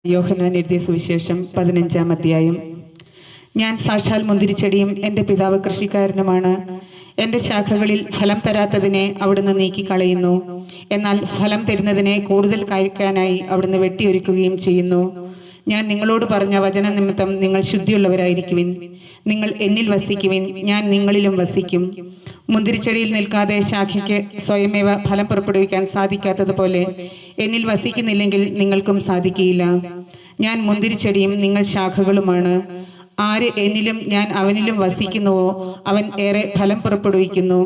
യോഹന്നാൻ എഴുതിയ സുവിശേഷം 15-ാം അധ്യായം. ഞാൻ സാക്ഷാൽ മുന്തിരിച്ചെടിയും എൻ്റെ പിതാവ് കൃഷിക്കാരനുമാണ്. എൻ്റെ ശാഖകളിൽ ഫലം തരാത്തതിനെ അവിടുന്ന് നീക്കിക്കളയുന്നു, എന്നാൽ ഫലം തരുന്നതിനെ കൂടുതൽ കായ്ക്കാനായി അവിടുന്ന് വെട്ടിയൊരുക്കുകയും ചെയ്യുന്നു. ഞാൻ നിങ്ങളോട് പറഞ്ഞ വചന നിമിത്തം നിങ്ങൾ ശുദ്ധിയുള്ളവരായിരിക്കുവിൻ. നിങ്ങൾ എന്നിൽ വസിക്കുവിൻ, ഞാൻ നിങ്ങളിലും വസിക്കും. മുന്തിരിച്ചെടിയിൽ നിൽക്കാതെ ശാഖയ്ക്ക് സ്വയമേവ ഫലം പുറപ്പെടുവിക്കാൻ സാധിക്കാത്തതുപോലെ എന്നിൽ വസിക്കുന്നില്ലെങ്കിൽ നിങ്ങൾക്കും സാധിക്കുകയില്ല. ഞാൻ മുന്തിരിച്ചെടിയും നിങ്ങൾ ശാഖകളുമാണ്. ആര് എന്നിലും ഞാൻ അവനിലും വസിക്കുന്നുവോ അവൻ ഏറെ ഫലം പുറപ്പെടുവിക്കുന്നു.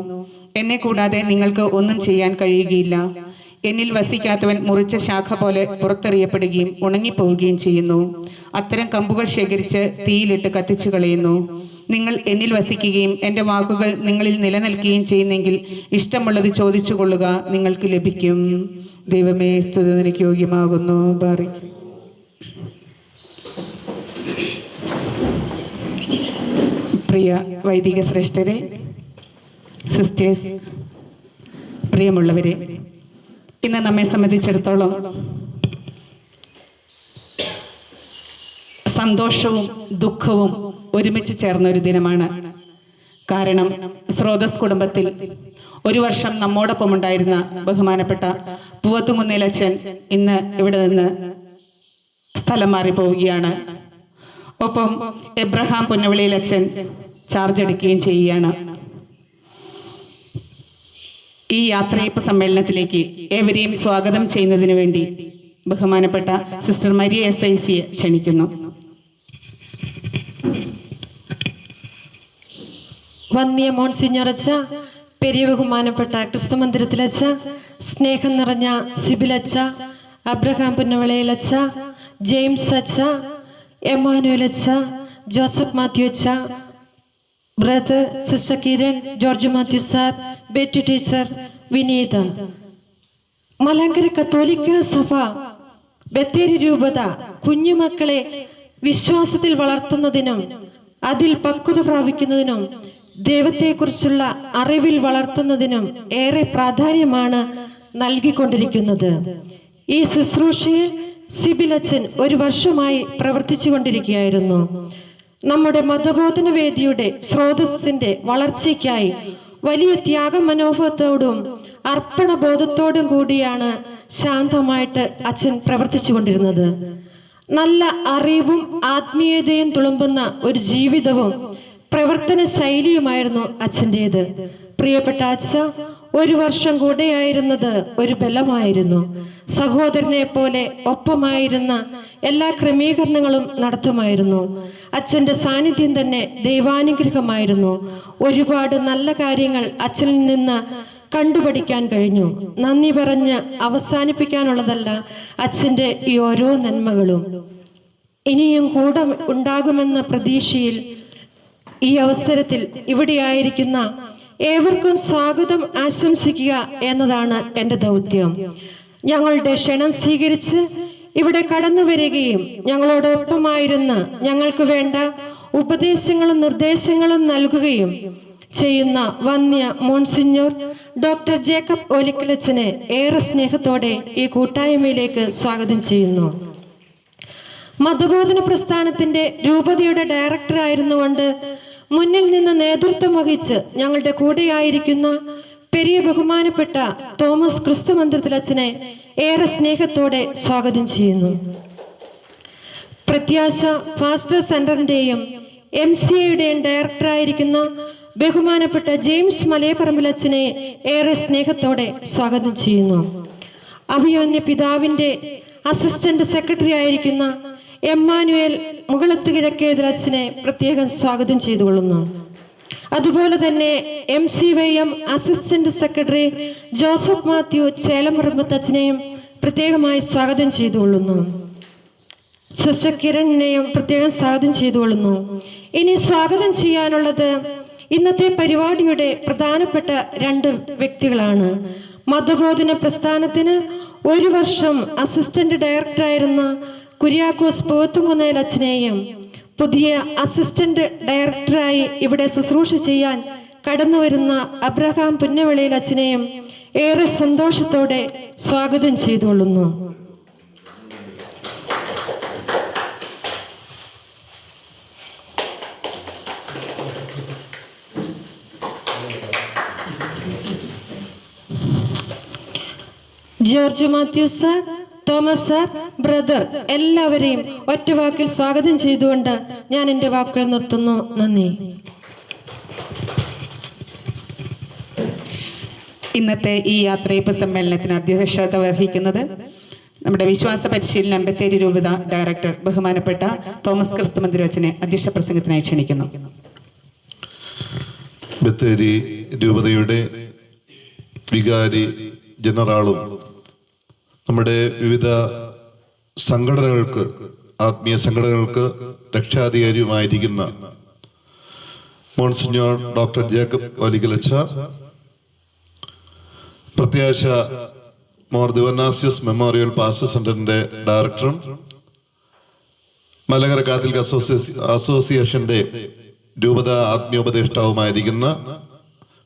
എന്നെ കൂടാതെ നിങ്ങൾക്ക് ഒന്നും ചെയ്യാൻ കഴിയുകയില്ല. എന്നിൽ വസിക്കാത്തവൻ മുറിച്ച ശാഖ പോലെ പുറത്തെറിയപ്പെടുകയും ഉണങ്ങിപ്പോവുകയും ചെയ്യുന്നു. അത്തരം കമ്പുകൾ ശേഖരിച്ച് തീയിലിട്ട് കത്തിച്ചു കളയുന്നു. നിങ്ങൾ എന്നിൽ വസിക്കുകയും എൻ്റെ വാക്കുകൾ നിങ്ങളിൽ നിലനിൽക്കുകയും ചെയ്യുന്നെങ്കിൽ ഇഷ്ടമുള്ളത് ചോദിച്ചു കൊള്ളുക, നിങ്ങൾക്ക് ലഭിക്കും. ദൈവമേ, സ്തുതി നിനക്ക് യോഗ്യമാകുന്നു. പ്രിയ വൈദിക ശ്രേഷ്ഠരെ, സിസ്റ്റേഴ്സ്, പ്രിയമുള്ളവരെ, ഇന്ന് നമ്മെ സംബന്ധിച്ചിടത്തോളം സന്തോഷവും ദുഃഖവും ഒരുമിച്ച് ചേർന്ന ഒരു ദിനമാണ്. കാരണം സ്രോതസ് കുടുംബത്തിൽ ഒരു വർഷം നമ്മോടൊപ്പം ഉണ്ടായിരുന്ന ബഹുമാനപ്പെട്ട പൂവത്തുംകുന്നേലച്ഛൻ ഇന്ന് ഇവിടെ നിന്ന് സ്ഥലം മാറി പോവുകയാണ്. ഒപ്പം എബ്രഹാം പുന്നവിളിയിലച്ഛൻ ചാർജ് എടുക്കുകയും ചെയ്യുകയാണ്. ഈ യാത്രയപ്പ് സമ്മേളനത്തിലേക്ക് ഏവരെയും സ്വാഗതം ചെയ്യുന്നതിന് വേണ്ടി ബഹുമാനപ്പെട്ട സിസ്റ്റർ മരിയ SICയെ ക്ഷണിക്കുന്നു. വന്യ മോൺസിഞ്ഞർ അച്ഛ, പെരിയ ബഹുമാനപ്പെട്ട ക്രിസ്തുമന്ദിരത്തിലച്ഛ, സ്നേഹം നിറഞ്ഞ സിബിലച്ഛ, അബ്രഹാം പുന്നവിളയിൽ അച്ഛ, ജെയിംസ് അച്ഛ, എമ്മാനുവൽ അച്ഛ, ജോസഫ് മാത്യു അച്ഛ, brother sister Kiran, George Mathew sir, Betty teacher, Vineetha, Malankara കത്തോലിക്ക സഭ ബത്തേരി രൂപത കുഞ്ഞുമക്കളെ വിശ്വാസത്തിൽ വളർത്തുന്നതിനും അതിൽ പക്വത പ്രാപിക്കുന്നതിനും ദൈവത്തെക്കുറിച്ചുള്ള അറിവിൽ വളർത്തുന്നതിനും ഏറെ പ്രാധാന്യമാണ് നൽകിക്കൊണ്ടിരിക്കുന്നത്. ഈ ശുശ്രൂഷയിൽ സിബിലച്ചൻ ഒരു വർഷമായി പ്രവർത്തിച്ചു കൊണ്ടിരിക്കുകയായിരുന്നു. നമ്മുടെ മതബോധന വേദിയുടെ സ്രോതസ്സിന്റെ വളർച്ചയ്ക്കായി വലിയ ത്യാഗ മനോഭാവത്തോടും അർപ്പണബോധത്തോടും കൂടിയാണ് ശാന്തമായിട്ട് അച്ഛൻ പ്രവർത്തിച്ചു കൊണ്ടിരുന്നത്. നല്ല അറിവും ആത്മീയതയും തുളുമ്പുന്ന ഒരു ജീവിതവും പ്രവർത്തന ശൈലിയുമായിരുന്നു അച്ഛൻ്റേത്. പ്രിയപ്പെട്ട അച്ഛ ഒരു വർഷം കൂടെയായിരുന്നത് ഒരു ബലമായിരുന്നു. സഹോദരനെ പോലെ ഒപ്പമായിരുന്ന എല്ലാ ക്രമീകരണങ്ങളും നടത്തുമായിരുന്നു. അച്ഛൻ്റെ സാന്നിധ്യം തന്നെ ദൈവാനുഗ്രഹമായിരുന്നു. ഒരുപാട് നല്ല കാര്യങ്ങൾ അച്ഛനിൽ നിന്ന് കണ്ടുപഠിക്കാൻ കഴിഞ്ഞു. നന്ദി പറഞ്ഞ് അവസാനിപ്പിക്കാനുള്ളതല്ല അച്ഛൻ്റെ ഈ ഓരോ നന്മകളും. ഇനിയും കൂടെ ഉണ്ടാകുമെന്ന പ്രതീക്ഷയിൽ ഈ അവസരത്തിൽ ഇവിടെയായിരിക്കുന്ന ഏവർക്കും സ്വാഗതം ആശംസിക്കുക എന്നതാണ് എൻ്റെ ദൗത്യം. ഞങ്ങളുടെ ക്ഷണം സ്വീകരിച്ച് ഇവിടെ കടന്നു വരികയും ഞങ്ങളോടൊപ്പമായിരുന്ന് ഞങ്ങൾക്ക് വേണ്ട ഉപദേശങ്ങളും നിർദ്ദേശങ്ങളും നൽകുകയും ചെയ്യുന്ന വന്യ മോൺസിഞ്ഞോർ ഡോക്ടർ ജേക്കബ് ഓലിക്കലച്ചനെ ഏറെ സ്നേഹത്തോടെ ഈ കൂട്ടായ്മയിലേക്ക് സ്വാഗതം ചെയ്യുന്നു. മതബോധന പ്രസ്ഥാനത്തിന്റെ രൂപതയുടെ ഡയറക്ടറായിരുന്നുകൊണ്ട് മുന്നിൽ നിന്ന് നേതൃത്വം വഹിച്ച് ഞങ്ങളുടെ കൂടെയായിരിക്കുന്ന പെരിയ ബഹുമാനപ്പെട്ട തോമസ് ക്രിസ്തുമന്ദിരത്തിലച്ഛനെ ഏറെ സ്നേഹത്തോടെ സ്വാഗതം ചെയ്യുന്നു. പ്രത്യാശ ഫാസ്റ്റർ സെന്ററിന്റെയും MCAയുടെയും ഡയറക്ടറായിരിക്കുന്ന ബഹുമാനപ്പെട്ട ജെയിംസ് മലയപ്പറമ്പിലച്ഛനെ ഏറെ സ്നേഹത്തോടെ സ്വാഗതം ചെയ്യുന്നു. അഭിമന്യ പിതാവിന്റെ അസിസ്റ്റന്റ് സെക്രട്ടറി ആയിരിക്കുന്ന എമ്മാനുവൽ മുകളത്ത് കിഴക്കേതിലച്ഛനെ പ്രത്യേകം സ്വാഗതം ചെയ്തുകൊള്ളുന്നു. അതുപോലെ തന്നെ MCYM assistant secretary Joseph Mathew ചേലമറമ്പത്തച്ഛനെയും പ്രത്യേകമായി സ്വാഗതം ചെയ്തുകൊള്ളുന്നു. സിസ്റ്റർ കിരണിനെയും പ്രത്യേകം സ്വാഗതം ചെയ്തുകൊള്ളുന്നു. ഇനി സ്വാഗതം ചെയ്യാനുള്ളത് ഇന്നത്തെ പരിപാടിയുടെ പ്രധാനപ്പെട്ട രണ്ട് വ്യക്തികളാണ്. മതബോധന പ്രസ്ഥാനത്തിന് ഒരു വർഷം അസിസ്റ്റന്റ് ഡയറക്ടറായിരുന്ന കുര്യാക്കോസ് പൂവത്തുംകുന്നേലച്ഛനെയും പുതിയ അസിസ്റ്റന്റ് ഡയറക്ടറായി ഇവിടെ ശുശ്രൂഷ ചെയ്യാൻ കടന്നു വരുന്ന അബ്രഹാം പുന്നവിളയിലച്ഛനെയും ഏറെ സന്തോഷത്തോടെ സ്വാഗതം ചെയ്തുകൊള്ളുന്നു. George Mathew sir, Thomas sir, brother എല്ലാവരെയും ഒറ്റവാക്കിൽ സ്വാഗതം ചെയ്തുകൊണ്ട് ഞാൻ എൻ്റെ വാക്കുകൾ നിർത്തുന്നു. നന്ദി. ഇന്നത്തെ ഈ യാത്രയപ്പ് സമ്മേളനത്തിന് അധ്യക്ഷത വഹിക്കുന്നത് നമ്മുടെ വിശ്വാസ പരിശീലന ബത്തേരി രൂപത ഡയറക്ടർ ബഹുമാനപ്പെട്ട തോമസ് ക്രിസ്തുമന്ദിരച്ചനെ അധ്യക്ഷ പ്രസംഗത്തിനായി ക്ഷണിക്കുന്നു. ബത്തേരി രൂപതയുടെ വികാരി ജനറാളും നമ്മുടെ വിവിധ സംഘടനകൾക്ക്, ആത്മീയ സംഘടനകൾക്ക് രക്ഷാധികാരിയുമായിരിക്കുന്ന മോൺസിഞ്ഞോർ ഡോക്ടർ ജേക്കബ് വലിക്കലച്ച, പ്രത്യാശ മോർ ദിവനാസ്യൂസ് മെമ്മോറിയൽ പാസ്റ്റർ സെന്ററിന്റെ ഡയറക്ടറും മലങ്കര കാത്തലിക് അസോസിയേഷന്റെ രൂപത ആത്മീയോപദേഷ്ടാവുമായിരിക്കുന്ന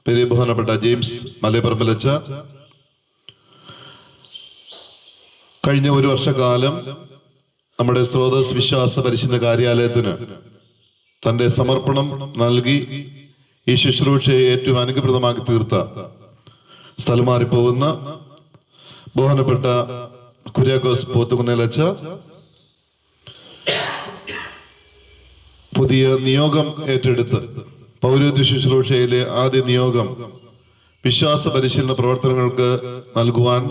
പെരിയ ബഹുമാനപ്പെട്ട ജെയിംസ് മലയപ്പറമ്പിലച്ച, കഴിഞ്ഞ ഒരു വർഷക്കാലം നമ്മുടെ സ്രോതസ് വിശ്വാസ പരിശീലന കാര്യാലയത്തിന് തന്റെ സമർപ്പണം നൽകി ഈ ശുശ്രൂഷയെ ഏറ്റവും അനുഗ്രഹപ്രദമാക്കി തീർത്ത സ്ഥലം മാറിപ്പോകുന്ന ബഹുമാനപ്പെട്ട കുര്യാക്കോസ് പോത്തുകുന്നേലച്ച, പുതിയ നിയോഗം ഏറ്റെടുത്ത് പൗരോഹിത്യ ശുശ്രൂഷയിലെ ആദ്യ നിയോഗം വിശ്വാസ പരിശീലന പ്രവർത്തനങ്ങൾക്ക് നൽകുവാൻ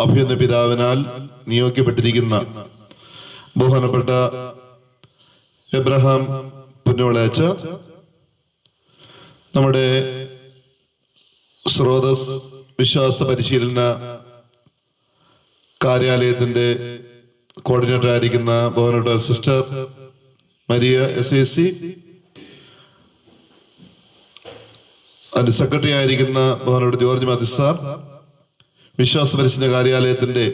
അഭിനന്ദ പിതാവിനാൽ നിയോഗിക്കപ്പെട്ടിരിക്കുന്ന ബഹുമാനപ്പെട്ട എബ്രഹാം പുന്നോളയച്ച, നമ്മുടെ സ്രോതസ് വിശ്വാസ പരിശീലന കാര്യാലയത്തിന്റെ കോർഡിനേറ്റർ ആയിരിക്കുന്ന ബഹുമാനപ്പെട്ട സിസ്റ്റർ മരിയ SAC, അതിന്റെ സെക്രട്ടറി ആയിരിക്കുന്ന ബഹുമാനപ്പെട്ട ജോർജ് മാത്യു സാർ, വിശ്വാസ പരിശീലന കാര്യാലയത്തിന്റെ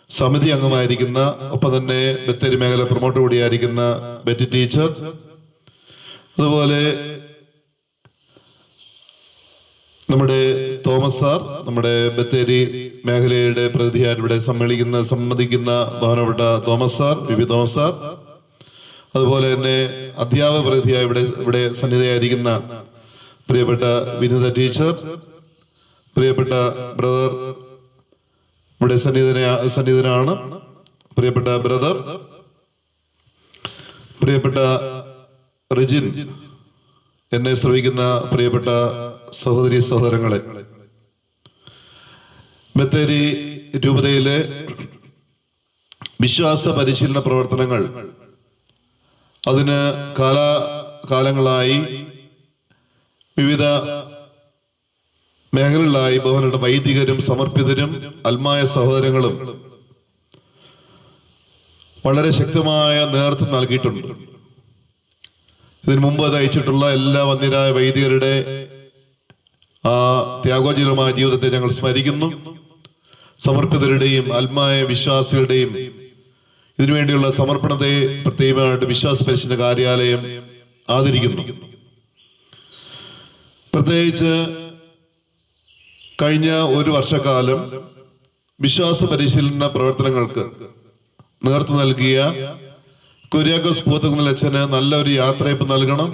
സമിതി അംഗമായിരിക്കുന്ന, ഒപ്പം തന്നെ ബത്തേരി മേഖല പ്രൊമോട്ടർ കൂടിയായിരിക്കുന്ന ബെറ്റി ടീച്ചർ, അതുപോലെ നമ്മുടെ തോമസ് സാർ, നമ്മുടെ ബത്തേരി മേഖലയുടെ പ്രതിനിധിയായിട്ട് ഇവിടെ സംബന്ധിക്കുന്ന ബഹുമാനപ്പെട്ട Thomas sir, V Thomas sir, അതുപോലെ തന്നെ അധ്യാപക പ്രതിനിധിയായി ഇവിടെ സന്നിധിയായിരിക്കുന്ന പ്രിയപ്പെട്ട വിനിത ടീച്ചർ, പ്രിയപ്പെട്ട ബ്രദർ ഇവിടെ സന്നിധനാണ്, പ്രിയപ്പെട്ട ബ്രദർ, പ്രിയപ്പെട്ട റിജിൻ, എന്നെ ശ്രവിക്കുന്ന പ്രിയപ്പെട്ട സഹോദരി സഹോദരങ്ങളെ, ബത്തേരി രൂപതയിലെ വിശ്വാസ പരിശീലന പ്രവർത്തനങ്ങൾ അതിന് കാലങ്ങളായി വിവിധ മേഖലകളിലായി ബഹുമാനപ്പെട്ട വൈദികരും സമർപ്പിതരും ആത്മായ സഹോദരങ്ങളും വളരെ ശക്തമായ നേതൃത്വം നൽകിയിട്ടുണ്ട്. ഇതിനു മുമ്പ് നയിച്ചിട്ടുള്ള എല്ലാ വന്യരായ വൈദികരുടെ ആ ത്യാഗോജനമായ ജീവിതത്തെ ഞങ്ങൾ സ്മരിക്കുന്നു. സമർപ്പിതരുടെയും ആത്മായ വിശ്വാസികളുടെയും ഇതിനുവേണ്ടിയുള്ള സമർപ്പണത്തെ പ്രത്യേകമായിട്ട് വിശ്വാസ പരിശീലന കാര്യാലയം ആദരിക്കുന്നു. പ്രത്യേകിച്ച് കഴിഞ്ഞ ഒരു വർഷക്കാലം വിശ്വാസ പരിശീലന പ്രവർത്തനങ്ങൾക്ക് നേതൃത്വം നൽകിയ കുര്യാക്കോസ് പോത്തുകുന്നേലച്ചന് നല്ലൊരു യാത്രയപ്പ് നൽകണം,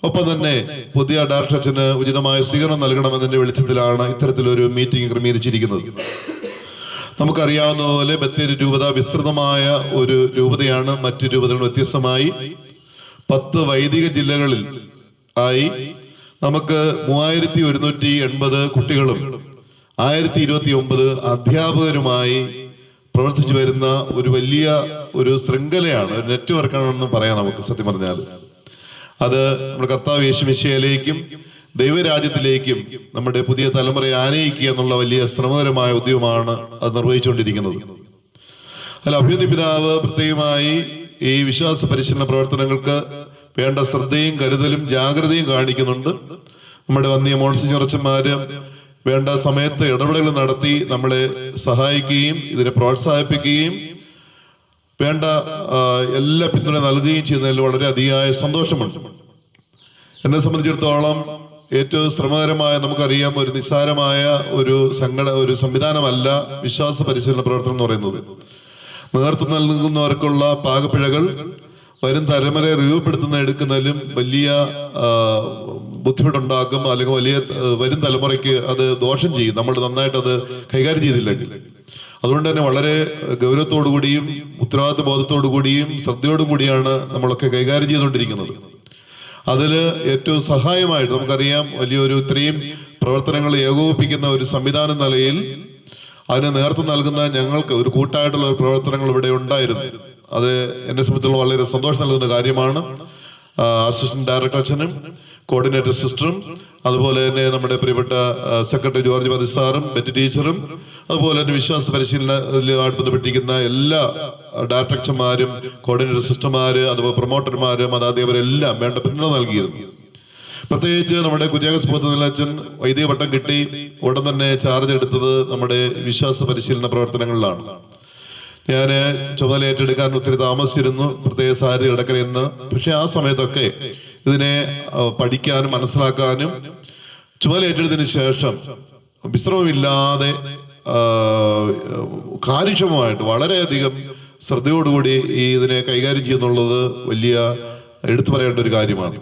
ഒപ്പം തന്നെ പുതിയ ഡയറക്ടർ അച്ഛന് ഉചിതമായ സ്വീകരണം നൽകണമെന്നതിന്റെ വെളിച്ചത്തിലാണ് ഇത്തരത്തിലൊരു മീറ്റിംഗ് ക്രമീകരിച്ചിരിക്കുന്നത്. നമുക്കറിയാവുന്ന പോലെ ബത്തേരി രൂപത വിസ്തൃതമായ ഒരു രൂപതയാണ്. മറ്റു രൂപതകൾ വ്യത്യസ്തമായി 10 വൈദിക ജില്ലകളിൽ ആയി നമുക്ക് 3180 കുട്ടികളും 1029 അധ്യാപകരുമായി പ്രവർത്തിച്ചു വരുന്ന ഒരു വലിയ ഒരു ശൃംഖലയാണ്, ഒരു നെറ്റ്വർക്കാണെന്ന് പറയാം നമുക്ക്. സത്യം പറഞ്ഞാൽ അത് നമ്മുടെ കർത്താവ് യേശു മിശിഹായിലേക്കും ദൈവരാജ്യത്തിലേക്കും നമ്മുടെ പുതിയ തലമുറയെ ആനയിക്കുക എന്നുള്ള വലിയ ശ്രമകരമായ ഉദ്യമമാണ് അത് നിർവഹിച്ചുകൊണ്ടിരിക്കുന്നത്. അതിൽ അഭിനന്ദ പിതാവ് പ്രത്യേകമായി ഈ വിശ്വാസ പരിശീലന പ്രവർത്തനങ്ങൾക്ക് വേണ്ട ശ്രദ്ധയും കരുതലും ജാഗ്രതയും കാണിക്കുന്നുണ്ട്. നമ്മുടെ വന്യ മോൺസിഞ്ഞോറച്ചന്മാര് വേണ്ട സമയത്ത് ഇടപെടലുകൾ നടത്തി നമ്മളെ സഹായിക്കുകയും ഇതിനെ പ്രോത്സാഹിപ്പിക്കുകയും വേണ്ട എല്ലാ പിന്തുണ നൽകുകയും ചെയ്യുന്നതിൽ വളരെ അതിയായ സന്തോഷമുണ്ട്. എന്നെ സംബന്ധിച്ചിടത്തോളം ഏറ്റവും ശ്രമകരമായ, നമുക്കറിയാം, ഒരു നിസ്സാരമായ ഒരു സംവിധാനമല്ല വിശ്വാസ പരിശീലന പ്രവർത്തനം എന്ന് പറയുന്നത്. നേതൃത്വം നൽകുന്നവർക്കുള്ള പാകപ്പിഴകൾ വരും തലമുറയെ രൂപപ്പെടുത്തുന്ന എടുക്കുന്നതിലും വലിയ ബുദ്ധിമുട്ടുണ്ടാക്കും, അല്ലെങ്കിൽ വലിയ വരും തലമുറയ്ക്ക് അത് ദോഷം ചെയ്യും നമ്മൾ നന്നായിട്ട് അത് കൈകാര്യം ചെയ്തില്ലെങ്കിൽ. അതുകൊണ്ട് തന്നെ വളരെ ഗൗരവത്തോടു കൂടിയും ഉത്തരവാദിത്വ ബോധത്തോടു കൂടിയും ശ്രദ്ധയോടും കൂടിയാണ് നമ്മളൊക്കെ കൈകാര്യം ചെയ്തുകൊണ്ടിരിക്കുന്നത്. അതിൽ ഏറ്റവും സഹായമായിട്ട് നമുക്കറിയാം, വലിയൊരു ഇത്രയും പ്രവർത്തനങ്ങൾ ഏകോപിപ്പിക്കുന്ന ഒരു സംവിധാന നിലയിൽ അതിന് നേതൃത്വം നൽകുന്ന ഞങ്ങൾക്ക് ഒരു കൂട്ടായിട്ടുള്ള ഒരു പ്രവർത്തനങ്ങൾ ഇവിടെ ഉണ്ടായിരുന്നു. അത് എന്നെ സംബന്ധിച്ചുള്ള വളരെ സന്തോഷം നൽകുന്ന കാര്യമാണ്. അസിസ്റ്റന്റ് ഡയറക്ടർ അച്ഛനും കോർഡിനേറ്റർ സിസ്റ്ററും അതുപോലെ തന്നെ നമ്മുടെ പ്രിയപ്പെട്ട സെക്രട്ടറി ജോർജ് പതി സാറും ബെറ്റി ടീച്ചറും അതുപോലെ തന്നെ വിശ്വാസ പരിശീലനവുമായിട്ട് ബന്ധപ്പെട്ടിരിക്കുന്ന എല്ലാ ഡയറക്ടർ അച്ഛന്മാരും കോർഡിനേറ്റർ സിസ്റ്റർമാര് അതുപോലെ പ്രൊമോട്ടർമാര് മതാധ്യാപകരെല്ലാം വേണ്ട പിന്തുണ നൽകിയിരുന്നു. പ്രത്യേകിച്ച് നമ്മുടെ കുര്യാക്കോസ് പോത്തൻ അച്ഛൻ വൈദിക പട്ടം കിട്ടി ഉടൻ തന്നെ ചാർജ് എടുത്തത് നമ്മുടെ വിശ്വാസ പരിശീലന പ്രവർത്തനങ്ങളിലാണ്. ഞാൻ ചുമതല ഏറ്റെടുക്കാൻ ഒത്തിരി താമസിച്ചിരുന്നു, പ്രത്യേക സാരഥി ഇടക്കരയെന്ന്. പക്ഷെ ആ സമയത്തൊക്കെ ഇതിനെ പഠിക്കാനും മനസ്സിലാക്കാനും ചുമതല ഏറ്റെടുത്തതിന് ശേഷം വിശ്രമമില്ലാതെ കാര്യക്ഷമമായിട്ട് വളരെയധികം ശ്രദ്ധയോടുകൂടി ഇതിനെ കൈകാര്യം ചെയ്യുന്നുള്ളത് വലിയ എടുത്തു പറയേണ്ട ഒരു കാര്യമാണ്.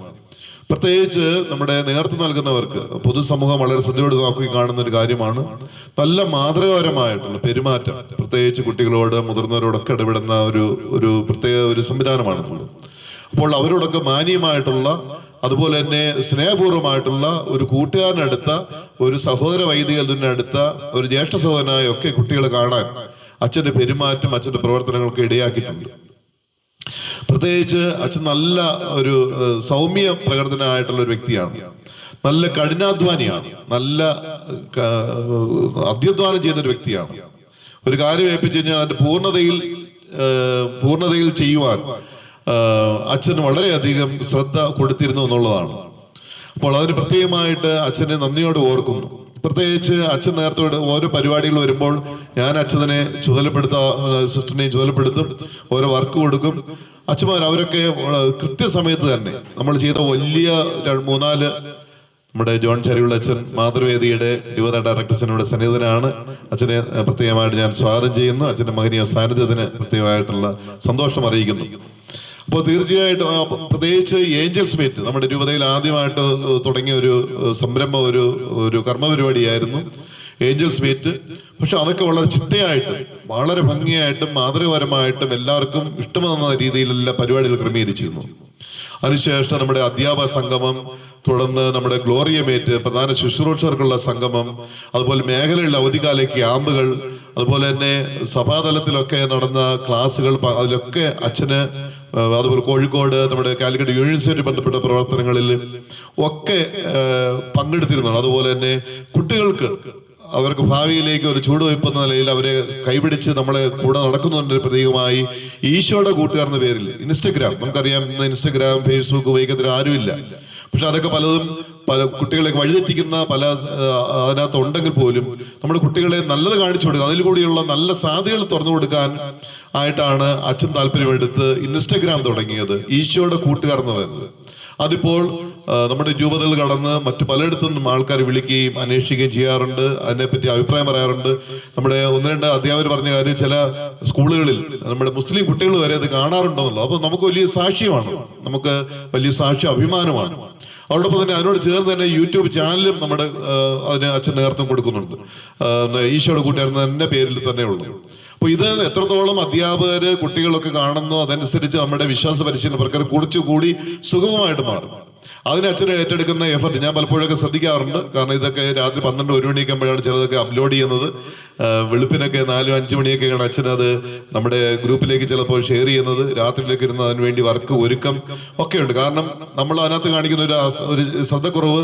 പ്രത്യേകിച്ച് നമ്മുടെ നേതൃത്വം നൽകുന്നവർക്ക് പൊതുസമൂഹം വളരെ ശ്രദ്ധയോട് നോക്കി കാണുന്ന ഒരു കാര്യമാണ് നല്ല മാതൃകാപരമായിട്ടുള്ള പെരുമാറ്റം. പ്രത്യേകിച്ച് കുട്ടികളോട് മുതിർന്നവരോടൊക്കെ ഇടപെടുന്ന ഒരു പ്രത്യേക ഒരു സംവിധാനമാണെന്നുള്ളത്. അപ്പോൾ അവരോടൊക്കെ മാന്യമായിട്ടുള്ള അതുപോലെ തന്നെ സ്നേഹപൂർവ്വമായിട്ടുള്ള ഒരു കൂട്ടുകാരനടുത്ത ഒരു സഹോദര വൈദികനടുത്ത ഒരു ജ്യേഷ്ഠ സഹോദരനായ ഒക്കെ കുട്ടികളെ കാണാൻ അച്ഛന്റെ പെരുമാറ്റം അച്ഛന്റെ പ്രവർത്തനങ്ങൾക്ക് ഇടയാക്കിയിട്ടുണ്ട്. പ്രത്യേകിച്ച് അച്ഛൻ നല്ല ഒരു സൗമ്യ പ്രകൃതനായിട്ടുള്ള ഒരു വ്യക്തിയാണ്, നല്ല കഠിനാധ്വാനിയാണ്, നല്ല അധ്യധ്വാനം ചെയ്യുന്ന ഒരു വ്യക്തിയാണ്. ഒരു കാര്യം ഏൽപ്പിച്ചു കഴിഞ്ഞാൽ അതിന്റെ പൂർണ്ണതയിൽ ചെയ്യുവാൻ അച്ഛൻ വളരെയധികം ശ്രദ്ധ കൊടുത്തിരുന്നു എന്നുള്ളതാണ്. അപ്പോൾ അതിന് പ്രത്യേകമായിട്ട് അച്ഛനെ നന്ദിയോട് ഓർക്കുന്നു. പ്രത്യേകിച്ച് അച്ഛൻ നേരത്തെ ഓരോ പരിപാടികൾ വരുമ്പോൾ ഞാൻ അച്ഛനെ സിസ്റ്ററിനെയും ചുമതലപ്പെടുത്തും, ഓരോ വർക്ക് കൊടുക്കും. അച്ഛന്മാർ അവരൊക്കെ കൃത്യസമയത്ത് തന്നെ നമ്മൾ ചെയ്ത വലിയ 3-4 നമ്മുടെ ജോൺ ചരിവുള്ള അച്ഛൻ മാതൃവേദിയുടെ യുവത ഡയറക്ടർ അച്ഛനോട് സന്നിഹിതനാണ്. അച്ഛനെ പ്രത്യേകമായിട്ട് ഞാൻ സ്വാഗതം ചെയ്യുന്നു. അച്ഛന്റെ മഹനീയ സാന്നിധ്യത്തിന് പ്രത്യേകമായിട്ടുള്ള സന്തോഷം അറിയിക്കുന്നു. അപ്പോൾ തീർച്ചയായിട്ടും പ്രത്യേകിച്ച് ഏഞ്ചൽസ് മീറ്റ് നമ്മുടെ രൂപതയിൽ ആദ്യമായിട്ട് തുടങ്ങിയ ഒരു സംരംഭം, ഒരു കർമ്മ പരിപാടിയായിരുന്നു ഏഞ്ചൽസ് മീറ്റ്. പക്ഷെ അതൊക്കെ വളരെ ചിട്ടയായിട്ടും വളരെ ഭംഗിയായിട്ടും മാതൃകപരമായിട്ടും എല്ലാവർക്കും ഇഷ്ടമെന്ന രീതിയിലെല്ലാം പരിപാടികൾ ക്രമീകരിച്ചിരുന്നു. അതിനുശേഷം നമ്മുടെ അധ്യാപക സംഗമം, തുടർന്ന് നമ്മുടെ ഗ്ലോറിയമേറ്റ്, പ്രധാന ശുശ്രൂഷകർക്കുള്ള സംഗമം, അതുപോലെ മേഖലകളിലെ അവധിക്കാല ക്യാമ്പുകൾ, അതുപോലെ തന്നെ സഭാതലത്തിലൊക്കെ നടന്ന ക്ലാസ്സുകൾ, അതിലൊക്കെ അച്ഛന് അതുപോലെ കോഴിക്കോട് നമ്മുടെ കാലിക്കറ്റ് യൂണിവേഴ്സിറ്റി ബന്ധപ്പെട്ട പ്രവർത്തനങ്ങളിൽ ഒക്കെ പങ്കെടുത്തിരുന്നു. അതുപോലെ തന്നെ കുട്ടികൾക്ക് അവർക്ക് ഭാവിയിലേക്ക് ഒരു ചൂടുവയ്പ് എന്ന നിലയിൽ അവരെ കൈപിടിച്ച് നമ്മളെ കൂടെ നടക്കുന്നതിന്റെ പ്രതീകമായി ഈശോയുടെ കൂട്ടുകാർ എന്ന പേരിൽ ഇൻസ്റ്റഗ്രാം, നമുക്കറിയാം ഇന്ന് ഇൻസ്റ്റഗ്രാം ഫേസ്ബുക്ക് ഉപയോഗിക്കുന്ന ആരുമില്ല. പക്ഷെ അതൊക്കെ പല കുട്ടികളെ വഴിതെറ്റിക്കുന്ന അതിനകത്ത് ഉണ്ടെങ്കിൽ പോലും നമ്മുടെ കുട്ടികളെ നല്ലത് കാണിച്ചു കൊടുക്കുക, അതിൽ കൂടിയുള്ള നല്ല സാധ്യതകൾ തുറന്നു കൊടുക്കാൻ ആയിട്ടാണ് അച്ഛൻ താല്പര്യമെടുത്ത് ഇൻസ്റ്റഗ്രാം തുടങ്ങിയത്, ഈശോയുടെ കൂട്ടുകാർ എന്ന് പറയുന്നത്. അതിപ്പോൾ നമ്മുടെ രൂപതകൾ കടന്ന് മറ്റു പലയിടത്തു നിന്നും ആൾക്കാർ വിളിക്കുകയും അന്വേഷിക്കുകയും ചെയ്യാറുണ്ട്, അതിനെപ്പറ്റി അഭിപ്രായം പറയാറുണ്ട്. നമ്മുടെ 1-2 അധ്യാപകർ പറഞ്ഞ കാര്യം, ചില സ്കൂളുകളിൽ നമ്മുടെ മുസ്ലിം കുട്ടികൾ വരെ അത് കാണാറുണ്ടെന്നുള്ളത്. അപ്പൊ നമുക്ക് വലിയ സാക്ഷ്യമാണ്, നമുക്ക് വലിയ സാക്ഷ്യ അഭിമാനമാണ്. അതോടൊപ്പം തന്നെ അതിനോട് ചേർന്ന് തന്നെ യൂട്യൂബ് ചാനലും നമ്മുടെ അതിന് അച്ഛൻ നേതൃത്വം കൊടുക്കുന്നുണ്ട്, ഈശോയുടെ കൂട്ടുകാരെന്ന തന്നെ പേരിൽ തന്നെ ഉള്ളു. അപ്പൊ ഇത് എത്രത്തോളം അധ്യാപകര് കുട്ടികളൊക്കെ കാണുന്നു അതനുസരിച്ച് നമ്മുടെ വിശ്വാസ പരിശീലന പ്രകാരം കുറച്ചുകൂടി സുഗമമായിട്ട് മാറും. അതിന് അച്ഛനെ ഏറ്റെടുക്കുന്ന എഫർട്ട് ഞാൻ പലപ്പോഴൊക്കെ ശ്രദ്ധിക്കാറുണ്ട്. കാരണം ഇതൊക്കെ രാത്രി 12-1 മണിയൊക്കെയാണ് ചിലതൊക്കെ അപ്ലോഡ് ചെയ്യുന്നത്. വെളുപ്പിനൊക്കെ 4-5 മണിയൊക്കെയാണ് അച്ഛനത് നമ്മുടെ ഗ്രൂപ്പിലേക്ക് ചിലപ്പോൾ ഷെയർ ചെയ്യുന്നത്. രാത്രിയിലേക്ക് ഇരുന്ന് അതിന് വേണ്ടി വർക്ക് ഒരുക്കം ഒക്കെയുണ്ട്. കാരണം നമ്മൾ അതിനകത്ത് കാണിക്കുന്ന ഒരു ശ്രദ്ധക്കുറവ്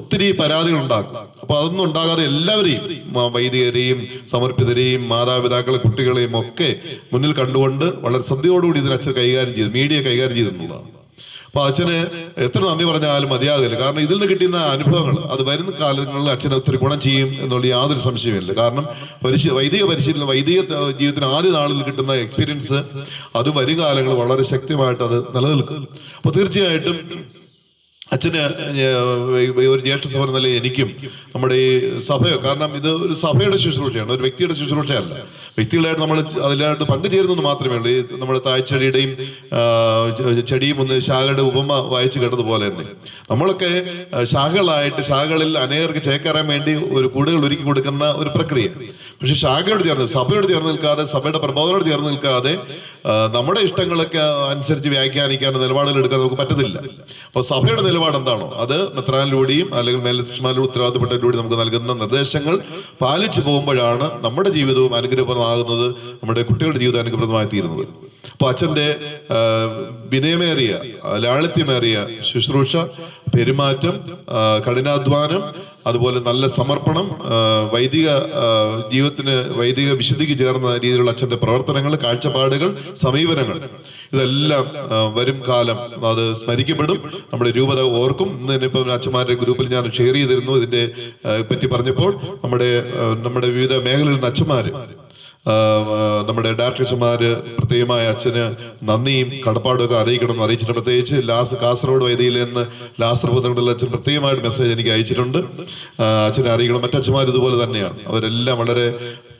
ഒത്തിരി പരാതികൾ ഉണ്ടാക്കും. അപ്പൊ അതൊന്നും ഉണ്ടാകാതെ എല്ലാവരെയും, വൈദികരെയും സമർപ്പിതരെയും മാതാപിതാക്കളെ കുട്ടികളെയും ഒക്കെ മുന്നിൽ കണ്ടുകൊണ്ട് വളരെ ശ്രദ്ധയോടുകൂടി ഇതിന് അച്ഛൻ കൈകാര്യം ചെയ്തു, മീഡിയ കൈകാര്യം ചെയ്തിട്ടുള്ളതാണ്. അപ്പൊ അച്ഛന് എത്ര നന്ദി പറഞ്ഞാലും മതിയാകില്ല. കാരണം ഇതിൽ നിന്ന് കിട്ടുന്ന അനുഭവങ്ങൾ അത് വരുന്ന കാലങ്ങളിൽ അച്ഛന് ഒത്തിരി ഗുണം ചെയ്യും എന്നുള്ള യാതൊരു സംശയമില്ല. കാരണം വൈദിക പരിശീലനം, വൈദിക ജീവിതത്തിന് ആദ്യ നാളിൽ കിട്ടുന്ന എക്സ്പീരിയൻസ് അത് വരും കാലങ്ങൾ വളരെ ശക്തമായിട്ട് അത് നിലനിൽക്കും. അപ്പൊ തീർച്ചയായിട്ടും അച്ഛന് ഒരു ജ്യേഷ്ഠ സഹോദരൻ നിലയിൽ എനിക്കും നമ്മുടെ ഈ സഭയോ, കാരണം ഇത് ഒരു സഭയുടെ ശുശ്രൂഷയാണ്, ഒരു വ്യക്തിയുടെ ശുശ്രൂഷയല്ല. വ്യക്തികളായിട്ട് നമ്മൾ അതിലായിട്ട് പങ്കുചേരുന്നത് മാത്രമേ ഉള്ളൂ. ഈ നമ്മുടെ തായ്ച്ചെടിയുടെയും ചെടിയും ഒന്ന് ശാഖയുടെ ഉപമ വായിച്ചു കേട്ടതുപോലെ തന്നെ നമ്മളൊക്കെ ശാഖകളായിട്ട് ശാഖകളിൽ അനേകർക്ക് ചേക്കേറാൻ വേണ്ടി ഒരു കൂടുകൾ ഒരുക്കി കൊടുക്കുന്ന ഒരു പ്രക്രിയ. പക്ഷെ ശാഖയോട് ചേർന്ന്, സഭയോട് ചേർന്ന് നിൽക്കാതെ, സഭയുടെ പ്രബോധനോട് ചേർന്ന് നിൽക്കാതെ നമ്മുടെ ഇഷ്ടങ്ങളൊക്കെ അനുസരിച്ച് വ്യാഖ്യാനിക്കാൻ, നിലപാടുകൾ എടുക്കാൻ നമുക്ക് പറ്റത്തില്ല. അപ്പോൾ സഭയുടെ നിലപാട് എന്താണോ അത് മെത്രാനിലൂടെയും അല്ലെങ്കിൽ മേലധ്യക്ഷന്മാരുടെ ഉത്തരവാദിത്തപ്പെട്ടവരിലൂടെ നമുക്ക് നൽകുന്ന നിർദ്ദേശങ്ങൾ പാലിച്ചു പോകുമ്പോഴാണ് നമ്മുടെ ജീവിതവും അനുഗ്രഹപ്രദമാകുന്നത്, നമ്മുടെ കുട്ടികളുടെ ജീവിതം അനുഗ്രഹപ്രദമായി തീരുന്നത്. അപ്പൊ അച്ഛന്റെ വിനയമേറിയ, ലാളിത്യമേറിയ ശുശ്രൂഷ, പെരുമാറ്റം, കഠിനാധ്വാനം, അതുപോലെ നല്ല സമർപ്പണം, വൈദിക ജീവിതത്തിന്, വൈദിക വിശുദ്ധിക്ക് ചേർന്ന രീതിയിലുള്ള അച്ഛന്റെ പ്രവർത്തനങ്ങൾ, കാഴ്ചപ്പാടുകൾ, സമീപനങ്ങൾ, ഇതെല്ലാം വരും കാലം അത് സ്മരിക്കപ്പെടും. നമ്മുടെ രൂപത ഓർക്കും. ഇന്ന് തന്നെ ഇപ്പം അച്ഛന്മാരുടെ ഗ്രൂപ്പിൽ ഞാൻ ഷെയർ ചെയ്തിരുന്നു ഇതിന്റെ പറ്റി പറഞ്ഞപ്പോൾ. നമ്മുടെ വിവിധ മേഖലയിൽ നിന്ന് അച്ഛന്മാര്, നമ്മുടെ ഡയറക്ടർമാര് പ്രത്യേകമായ അച്ഛന് നന്ദിയും കടപ്പാടും ഒക്കെ അറിയിക്കണമെന്ന് അറിയിച്ചിട്ടുണ്ട്. പ്രത്യേകിച്ച് കാസർഗോഡ് വേദിയിൽ നിന്ന് ലാസർപുത്രങ്ങളിൽ അച്ഛൻ പ്രത്യേകമായിട്ട് മെസ്സേജ് എനിക്ക് അയച്ചിട്ടുണ്ട്. അച്ഛനെ അറിയിക്കണം. മറ്റച്ഛന്മാർ ഇതുപോലെ തന്നെയാണ്. അവരെല്ലാം വളരെ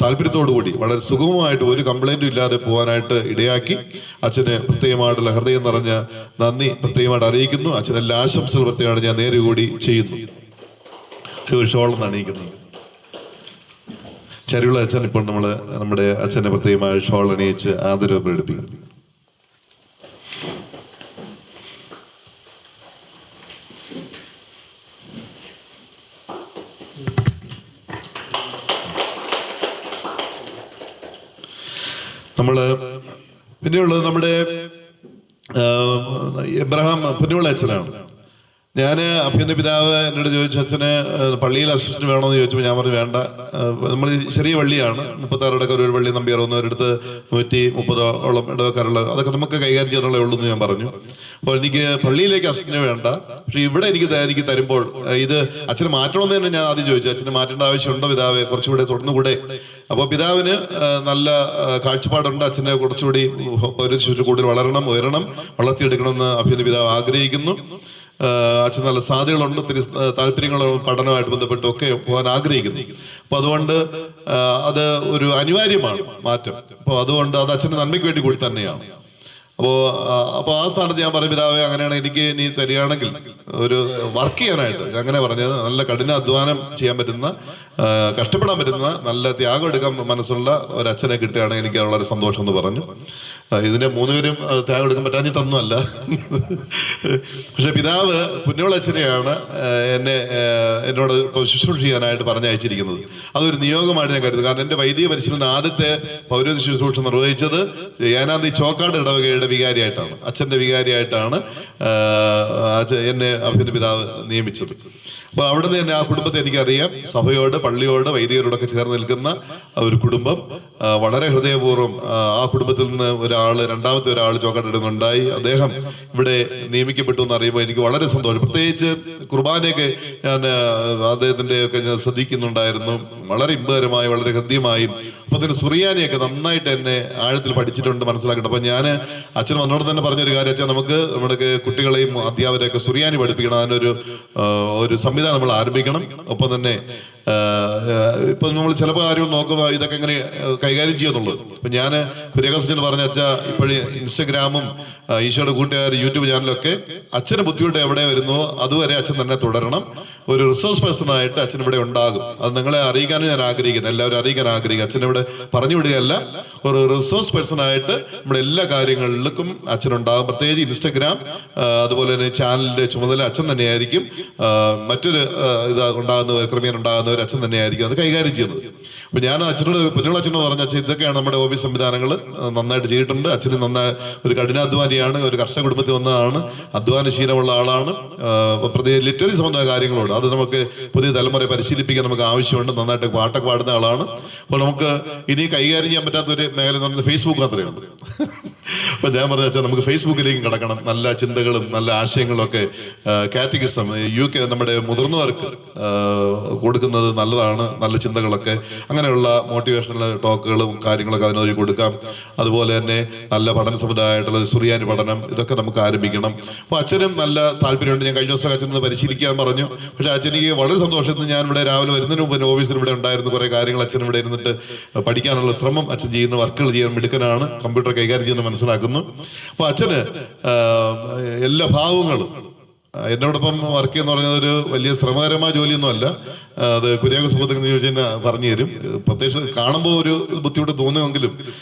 താല്പര്യത്തോടു കൂടി, വളരെ സുഗമമായിട്ട്, ഒരു കംപ്ലൈന്റും ഇല്ലാതെ പോകാനായിട്ട് ഇടയാക്കി. അച്ഛന് പ്രത്യേകമായിട്ടുള്ള ഹൃദയം നിറഞ്ഞ നന്ദി പ്രത്യേകമായിട്ട് അറിയിക്കുന്നു. അച്ഛനെല്ലാ ആശംസകൾ പ്രത്യേകമായിട്ട് ഞാൻ നേരെ കൂടി ചെയ്യുന്നു. ഷോളെന്ന് അണിയിക്കുന്നത് ചരിവുള്ള അച്ഛൻ ഇപ്പോൾ നമ്മുടെ അച്ഛനെ പ്രത്യേകമായി ഷോൾ അണിയിച്ച് ആദരവ് പ്രകടിപ്പിക്കുന്നു. പിന്നെയുള്ളത് നമ്മുടെ എബ്രഹാം പുന്നോള അച്ഛനാണ്. ഞാൻ അഭ്യന്തര പിതാവ് എന്നോട് ചോദിച്ചു, അച്ഛന് പള്ളിയിൽ അസിസ്റ്റന്റ് വേണമെന്ന് ചോദിച്ചപ്പോൾ ഞാൻ പറഞ്ഞു വേണ്ട. നമ്മൾ ചെറിയ പള്ളിയാണ്, 36 ഇടക്കാർ, ഒരു പള്ളി നമ്പി ഒരിടത്ത് 130ഓളം ഇടവക്കാരുള്ള, അതൊക്കെ നമുക്ക് കൈകാര്യം ചെയ്യാനുള്ളേ ഉള്ളൂ എന്ന് ഞാൻ പറഞ്ഞു. അപ്പോൾ എനിക്ക് പള്ളിയിലേക്ക് അസിസ്റ്റന്റ് വേണ്ട, പക്ഷെ ഇവിടെ എനിക്ക് തരുമ്പോൾ ഇത് അച്ഛന് മാറ്റണമെന്ന് തന്നെ ഞാൻ ആദ്യം ചോദിച്ചു. അച്ഛന് മാറ്റേണ്ട ആവശ്യമുണ്ടോ പിതാവ്, കുറച്ചുകൂടെ തുടർന്നുകൂടെ? അപ്പോൾ പിതാവിന് നല്ല കാഴ്ചപ്പാടുണ്ട്. അച്ഛനെ കുറച്ചുകൂടി കൂടുതൽ ഉയരണം, വളർത്തിയെടുക്കണമെന്ന് അഭ്യന്തര പിതാവ് ആഗ്രഹിക്കുന്നു. അച്ഛൻ നല്ല സാധ്യതകളുണ്ട്, ഒത്തിരി താല്പര്യങ്ങളും പഠനവുമായിട്ട് ബന്ധപ്പെട്ടൊക്കെ പോകാൻ ആഗ്രഹിക്കുന്നു. അപ്പൊ അതുകൊണ്ട് അത് ഒരു അനിവാര്യമാണ് മാറ്റം. അപ്പോൾ അതുകൊണ്ട് അത് അച്ഛൻ്റെ നന്മയ്ക്ക് വേണ്ടി കൂടി തന്നെയാണ്. അപ്പോൾ ആ സ്ഥാനത്ത് ഞാൻ പറയും, പിതാവേ അങ്ങനെയാണ് എനിക്ക് നീ തരികയാണെങ്കിൽ ഒരു വർക്ക് ചെയ്യാനായിട്ട്, അങ്ങനെ പറഞ്ഞത് നല്ല കഠിന അധ്വാനം ചെയ്യാൻ പറ്റുന്ന, കഷ്ടപ്പെടാൻ പറ്റുന്ന, നല്ല ത്യാഗം എടുക്കാൻ മനസ്സുള്ള ഒരു അച്ഛനെ കിട്ടുകയാണെങ്കിൽ എനിക്ക് വളരെ സന്തോഷം എന്ന് പറഞ്ഞു. ഇതിനെ 3 പേരും ത്യാഗം എടുക്കാൻ പറ്റാഞ്ഞിട്ടൊന്നുമല്ല. പക്ഷെ പിതാവ് പുന്നോള അച്ഛനെയാണ് എന്നോട് ശുശ്രൂഷ ചെയ്യാനായിട്ട് പറഞ്ഞയച്ചിരിക്കുന്നത്. അതൊരു നിയോഗമായിട്ട് ഞാൻ കരുതുന്നു. കാരണം എൻ്റെ വൈദിക പരിശീലനം ആദ്യത്തെ പൗരോഹിത്യ ശുശ്രൂഷ നിർവഹിച്ചത് ഏനാന്തി ചോക്കാട് ഇടവകയുടെ വികാരിയായിട്ടാണ്, അച്ഛൻ്റെ വികാരിയായിട്ടാണ് എന്നെ അഭ്യന്തര പിതാവ് നിയമിച്ചത്. അപ്പൊ അവിടെ നിന്ന് തന്നെ ആ കുടുംബത്തെ എനിക്കറിയാം. സഭയോട്, പള്ളിയോട്, വൈദികരോടൊക്കെ ചേർന്ന് നിൽക്കുന്ന ഒരു കുടുംബം. വളരെ ഹൃദയപൂർവ്വം ആ കുടുംബത്തിൽ നിന്ന് രണ്ടാമത്തെ ഒരാൾ ചോക്കാട്ടിടുന്നുണ്ടായി. അദ്ദേഹം ഇവിടെ നിയമിക്കപ്പെട്ടു എന്ന് അറിയുമ്പോൾ എനിക്ക് വളരെ സന്തോഷം. പ്രത്യേകിച്ച് കുർബാനയൊക്കെ ഞാൻ അദ്ദേഹത്തിന്റെ ഒക്കെ ഞാൻ ശ്രദ്ധിക്കുന്നുണ്ടായിരുന്നു. വളരെ ഇമ്പകരമായി, വളരെ ഹൃദ്യമായും. അപ്പൊ അതിന് സുറിയാനിയൊക്കെ നന്നായിട്ട് എന്നെ ആഴത്തിൽ പഠിച്ചിട്ടുണ്ട്, മനസ്സിലാക്കിയിട്ടുണ്ട്. അപ്പൊ ഞാൻ അച്ഛൻ വന്നോട് തന്നെ പറഞ്ഞൊരു കാര്യം, അച്ഛൻ നമുക്ക് നമ്മുടെ കുട്ടികളെയും അധ്യാപകരെയൊക്കെ സുറിയാനി പഠിപ്പിക്കണം, അതിനൊരു സംവിധാനം നമ്മൾ ആരംഭിക്കണം. ഒപ്പം തന്നെ ഇപ്പൊ നമ്മൾ ചിലപ്പോൾ കാര്യം നോക്കുമ്പോൾ ഇതൊക്കെ എങ്ങനെ കൈകാര്യം ചെയ്യുന്നുള്ളത്. ഇപ്പൊ ഞാൻ കുര്യാക്കോസ് പറഞ്ഞ അച്ഛ ഇപ്പോഴും ഇൻസ്റ്റഗ്രാമും ഈശോയുടെ കൂട്ടുകാർ യൂട്യൂബ് ചാനലൊക്കെ അച്ഛന് ബുദ്ധിമുട്ട് എവിടെ വരുന്നുവോ അതുവരെ അച്ഛൻ തന്നെ തുടരണം. ഒരു റിസോഴ്സ് പേഴ്സൺ ആയിട്ട് അച്ഛൻ ഇവിടെ ഉണ്ടാകും. അത് നിങ്ങളെ അറിയിക്കാനും ഞാൻ ആഗ്രഹിക്കുന്നു, എല്ലാവരും അറിയിക്കാൻ ആഗ്രഹിക്കുക. അച്ഛൻ ഇവിടെ പറഞ്ഞു വിടുകയല്ല, ഒരു റിസോഴ്സ് പേഴ്സൺ ആയിട്ട് നമ്മുടെ എല്ലാ കാര്യങ്ങളിലും അച്ഛനുണ്ടാകും. പ്രത്യേകിച്ച് ഇൻസ്റ്റഗ്രാം, അതുപോലെ തന്നെ ചാനലിന്റെ ചുമതല അച്ഛൻ തന്നെയായിരിക്കും. മറ്റൊരു ഉണ്ടാകുന്നവർ, ക്രമീകരണം ഉണ്ടാകുന്നവർ അച്ഛൻ തന്നെയായിരിക്കും അത് കൈകാര്യം ചെയ്യുന്നത്. അപ്പൊ ഞാൻ പുന്നോള അച്ഛനോട് പറഞ്ഞ, അച്ഛൻ ഇതൊക്കെയാണ് നമ്മുടെ ഓഫീസ് സംവിധാനങ്ങൾ, നന്നായിട്ട് ചെയ്തിട്ടുണ്ട്. അച്ഛന് നന്നായി ഒരു കഠിനാധ്വാനിയാണ്, ഒരു കർഷക കുടുംബത്തിൽ വന്നതാണ്, അധ്വാനശീലമുള്ള ആളാണ്. പ്രത്യേകിച്ച് ലിറ്റററി സംബന്ധമായ കാര്യങ്ങളുണ്ട്, അത് നമുക്ക് പുതിയ തലമുറയെ പരിശീലിപ്പിക്കാൻ നമുക്ക് ആവശ്യമുണ്ട്. നന്നായിട്ട് പാട്ടൊക്കെ പാടുന്ന ആളാണ്. അപ്പോൾ നമുക്ക് ഇനി കൈകാര്യം ചെയ്യാൻ പറ്റാത്ത ഒരു മേഖല എന്ന് പറയുന്നത് ഫേസ്ബുക്ക് മാത്രമാണ്. അപ്പൊ ഞാൻ പറഞ്ഞ വെച്ചാൽ നമുക്ക് ഫേസ്ബുക്കിലേക്കും കടക്കണം. നല്ല ചിന്തകളും നല്ല ആശയങ്ങളും ഒക്കെ കാറ്റഗിസം UK നമ്മുടെ മുതിർന്നവർക്ക് കൊടുക്കുന്നത് നല്ലതാണ്. നല്ല ചിന്തകളൊക്കെ, അങ്ങനെയുള്ള മോട്ടിവേഷണൽ ടോക്കുകളും കാര്യങ്ങളൊക്കെ അതിനകത്ത് വഴി കൊടുക്കാം. അതുപോലെ തന്നെ നല്ല പഠന സമുദായമായിട്ടുള്ള സുറിയാനി പഠനം ഇതൊക്കെ നമുക്ക് ആരംഭിക്കണം. അപ്പോൾ അച്ഛനും നല്ല താല്പര്യമുണ്ട്. ഞാൻ കഴിഞ്ഞ ദിവസം അച്ഛനൊന്ന് പരിശീലിക്കാൻ പറഞ്ഞു. പക്ഷേ അച്ഛനിക്ക് വളരെ സന്തോഷത്തിന് ഞാൻ ഇവിടെ രാവിലെ വരുന്നതിന് മുമ്പ് ഓഫീസിൽ ഇവിടെ ഉണ്ടായിരുന്നു. കുറേ കാര്യങ്ങൾ അച്ഛൻ ഇവിടെ ഇരുന്നിട്ട് പഠിക്കാനുള്ള ശ്രമം അച്ഛൻ ചെയ്യുന്ന വർക്കുകൾ ചെയ്യാൻ മിടുക്കനാണ്. കമ്പ്യൂട്ടർ കൈകാര്യം ചെയ്യുന്നത് മനസ്സിലാക്കുന്നു. അപ്പോൾ അച്ഛന് എല്ലാ ഭാവങ്ങളും എന്നോടൊപ്പം വർക്ക് ചെയ്യുന്ന പറഞ്ഞത് ഒരു വലിയ ശ്രമകരമായ ജോലിയൊന്നും അല്ല. അത് കുര്യാക്കോസ് സുഹൃത്തുക്കൾ ചോദിച്ചു കഴിഞ്ഞാൽ പറഞ്ഞു തരും. പ്രത്യേകിച്ച് കാണുമ്പോൾ ഒരു ബുദ്ധിമുട്ട് തോന്നുമെങ്കിലും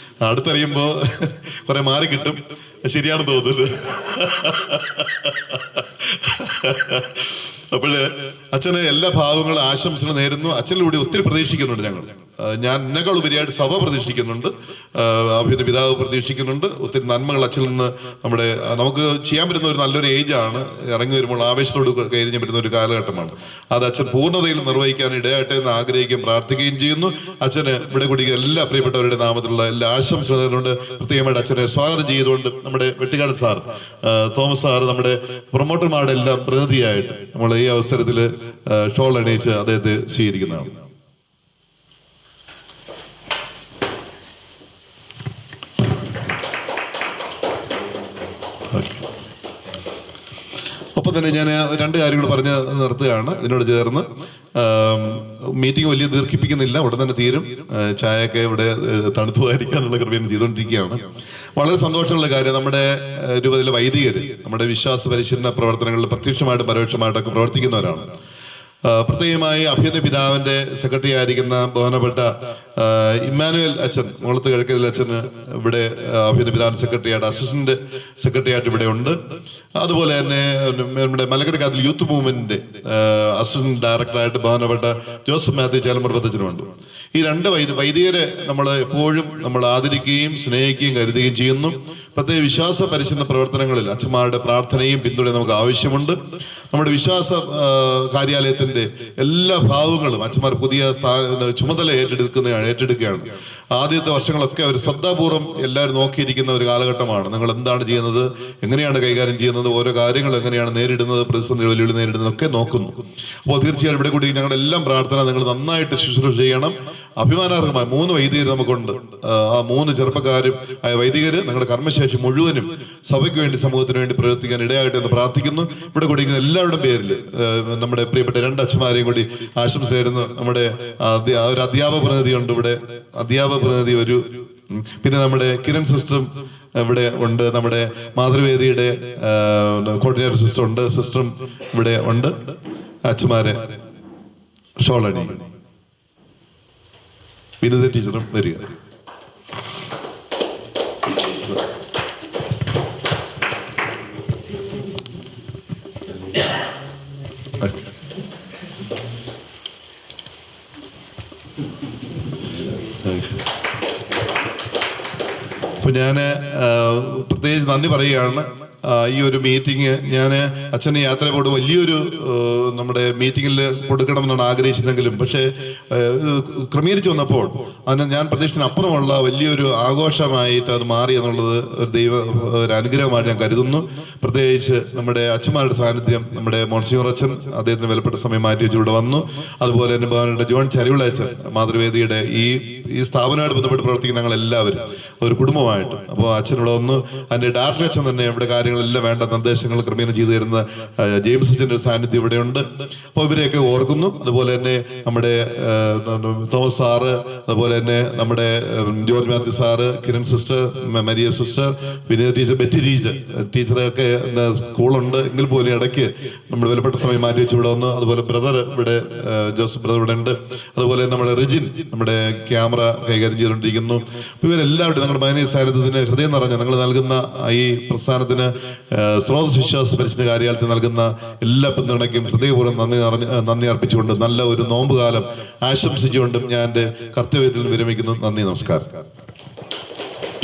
അടുത്തറിയുമ്പോൾ കുറെ മാറി കിട്ടും. ശരിയാണ് തോന്നുന്നത്. അപ്പോഴ് അച്ഛന് എല്ലാ ഭാവങ്ങളും ആശംസകൾ നേരുന്നു. അച്ഛനിലൂടെ ഒത്തിരി പ്രതീക്ഷിക്കുന്നുണ്ട് ഞങ്ങൾ. ഞാൻ എന്നെക്കാൾ ഉപരിയായിട്ട് സഭ പ്രതീക്ഷിക്കുന്നുണ്ട്, അഭിന്റെ പിതാവ് പ്രതീക്ഷിക്കുന്നുണ്ട്. ഒത്തിരി നന്മകൾ അച്ഛനിൽ നിന്ന് നമുക്ക് ചെയ്യാൻ പറ്റുന്ന ഒരു നല്ലൊരു ഏജാണ്. ഇറങ്ങി വരുമ്പോൾ ആവേശത്തോട് കഴിഞ്ഞ് പറ്റുന്ന ഒരു കാലഘട്ടമാണ്. അത് അച്ഛൻ പൂർണ്ണതയിൽ നിർവഹിക്കാൻ ഇടയായിട്ട് എന്ന് ആഗ്രഹിക്കുകയും പ്രാർത്ഥിക്കുകയും ചെയ്യുന്നു. അച്ഛന് ഇവിടെ കുടിക്കുന്ന എല്ലാ പ്രിയപ്പെട്ടവരുടെ നാമത്തിലുള്ള എല്ലാ ആശംസകളുണ്ട്. പ്രത്യേകമായിട്ട് അച്ഛനെ സ്വാഗതം ചെയ്തുകൊണ്ട് നമ്മുടെ വെട്ടിക്കാട് സാർ, തോമസ് സാർ, നമ്മുടെ പ്രൊമോട്ടർമാരുടെ എല്ലാം പ്രതിനിധിയായിട്ട് നമ്മൾ ഈ അവസരത്തിൽ ഷോൾ അണിയിച്ച് അദ്ദേഹത്തെ സ്വീകരിക്കുന്നതാണ്. ഒപ്പം തന്നെ ഞാൻ രണ്ട് കാര്യങ്ങൾ പറഞ്ഞ് നിർത്തുകയാണ്. ഇതിനോട് ചേർന്ന് മീറ്റിംഗ് വലിയ ദീർഘിപ്പിക്കുന്നില്ല, ഉടൻ തന്നെ തീരും. ചായയൊക്കെ ഇവിടെ തണുത്തു പോയിരിക്കാനുള്ള ക്രമീകരണം ചെയ്തുകൊണ്ടിരിക്കുകയാണ്. വളരെ സന്തോഷമുള്ള കാര്യം, നമ്മുടെ രൂപതയിലെ വൈദികർ നമ്മുടെ വിശ്വാസ പരിശീലന പ്രവർത്തനങ്ങളിൽ പ്രത്യക്ഷമായിട്ടും പരോക്ഷമായിട്ടൊക്കെ പ്രവർത്തിക്കുന്നവരാണ്. പ്രത്യേകമായി അഭ്യുന്ന പിതാവിന്റെ സെക്രട്ടറി ആയിരിക്കുന്ന ബഹുമാനപ്പെട്ട ഇമ്മാനുവൽ അച്ഛൻ, മുളത്ത് കിഴക്കതിൽ അച്ഛന് ഇവിടെ അഭ്യുന്ന പിതാവിന്റെ സെക്രട്ടറി ആയിട്ട്, അസിസ്റ്റന്റ് സെക്രട്ടറി ആയിട്ട് ഇവിടെ ഉണ്ട്. അതുപോലെ തന്നെ നമ്മുടെ മലക്കടി കാത്തിൽ യൂത്ത് മൂവ്മെന്റിന്റെ അസിസ്റ്റന്റ് ഡയറക്ടറായിട്ട് ബഹുമാനപ്പെട്ട ജോസഫ് മാത്യു ചേലമ്പറത്തച്ഛനുമുണ്ട്. ഈ രണ്ട് വൈദികരെ നമ്മൾ എപ്പോഴും നമ്മൾ ആദരിക്കുകയും സ്നേഹിക്കുകയും കരുതുകയും ചെയ്യുന്നു. പ്രത്യേക വിശ്വാസ പരിശീലന പ്രവർത്തനങ്ങളിൽ അച്ഛന്മാരുടെ പ്രാർത്ഥനയും പിന്തുണയും നമുക്ക് ആവശ്യമുണ്ട്. നമ്മുടെ വിശ്വാസ കാര്യാലയത്തിന്റെ എല്ലാ ഭാവങ്ങളും അച്ഛന്മാർ പുതിയ ചുമതല ഏറ്റെടുക്കുകയാണ്. ആദ്യത്തെ വർഷങ്ങളൊക്കെ അവർ ശ്രദ്ധാപൂർവ്വം എല്ലാവരും നോക്കിയിരിക്കുന്ന ഒരു കാലഘട്ടമാണ്. നിങ്ങൾ എന്താണ് ചെയ്യുന്നത്, എങ്ങനെയാണ് കൈകാര്യം ചെയ്യുന്നത്, ഓരോ കാര്യങ്ങൾ എങ്ങനെയാണ് നേരിടുന്നത്, പ്രതിസന്ധി വെല്ലുവിളി നേരിടുന്നത് ഒക്കെ നോക്കുന്നു. അപ്പോൾ തീർച്ചയായും ഇവിടെ കൂടി ഞങ്ങളുടെ എല്ലാം പ്രാർത്ഥന നിങ്ങൾ നന്നായിട്ട് ശുശ്രൂഷ ചെയ്യണം. അഭിമാനാർഹമായ 3 വൈദികർ നമുക്കുണ്ട്. ആ 3 ചെറുപ്പക്കാരും വൈദികര് നിങ്ങളുടെ കർമ്മശേഷി മുഴുവനും സഭയ്ക്ക് വേണ്ടി, സമൂഹത്തിന് വേണ്ടി പ്രവർത്തിക്കാൻ ഇടയാകട്ടെ എന്ന് പ്രാർത്ഥിക്കുന്നു. ഇവിടെ കൂടിയിരിക്കുന്ന എല്ലാവരുടെ പേരിൽ നമ്മുടെ പ്രിയപ്പെട്ട 2 അച്ഛന്മാരെയും കൂടി ആശംസ തരുന്നു. നമ്മുടെ ഒരു അധ്യാപക പ്രതിനിധിയുണ്ട് ഇവിടെ, അധ്യാപക പ്രതിനിധി ഒരു, പിന്നെ നമ്മുടെ കിരൺ സിസ്റ്ററും ഇവിടെ ഉണ്ട്, നമ്മുടെ മാതൃവേദിയുടെ കോർഡിനേറ്റർ സിസ്റ്റർ ഉണ്ട്, സിസ്റ്ററും ഇവിടെ ഉണ്ട്. അച്ഛന്മാരെ ഷോളണി വിനിത ടീച്ചറും വരിക. അപ്പൊ ഞാൻ പ്രത്യേകിച്ച് നന്ദി പറയുകയാണ്. ഈ ഒരു മീറ്റിംഗ് ഞാൻ അച്ഛന് യാത്രയോട് വലിയൊരു നമ്മുടെ മീറ്റിങ്ങിൽ കൊടുക്കണമെന്നാണ് ആഗ്രഹിച്ചതെങ്കിലും പക്ഷേ ക്രമീകരിച്ചു വന്നപ്പോൾ അതിന് ഞാൻ പ്രതീക്ഷിച്ചതിന് അപ്പുറമുള്ള വലിയൊരു ആഘോഷമായിട്ട് അത് മാറി എന്നുള്ളത് ഒരു അനുഗ്രഹമായിട്ട് ഞാൻ കരുതുന്നു. പ്രത്യേകിച്ച് നമ്മുടെ അച്ഛന്മാരുടെ സാന്നിധ്യം, നമ്മുടെ മോൺസിയോർ അച്ഛൻ അദ്ദേഹത്തിന് വിലപ്പെട്ട സമയം മാറ്റി വെച്ച് ഇവിടെ വന്നു. അതുപോലെ തന്നെ ബഹുമാനപ്പെട്ട ജോൺ ചരിവിള അച്ഛൻ, മാതൃവേദിയുടെ ഈ സ്ഥാപനമായിട്ട് ബന്ധപ്പെട്ട് പ്രവർത്തിക്കുന്ന ഞങ്ങൾ എല്ലാവരും ഒരു കുടുംബമായിട്ട്. അപ്പോൾ അച്ഛനിവിടെ വന്നു. അതിന്റെ ഡയറക്ടർ അച്ഛൻ തന്നെ ഇവിടെ കാര്യങ്ങളെല്ലാം വേണ്ട നിർദ്ദേശങ്ങൾ ക്രമീകരണം ചെയ്തു തരുന്ന ജെയിംസ് അച്ഛൻ്റെ ഒരു സാന്നിധ്യം ഇവിടെയുണ്ട്. അപ്പോൾ ഇവരെയൊക്കെ ഓർക്കുന്നു. അതുപോലെ തന്നെ നമ്മുടെ തോമസ് സാറ്, അതുപോലെ തന്നെ നമ്മുടെ George Mathew sir, Kiran sister, Maria sister, Vineetha teacher, Betty ടീച്ചറൊക്കെ സ്കൂളുണ്ട് എങ്കിൽ പോലും ഇടയ്ക്ക് നമ്മൾ വിലപ്പെട്ട സമയം മാറ്റി വെച്ച് ഇവിടെ വന്നു. അതുപോലെ ബ്രദർ ഇവിടെ, ജോസഫ് ബ്രദർ ഇവിടെ ഉണ്ട്. അതുപോലെ നമ്മുടെ റിജിൻ നമ്മുടെ ക്യാമറ കൈകാര്യം ചെയ്തുകൊണ്ടിരിക്കുന്നു. ഇവരെല്ലാവരും ഞങ്ങളുടെ മാനവീയ സാന്നിധ്യത്തിന് ഹൃദയം നിറഞ്ഞ നിങ്ങൾ നൽകുന്ന ഈ പ്രസ്ഥാനത്തിന് സ്രോതസ് വിശ്വാസ പരിശീലന കാര്യാലയത്തിൽ നൽകുന്ന എല്ലാ പിന്തുണയ്ക്കും ഹൃദയപൂർവ്വം നന്ദി അർപ്പിച്ചുകൊണ്ട് നല്ല ഒരു നോമ്പുകാലം ആശംസിച്ചുകൊണ്ടും ഞാൻ എൻ്റെ കർത്തവ്യത്തിൽ വിരമിക്കുന്നു. നന്ദി, നമസ്കാരം.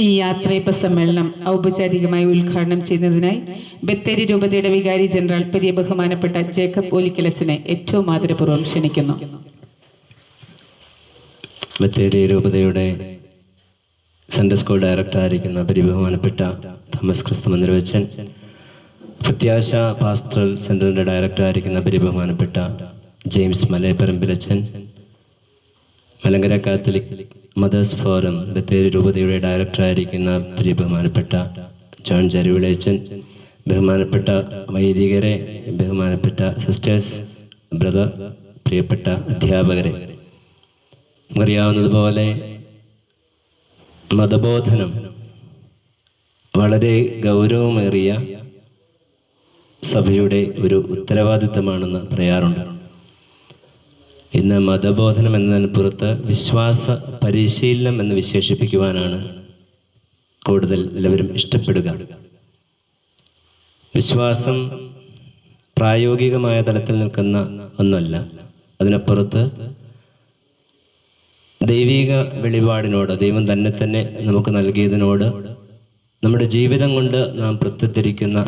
ഈ യാത്രയപ്പ സമ്മേളനം ഔപചാരികമായി ഉദ്ഘാടനം ചെയ്യുന്നതിനായി ബത്തേരി രൂപതയുടെ വികാരി ജനറൽ പെരിയ ബഹുമാനപ്പെട്ട ജേക്കബ് ഓലിക്കലച്ചനെ ഏറ്റവും ആദരപൂർവ്വം ക്ഷണിക്കുന്നു. ബത്തേരി രൂപതയുടെ സൺഡേ സ്കൂൾ ഡയറക്ടറായിരിക്കുന്ന പരിബഹുമാനപ്പെട്ട തോമസ് ക്രിസ്തു മന്ദിരവച്ചൻ, പ്രത്യാശ പാസ്റ്ററൽ സെന്ററിന്റെ ഡയറക്ടറായിരിക്കുന്ന പരിബഹുമാനപ്പെട്ട ജെയിംസ് മലയപ്പറമ്പിലച്ചൻ, Malankara Catholic mothers forum Bathery രൂപതയുടെ ഡയറക്ടറായിരിക്കുന്ന ബഹുമാനപ്പെട്ട ജോൺ ജരുവിളേച്ചൻ, ബഹുമാനപ്പെട്ട വൈദികരെ, ബഹുമാനപ്പെട്ട സിസ്റ്റേഴ്സ്, ബ്രദർ, പ്രിയപ്പെട്ട അധ്യാപകരെ, നമുക്കറിയാവുന്നതുപോലെ മതബോധനം വളരെ ഗൗരവമേറിയ സഭയുടെ ഒരു ഉത്തരവാദിത്തമാണെന്ന് പറയാറുണ്ട്. ഇന്ന് മതബോധനം എന്നതിന് പുറത്ത് വിശ്വാസ പരിശീലനം എന്ന് വിശേഷിപ്പിക്കുവാനാണ് കൂടുതൽ എല്ലാവരും ഇഷ്ടപ്പെടുക. വിശ്വാസം പ്രായോഗികമായ തലത്തിൽ നിൽക്കുന്ന ഒന്നല്ല. അതിനപ്പുറത്ത് ദൈവിക വെളിപാടിനോട്, ദൈവം തന്നെ നമുക്ക് നൽകിയതിനോട് നമ്മുടെ ജീവിതം കൊണ്ട് നാം പ്രത്യത്തിരിക്കുന്ന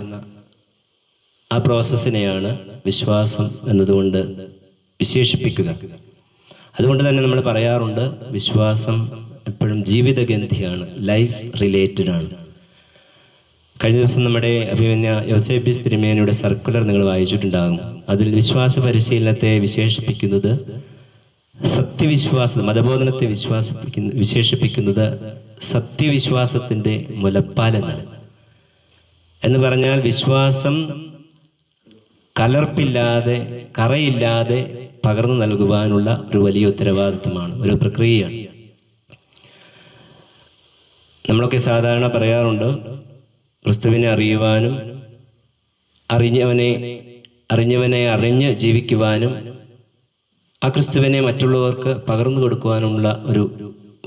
ആ പ്രോസസ്സിനെയാണ് വിശ്വാസം എന്നതുകൊണ്ട് വിശേഷിപ്പിക്കുക. അതുകൊണ്ട് തന്നെ നമ്മൾ പറയാറുണ്ട്, വിശ്വാസം എപ്പോഴും ജീവിതഗന്ധിയാണ്, ലൈഫ് റിലേറ്റഡ് ആണ്. കഴിഞ്ഞ ദിവസം നമ്മുടെ അഭിമന്യ യോസേബീസ് തിരുമേനിയുടെ സർക്കുലർ നിങ്ങൾ വായിച്ചിട്ടുണ്ടാകും. അതിൽ വിശ്വാസ പരിശീലനത്തെ വിശേഷിപ്പിക്കുന്നത് സത്യവിശ്വാസം, മതബോധനത്തെ വിശേഷിപ്പിക്കുന്നത് സത്യവിശ്വാസത്തിൻ്റെ മുലപ്പാലെന്നാണ്. എന്ന് പറഞ്ഞാൽ വിശ്വാസം കലർപ്പില്ലാതെ, കറയില്ലാതെ പകർന്നു നൽകുവാനുള്ള ഒരു വലിയ ഉത്തരവാദിത്വമാണ്, ഒരു പ്രക്രിയയാണ്. നമ്മളൊക്കെ സാധാരണ പറയാറുണ്ട്, ക്രിസ്തുവിനെ അറിയുവാനും അറിഞ്ഞവനെ അറിഞ്ഞ് ജീവിക്കുവാനും ആ ക്രിസ്തുവിനെ മറ്റുള്ളവർക്ക് പകർന്നു കൊടുക്കുവാനുമുള്ള ഒരു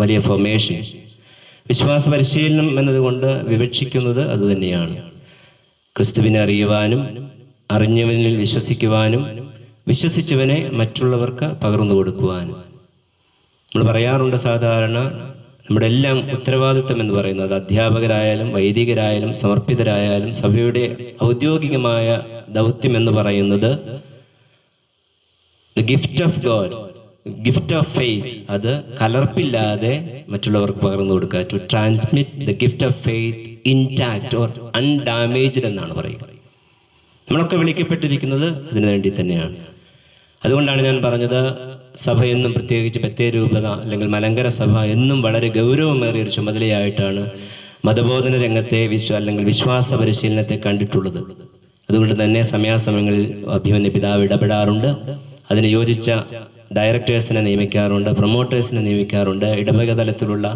വലിയ ഫോർമേഷൻ. വിശ്വാസ പരിശീലനം എന്നതുകൊണ്ട് വിവക്ഷിക്കുന്നത് അതുതന്നെയാണ്. ക്രിസ്തുവിനെ അറിയുവാനും അറിഞ്ഞവനിൽ വിശ്വസിക്കുവാനും വിശ്വസിച്ചവനെ മറ്റുള്ളവർക്ക് പകർന്നു കൊടുക്കുവാനും. നമ്മൾ പറയാറുണ്ട് സാധാരണ, നമ്മുടെ എല്ലാം ഉത്തരവാദിത്വം എന്ന് പറയുന്നത് അധ്യാപകരായാലും വൈദികരായാലും സമർപ്പിതരായാലും സഭയുടെ ഔദ്യോഗികമായ ദൗത്യം എന്ന് പറയുന്നത് the gift of God, gift of faith, അത് കലർപ്പില്ലാതെ മറ്റുള്ളവർക്ക് പകർന്നു കൊടുക്കുക. To transmit the gift of faith intact or undamaged എന്നാണ് പറയുക. നമ്മളൊക്കെ വിളിക്കപ്പെട്ടിരിക്കുന്നത് അതിനു വേണ്ടി തന്നെയാണ്. അതുകൊണ്ടാണ് ഞാൻ പറഞ്ഞത്, സഭ എന്നും, പ്രത്യേകിച്ച് ബത്തേരി രൂപത അല്ലെങ്കിൽ മലങ്കര സഭ എന്നും വളരെ ഗൗരവമേറിയ ഒരു ചുമതലയായിട്ടാണ് മതബോധന രംഗത്തെ അല്ലെങ്കിൽ വിശ്വാസ പരിശീലനത്തെ കണ്ടിട്ടുള്ളത്. അതുകൊണ്ട് തന്നെ സമയാസമയങ്ങളിൽ അഭിമന്യ പിതാവ് ഇടപെടാറുണ്ട്. അതിന് യോജിച്ച ഡയറക്ടേഴ്സിനെ നിയമിക്കാറുണ്ട്, പ്രൊമോട്ടേഴ്സിനെ നിയമിക്കാറുണ്ട്, ഇടവക തലത്തിലുള്ള,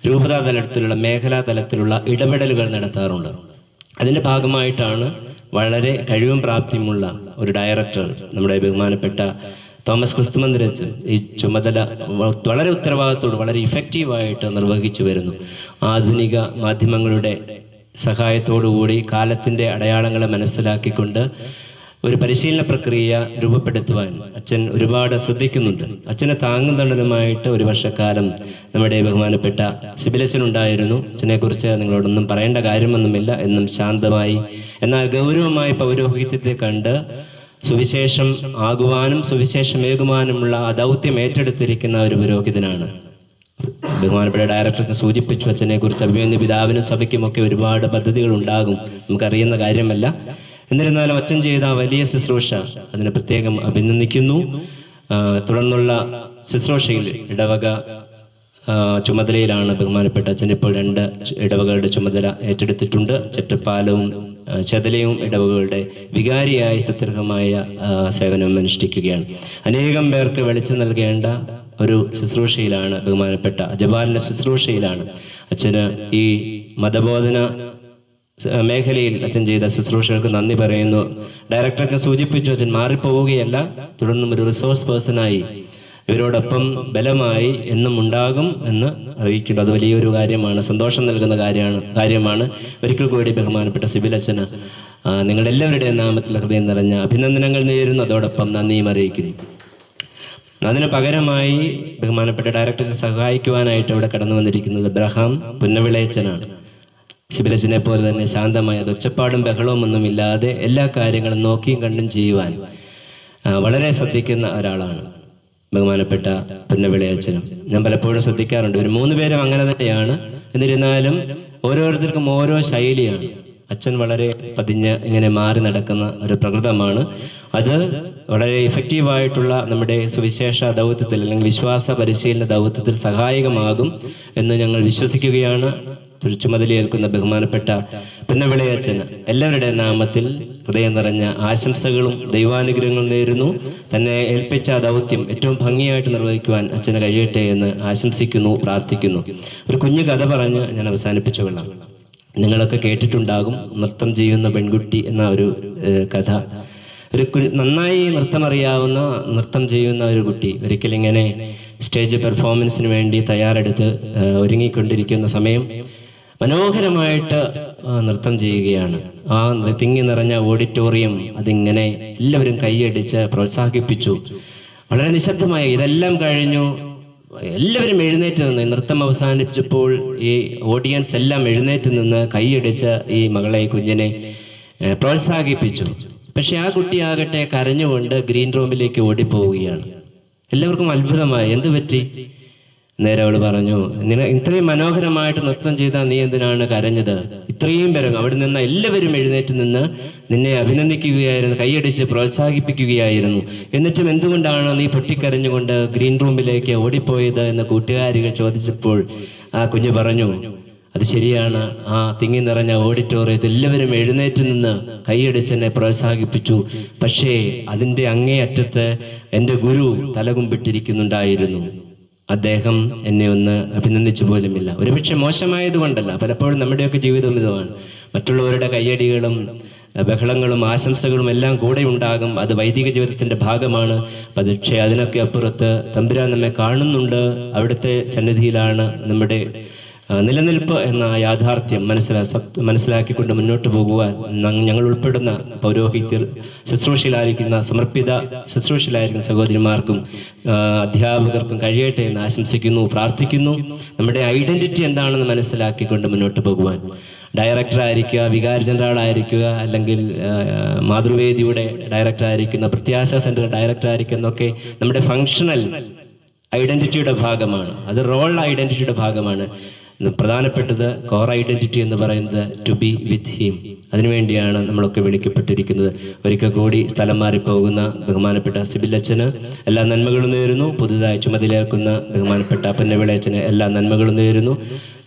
രൂപതാ തലത്തിലുള്ള, മേഖലാ തലത്തിലുള്ള ഇടപെടലുകൾ നടത്താറുണ്ട്. അതിൻ്റെ ഭാഗമായിട്ടാണ് വളരെ കഴിവും പ്രാപ്തിയുമുള്ള ഒരു ഡയറക്ടർ നമ്മുടെ ബഹുമാനപ്പെട്ട തോമസ് ക്രിസ്തുമന്ദിരച്ചൻ ഈ ചുമതല വളരെ ഉത്തരവാദിത്തോട് വളരെ ഇഫക്റ്റീവായിട്ട് നിർവഹിച്ചു വരുന്നു. ആധുനിക മാധ്യമങ്ങളുടെ സഹായത്തോടുകൂടി കാലത്തിൻ്റെ അടയാളങ്ങളെ മനസ്സിലാക്കിക്കൊണ്ട് ഒരു പരിശീലന പ്രക്രിയ രൂപപ്പെടുത്തുവാൻ അച്ഛൻ ഒരുപാട് ശ്രദ്ധിക്കുന്നുണ്ട്. അച്ഛനെ താങ്ങും തണലുമായിട്ട് ഒരു വർഷക്കാലം നമ്മുടെ ബഹുമാനപ്പെട്ട സിബിലച്ചനുണ്ടായിരുന്നു. അച്ഛനെക്കുറിച്ച് നിങ്ങളോടൊന്നും പറയേണ്ട കാര്യമൊന്നുമില്ല. എന്നും ശാന്തമായി എന്നാൽ ഗൗരവമായി പൗരോഹിത്യത്തെ കണ്ട് സുവിശേഷം ആകുവാനും സുവിശേഷമേകുവാനുമുള്ള ആ ദൗത്യം ഏറ്റെടുത്തിരിക്കുന്ന ഒരു പുരോഹിതനാണ്. ബഹുമാനപ്പെട്ട ഡയറക്ടർ സൂചിപ്പിച്ചു, അച്ഛനെക്കുറിച്ച് അഭിമന്യ പിതാവിനും സഭയ്ക്കുമൊക്കെ ഒരുപാട് പദ്ധതികൾ ഉണ്ടാകും, നമുക്കറിയുന്ന കാര്യമല്ല. എന്നിരുന്നാലും അച്ഛൻ ചെയ്ത വലിയ ശുശ്രൂഷ അതിനെ പ്രത്യേകം അഭിനന്ദിക്കുന്നു. തുടർന്നുള്ള ശുശ്രൂഷയിൽ ഇടവക ചുമതലയിലാണ് ബഹുമാനപ്പെട്ട അച്ഛൻ ഇപ്പോൾ 2 ഇടവകളുടെ ചുമതല ഏറ്റെടുത്തിട്ടുണ്ട്. ചെറ്റപ്പാലവും ചെതലയും ഇടവകളുടെ വികാരിയായി സ്തുത്യർഹമായ സേവനം അനുഷ്ഠിക്കുകയാണ്. അനേകം പേർക്ക് വെളിച്ചം നൽകേണ്ട ഒരു ശുശ്രൂഷയിലാണ്, ബഹുമാനപ്പെട്ട ജപാലിൻ്റെ ശുശ്രൂഷയിലാണ് അച്ഛന് ഈ മതബോധന മേഖലയിൽ അച്ഛൻ ചെയ്ത ശുശ്രൂഷകൾക്ക് നന്ദി പറയുന്നു. ഡയറക്ടർക്ക് സൂചിപ്പിച്ചു, അച്ഛൻ മാറിപ്പോവുകയല്ല, തുടർന്നും ഒരു റിസോഴ്സ് പേഴ്സണായി ഇവരോടൊപ്പം ബലമായി എന്നും ഉണ്ടാകും എന്ന് അറിയിക്കുന്നു. അത് വലിയൊരു കാര്യമാണ്, സന്തോഷം നൽകുന്ന കാര്യമാണ്. ഒരിക്കൽ കൂടി ബഹുമാനപ്പെട്ട സിബിലച്ചന് നിങ്ങളെല്ലാവരുടെയും നാമത്തിൽ ഹൃദയം നിറഞ്ഞ അഭിനന്ദനങ്ങൾ നേരുന്നു, അതോടൊപ്പം നന്ദിയും അറിയിക്കുന്നു. അതിന് പകരമായി ബഹുമാനപ്പെട്ട ഡയറക്ടറെ സഹായിക്കുവാനായിട്ട് ഇവിടെ കടന്നു വന്നിരിക്കുന്നത് അബ്രഹാം പുന്നവിളയച്ചനാണ്. സിബിലച്ചനെ പോലെ തന്നെ ശാന്തമായ ഒച്ചപ്പാടും ബഹളവും ഒന്നുമില്ലാതെ എല്ലാ കാര്യങ്ങളും നോക്കിയും കണ്ടും ചെയ്യുവാൻ വളരെ ശ്രദ്ധിക്കുന്ന ഒരാളാണ് ബഹുമാനപ്പെട്ട പുന്നവിളയച്ചനും. ഞാൻ പലപ്പോഴും ശ്രദ്ധിക്കാറുണ്ട്, ഒരു 3 പേരും അങ്ങനെ തന്നെയാണ്. എന്നിരുന്നാലും ഓരോരുത്തർക്കും ഓരോ ശൈലിയാണ്. അച്ഛൻ വളരെ പതിഞ്ഞ് ഇങ്ങനെ മാറി നടക്കുന്ന ഒരു പ്രകൃതമാണ്. അത് വളരെ ഇഫക്റ്റീവായിട്ടുള്ള നമ്മുടെ സുവിശേഷ ദൗത്യത്തിൽ അല്ലെങ്കിൽ വിശ്വാസ പരിശീലന ദൗത്യത്തിൽ സഹായകമാകും എന്ന് ഞങ്ങൾ വിശ്വസിക്കുകയാണ്. ചുമതലയേൽക്കുന്ന ബഹുമാനപ്പെട്ട പുന്നവിളയച്ചന് എല്ലാവരുടെ നാമത്തിൽ ഹൃദയം നിറഞ്ഞ ആശംസകളും ദൈവാനുഗ്രഹങ്ങളും നേരുന്നു. തന്നെ ഏൽപ്പിച്ച ദൗത്യം ഏറ്റവും ഭംഗിയായിട്ട് നിർവഹിക്കുവാൻ അച്ഛന് കഴിയട്ടെ എന്ന് ആശംസിക്കുന്നു, പ്രാർത്ഥിക്കുന്നു. ഒരു കുഞ്ഞു കഥ പറഞ്ഞ് ഞാൻ അവസാനിപ്പിച്ചു കൊള്ളാം. നിങ്ങളൊക്കെ കേട്ടിട്ടുണ്ടാകും നൃത്തം ചെയ്യുന്ന പെൺകുട്ടി എന്ന ഒരു കഥ. ഒരു നന്നായി നൃത്തം അറിയാവുന്ന നൃത്തം ചെയ്യുന്ന ഒരു കുട്ടി ഒരിക്കലിങ്ങനെ സ്റ്റേജ് പെർഫോമൻസിന് വേണ്ടി തയ്യാറെടുത്ത് ഒരുങ്ങിക്കൊണ്ടിരിക്കുന്ന സമയം മനോഹരമായിട്ട് നൃത്തം ചെയ്യുകയാണ്. ആ തിങ്ങി നിറഞ്ഞ ഓഡിറ്റോറിയം അതിങ്ങനെ എല്ലാവരും കൈയടിച്ച് പ്രോത്സാഹിപ്പിച്ചു. വളരെ നിശബ്ദമായി ഇതെല്ലാം കഴിഞ്ഞു. എല്ലാവരും എഴുന്നേറ്റ് നിന്ന് നൃത്തം അവസാനിച്ചപ്പോൾ ഈ ഓഡിയൻസ് എല്ലാം എഴുന്നേറ്റ് നിന്ന് കൈയടിച്ച് ഈ മകളെ കുഞ്ഞിനെ പ്രോത്സാഹിപ്പിച്ചു. പക്ഷെ ആ കുട്ടിയാകട്ടെ കരഞ്ഞുകൊണ്ട് ഗ്രീൻ റൂമിലേക്ക് ഓടിപ്പോവുകയാണ്. എല്ലാവർക്കും അത്ഭുതമായി, എന്ത് പറ്റി? നേരെ അവൾ പറഞ്ഞു, ഇത്രയും മനോഹരമായിട്ട് നൃത്തം ചെയ്താൽ നീ എന്തിനാണ് കരഞ്ഞത്? ഇത്രയും പേരും അവിടെ നിന്ന് എല്ലാവരും എഴുന്നേറ്റ് നിന്ന് നിന്നെ അഭിനന്ദിക്കുകയായിരുന്നു, കൈയടിച്ച് പ്രോത്സാഹിപ്പിക്കുകയായിരുന്നു. എന്നിട്ടും എന്തുകൊണ്ടാണ് നീ പൊട്ടിക്കരഞ്ഞുകൊണ്ട് ഗ്രീൻ റൂമിലേക്ക് ഓടിപ്പോയത് എന്ന് കൂട്ടുകാരികൾ ചോദിച്ചപ്പോൾ ആ കുഞ്ഞ് പറഞ്ഞു, അത് ശരിയാണ്, ആ തിങ്ങി നിറഞ്ഞ ഓഡിറ്റോറിയത്തിൽ എല്ലാവരും എഴുന്നേറ്റ് നിന്ന് കൈയടിച്ചെന്നെ പ്രോത്സാഹിപ്പിച്ചു. പക്ഷേ അതിൻ്റെ അങ്ങേയറ്റത്ത് എൻ്റെ ഗുരു തലകുമ്പിട്ടിരിക്കുന്നുണ്ടായിരുന്നു. അദ്ദേഹം എന്നെ ഒന്ന് അഭിനന്ദിച്ചു പോലുമില്ല. ഒരുപക്ഷെ മോശമായത് കൊണ്ടല്ല, പലപ്പോഴും നമ്മുടെയൊക്കെ ജീവിതം ഇതുമാണ്. മറ്റുള്ളവരുടെ കയ്യടികളും ബഹളങ്ങളും ആശംസകളും എല്ലാം കൂടെ ഉണ്ടാകും. അത് വൈദിക ജീവിതത്തിൻ്റെ ഭാഗമാണ്. പക്ഷേ അതിനൊക്കെ അപ്പുറത്ത് തമ്പുരാൻ നമ്മെ കാണുന്നുണ്ട്. അവിടുത്തെ സന്നിധിയിലാണ് നമ്മുടെ നിലനിൽപ്പ് എന്ന യാഥാർത്ഥ്യം മനസ്സിലാക്കിക്കൊണ്ട് മുന്നോട്ട് പോകുവാൻ ഞങ്ങൾ ഉൾപ്പെടുന്ന പൗരോഹിത്യർ, ശുശ്രൂഷയിലായിരിക്കുന്ന സമർപ്പിത ശുശ്രൂഷയിലായിരിക്കുന്ന സഹോദരിമാർക്കും അധ്യാപകർക്കും കഴിയട്ടെ എന്ന് ആശംസിക്കുന്നു, പ്രാർത്ഥിക്കുന്നു. നമ്മുടെ ഐഡന്റിറ്റി എന്താണെന്ന് മനസ്സിലാക്കിക്കൊണ്ട് മുന്നോട്ട് പോകുവാൻ ഡയറക്ടറായിരിക്കുക, വികാരി ജനറൽ ആയിരിക്കുക, അല്ലെങ്കിൽ മാതൃവേദിയുടെ ഡയറക്ടറായിരിക്കുന്ന, പ്രത്യാശ സെന്റർ ഡയറക്ടറായിരിക്കുന്നൊക്കെ നമ്മുടെ ഫങ്ഷണൽ ഐഡന്റിറ്റിയുടെ ഭാഗമാണ്. അത് റോൾ ഐഡന്റിറ്റിയുടെ ഭാഗമാണ്. പ്രധാനപ്പെട്ടത് കോർ ഐഡന്റിറ്റി എന്ന് പറയുന്നത് ടു ബി വിത്ത് ഹിം. അതിനുവേണ്ടിയാണ് നമ്മളൊക്കെ വിളിക്കപ്പെട്ടിരിക്കുന്നത്. ഒരിക്കൽ കൂടി സ്ഥലം മാറിപ്പോകുന്ന ബഹുമാനപ്പെട്ട സിബിലച്ചന് എല്ലാ നന്മകളും നേരുന്നു. പുതുതായി ചുമതലയേൽക്കുന്ന ബഹുമാനപ്പെട്ട പുന്നവിളയച്ചന് എല്ലാ നന്മകളും നേരുന്നു.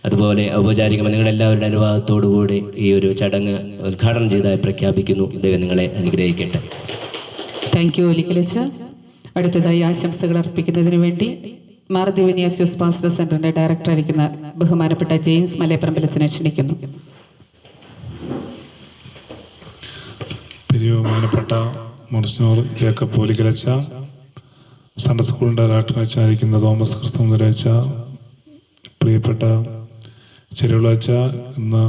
അതുപോലെ ഔപചാരികമായി നിങ്ങളെല്ലാവരുടെ അനുവാദത്തോടുകൂടി ഈ ഒരു ചടങ്ങ് ഉദ്ഘാടനം ചെയ്തതായി പ്രഖ്യാപിക്കുന്നു. ദൈവം നിങ്ങളെ അനുഗ്രഹിക്കട്ടെ. താങ്ക് യു ഒലിക്കലച്ച. അടുത്തതായി ആശംസകൾ അർപ്പിക്കുന്നതിന് വേണ്ടി മാർ ദിവന്യാസ്യോസ് പാസ്റ്റർ സെന്ററിന്റെ ഡയറക്ടറായിരിക്കുന്ന ബഹുമാനപ്പെട്ട ജെയിംസ് മലയപ്പറമ്പിലച്ചനെ ക്ഷണിക്കുന്നു. ബഹുമാനപ്പെട്ട മോൺസിഞ്ഞോർ ജേക്കബ് ഒലിക്കലച്ച, സൺഡേ സ്കൂളിന്റെ ഡയറക്ടറായിരിക്കുന്ന തോമസ് ക്രിസ്തുമുദ്രച്ച, പ്രിയപ്പെട്ട ചെരുവിളച്ച, ഇന്ന്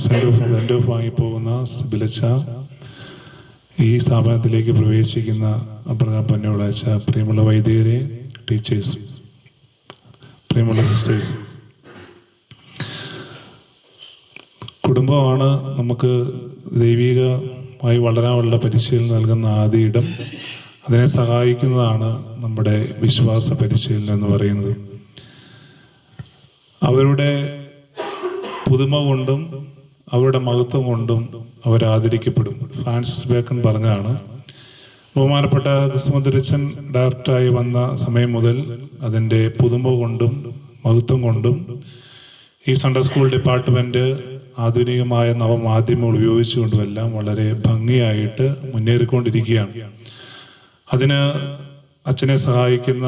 സെന്റ് ഓഫ് വാങ്ങിപ്പോകുന്ന സിബിലച്ച, ഈ സ്ഥാപനത്തിലേക്ക് പ്രവേശിക്കുന്ന അബ്രഹാം പൊന്നവിളച്ച, പ്രിയമുള്ള വൈദികരെ, ടീച്ചേഴ്സ്, പ്രിയമുള്ള സിസ്റ്റേഴ്സ്, കുടുംബമാണ് നമുക്ക് ദൈവികമായി വളരാനുള്ള പരിശീലനം നൽകുന്ന ആദ്യ ഇടം. അതിനെ സഹായിക്കുന്നതാണ് നമ്മുടെ വിശ്വാസ പരിശീലനം എന്ന് പറയുന്നത്. അവരുടെ പുതുമ കൊണ്ടും അവരുടെ മഹത്വം കൊണ്ടും അവരാദരിക്കപ്പെടും. ഫ്രാൻസിസ് ബേക്കൺ പറഞ്ഞാണ്, ബഹുമാനപ്പെട്ട ക്രിസ്തുമദ്രച്ചൻ ഡയറക്ടറായി വന്ന സമയം മുതൽ അതിൻ്റെ പുതുമ കൊണ്ടും മഹത്വം കൊണ്ടും ഈ സൺഡേ സ്കൂൾ ഡിപ്പാർട്ട്മെൻറ്റ് ആധുനികമായ നവമാധ്യമങ്ങൾ ഉപയോഗിച്ചുകൊണ്ടുമെല്ലാം വളരെ ഭംഗിയായിട്ട് മുന്നേറിക്കൊണ്ടിരിക്കുകയാണ്. അതിന് അച്ഛനെ സഹായിക്കുന്ന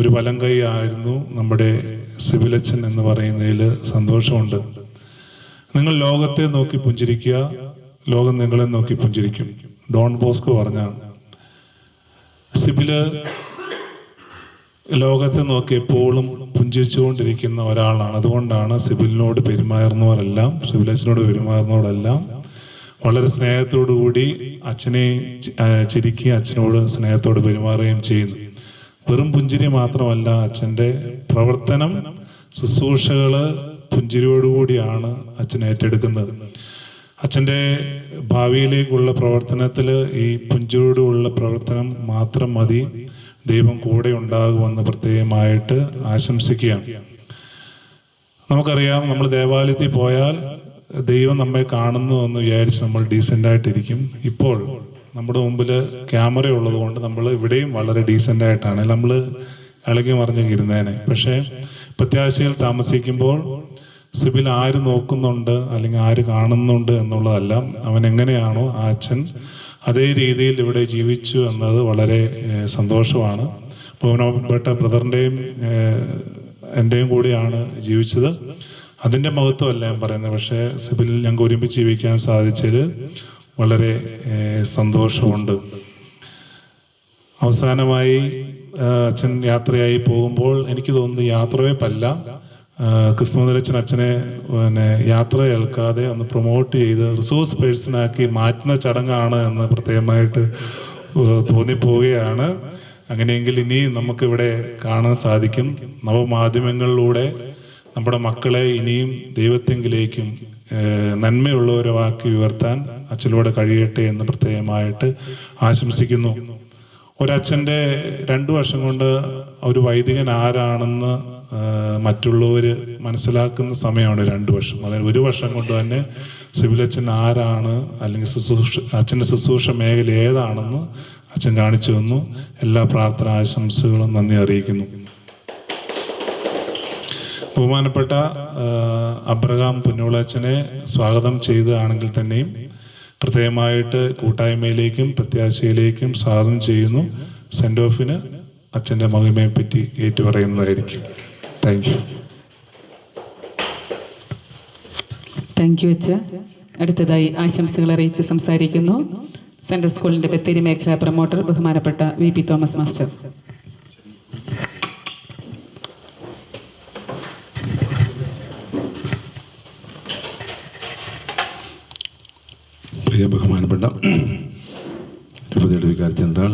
ഒരു വലം കൈ ആയിരുന്നു നമ്മുടെ സിബിലച്ചൻ എന്ന് പറയുന്നതിൽ സന്തോഷമുണ്ട്. നിങ്ങൾ ലോകത്തെ നോക്കി പുഞ്ചിരിക്കുക, ലോകം നിങ്ങളെ നോക്കി പുഞ്ചിരിക്കും. ഡോൺ ബോസ്കോ പറഞ്ഞാണ്. സിബില് ലോകത്തെ നോക്കി എപ്പോഴും പുഞ്ചിരിച്ചുകൊണ്ടിരിക്കുന്ന ഒരാളാണ്. അതുകൊണ്ടാണ് സിബിലിനോട് പെരുമാറുന്നവരെല്ലാം, സിബിലച്ചനോട് പെരുമാറുന്നവരെല്ലാം വളരെ സ്നേഹത്തോടു കൂടി അച്ഛനെ ചിരിക്കുകയും അച്ഛനോട് സ്നേഹത്തോട് പെരുമാറുകയും ചെയ്യുന്നു. വെറും പുഞ്ചിരി മാത്രമല്ല, അച്ഛൻ്റെ പ്രവർത്തനം, ശുശ്രൂഷകള് പുഞ്ചിരിയോടുകൂടിയാണ് അച്ഛൻ ഏറ്റെടുക്കുന്നത്. അച്ഛൻ്റെ ഭാവിയിലേക്കുള്ള പ്രവർത്തനത്തിൽ ഈ പുഞ്ചിരിയോടുള്ള പ്രവർത്തനം മാത്രം മതി. ദൈവം കൂടെ ഉണ്ടാകുമെന്ന് പ്രത്യേകമായിട്ട് ആശംസിക്കുകയാണ്. നമുക്കറിയാം, നമ്മൾ ദേവാലയത്തിൽ പോയാൽ ദൈവം നമ്മെ കാണുന്നു എന്ന് വിചാരിച്ച് നമ്മൾ ഡീസൻ്റായിട്ടിരിക്കും. ഇപ്പോൾ നമ്മുടെ മുമ്പിൽ ക്യാമറ ഉള്ളത് കൊണ്ട് നമ്മൾ ഇവിടെയും വളരെ ഡീസൻ്റായിട്ടാണ് നമ്മൾ ഇളകി മറിഞ്ഞൊക്കെ ഇരുന്നേനെ. പക്ഷേ പ്രത്യാശയിൽ താമസിക്കുമ്പോൾ സിബിൽ ആര് നോക്കുന്നുണ്ട് അല്ലെങ്കിൽ ആര് കാണുന്നുണ്ട് എന്നുള്ളതല്ല, അവൻ എങ്ങനെയാണോ ആ അച്ഛൻ അതേ രീതിയിൽ ഇവിടെ ജീവിച്ചു എന്നത് വളരെ സന്തോഷമാണ്. ബഹുമാനപ്പെട്ട ബ്രദറിൻ്റെയും എൻ്റെയും കൂടിയാണ് ജീവിച്ചത്. അതിൻ്റെ മഹത്വമല്ല ഞാൻ പറയുന്നത്, പക്ഷേ സിബിലിൽ ഞങ്ങൾക്ക് ഒരുമിച്ച് ജീവിക്കാൻ സാധിച്ചതിൽ വളരെ സന്തോഷമുണ്ട്. അവസാനമായി അച്ഛൻ യാത്രയായി പോകുമ്പോൾ എനിക്ക് തോന്നുന്നു യാത്രവെപ്പല്ല, ക്രിസ്തുമതലച്ചൻ അച്ഛനെ യാത്ര ഏൽക്കാതെ ഒന്ന് പ്രൊമോട്ട് ചെയ്ത് റിസോഴ്സ് പേഴ്സണാക്കി മാറ്റുന്ന ചടങ്ങാണ് എന്ന് പ്രത്യേകമായിട്ട് തോന്നിപ്പോവുകയാണ്. അങ്ങനെയെങ്കിൽ ഇനി നമുക്കിവിടെ കാണാൻ സാധിക്കും, നവമാധ്യമങ്ങളിലൂടെ നമ്മുടെ മക്കളെ ഇനിയും ദൈവത്തെങ്കിലേക്കും നന്മയുള്ളവരാക്കി ഉയർത്താൻ അച്ഛനിലൂടെ കഴിയട്ടെ എന്ന് പ്രത്യേകമായിട്ട് ആശംസിക്കുന്നു. ഒരച്ഛൻ്റെ 2 വർഷം കൊണ്ട് ഒരു വൈദികൻ ആരാണെന്ന് മറ്റുള്ളവർ മനസ്സിലാക്കുന്ന സമയമാണ് 2 വർഷം. അതായത് 1 വർഷം കൊണ്ട് തന്നെ സിബിലച്ഛൻ ആരാണ് അല്ലെങ്കിൽ അച്ഛൻ്റെ ശുശ്രൂഷ മേഖല ഏതാണെന്ന് അച്ഛൻ കാണിച്ചു തന്നു. എല്ലാ പ്രാർത്ഥന ആശംസകളും നന്ദി അറിയിക്കുന്നു. ബഹുമാനപ്പെട്ട അബ്രഹാം പുന്നോളച്ചനെ സ്വാഗതം ചെയ്തതാണെങ്കിൽ തന്നെയും പ്രത്യേകമായിട്ട് കൂട്ടായ്മയിലേക്കും പ്രത്യാശയിലേക്കും സ്വാഗതം ചെയ്യുന്നു. സെൻഡ് ഓഫിന് അച്ഛൻ്റെ മഹിമയെപ്പറ്റി ഏറ്റുപറയുന്നതായിരിക്കും. Thank you. താങ്ക് യു അച്ഛ. അടുത്തതായി ആശംസകൾ അറിയിച്ച് സംസാരിക്കുന്നു സെൻട്രൽ സ്കൂളിൻ്റെ ബത്തേരി മേഖലാ പ്രൊമോട്ടർ ബഹുമാനപ്പെട്ട VP തോമസ് മാസ്റ്റർ. പ്രിയ ബഹുമാനപ്പെട്ട രൂപതയുടെ വികാരി ജനറൽ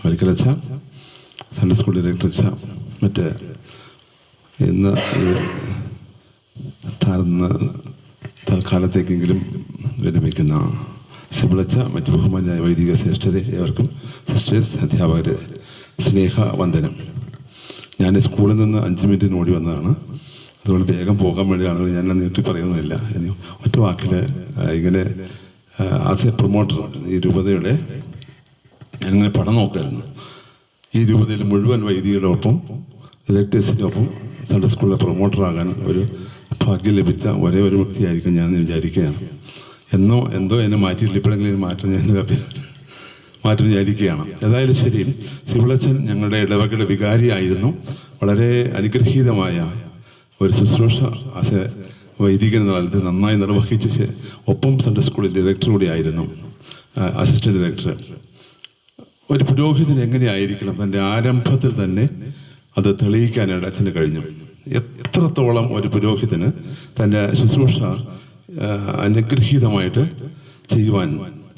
വലിക്കലച്ച, സെൻട്രൽ സ്കൂൾ ഡയറക്ടർ അച്ഛ, മറ്റ് ഇന്ന് തൽക്കാലത്തേക്കെങ്കിലും വിരമിക്കുന്ന സിബിളച്ച, മറ്റ് ബഹുമാനായ വൈദിക ശ്രേഷ്ഠരെ, ഏവർക്കും സിസ്റ്റേഴ്സ്, അധ്യാപകർ, സ്നേഹവന്ദനം. ഞാൻ സ്കൂളിൽ നിന്ന് 5 മിനിറ്റിന് ഓടി വന്നതാണ്. അതുകൊണ്ട് വേഗം പോകാൻ വേണ്ടിയാണ് ഞാൻ നീട്ടി പറയുന്നില്ല. ഇനി ഒറ്റ വാക്കിൽ ഇങ്ങനെ ആസ് എ പ്രൊമോട്ടർ ഈ രൂപതയുടെ ഞാനിങ്ങനെ പടം നോക്കായിരുന്നു. ഈ രൂപതയിൽ മുഴുവൻ വൈദികളുടെ ഒപ്പം ഇലക്ടേഴ്സിൻ്റെ ഒപ്പം സൺഡേ സ്കൂളിലെ പ്രൊമോട്ടറാകാൻ ഒരു ഭാഗ്യം ലഭിച്ച ഒരേ ഒരു വ്യക്തിയായിരിക്കും ഞാൻ വിചാരിക്കുകയാണ്. എന്തോ എന്നെ മാറ്റിയിട്ടില്ല, ഇപ്പോഴെങ്കിലും മാറ്റം ഞാൻ മാറ്റം വിചാരിക്കുകയാണ്. ഏതായാലും ശരി, സിബിളച്ചൻ ഞങ്ങളുടെ ഇടവകയുടെ വികാരിയായിരുന്നു. വളരെ അനുഗ്രഹീതമായ ഒരു ശുശ്രൂഷ ആസ് എ വൈദികൻ എന്ന കാലത്ത് നന്നായി നിർവഹിച്ച് ഒപ്പം സൺഡേ സ്കൂളിൽ ഡയറക്ടർ കൂടിയായിരുന്നു, അസിസ്റ്റന്റ് ഡയറക്ടർ. ഒരു പുരോഹിതൻ എങ്ങനെയായിരിക്കണം തൻ്റെ ആരംഭത്തിൽ തന്നെ അത് തെളിയിക്കാനായിട്ട് അച്ഛന് കഴിഞ്ഞു. എത്രത്തോളം ഒരു പുരോഹിതന് തൻ്റെ ശുശ്രൂഷ അനുഗ്രഹീതമായിട്ട് ചെയ്യുവാൻ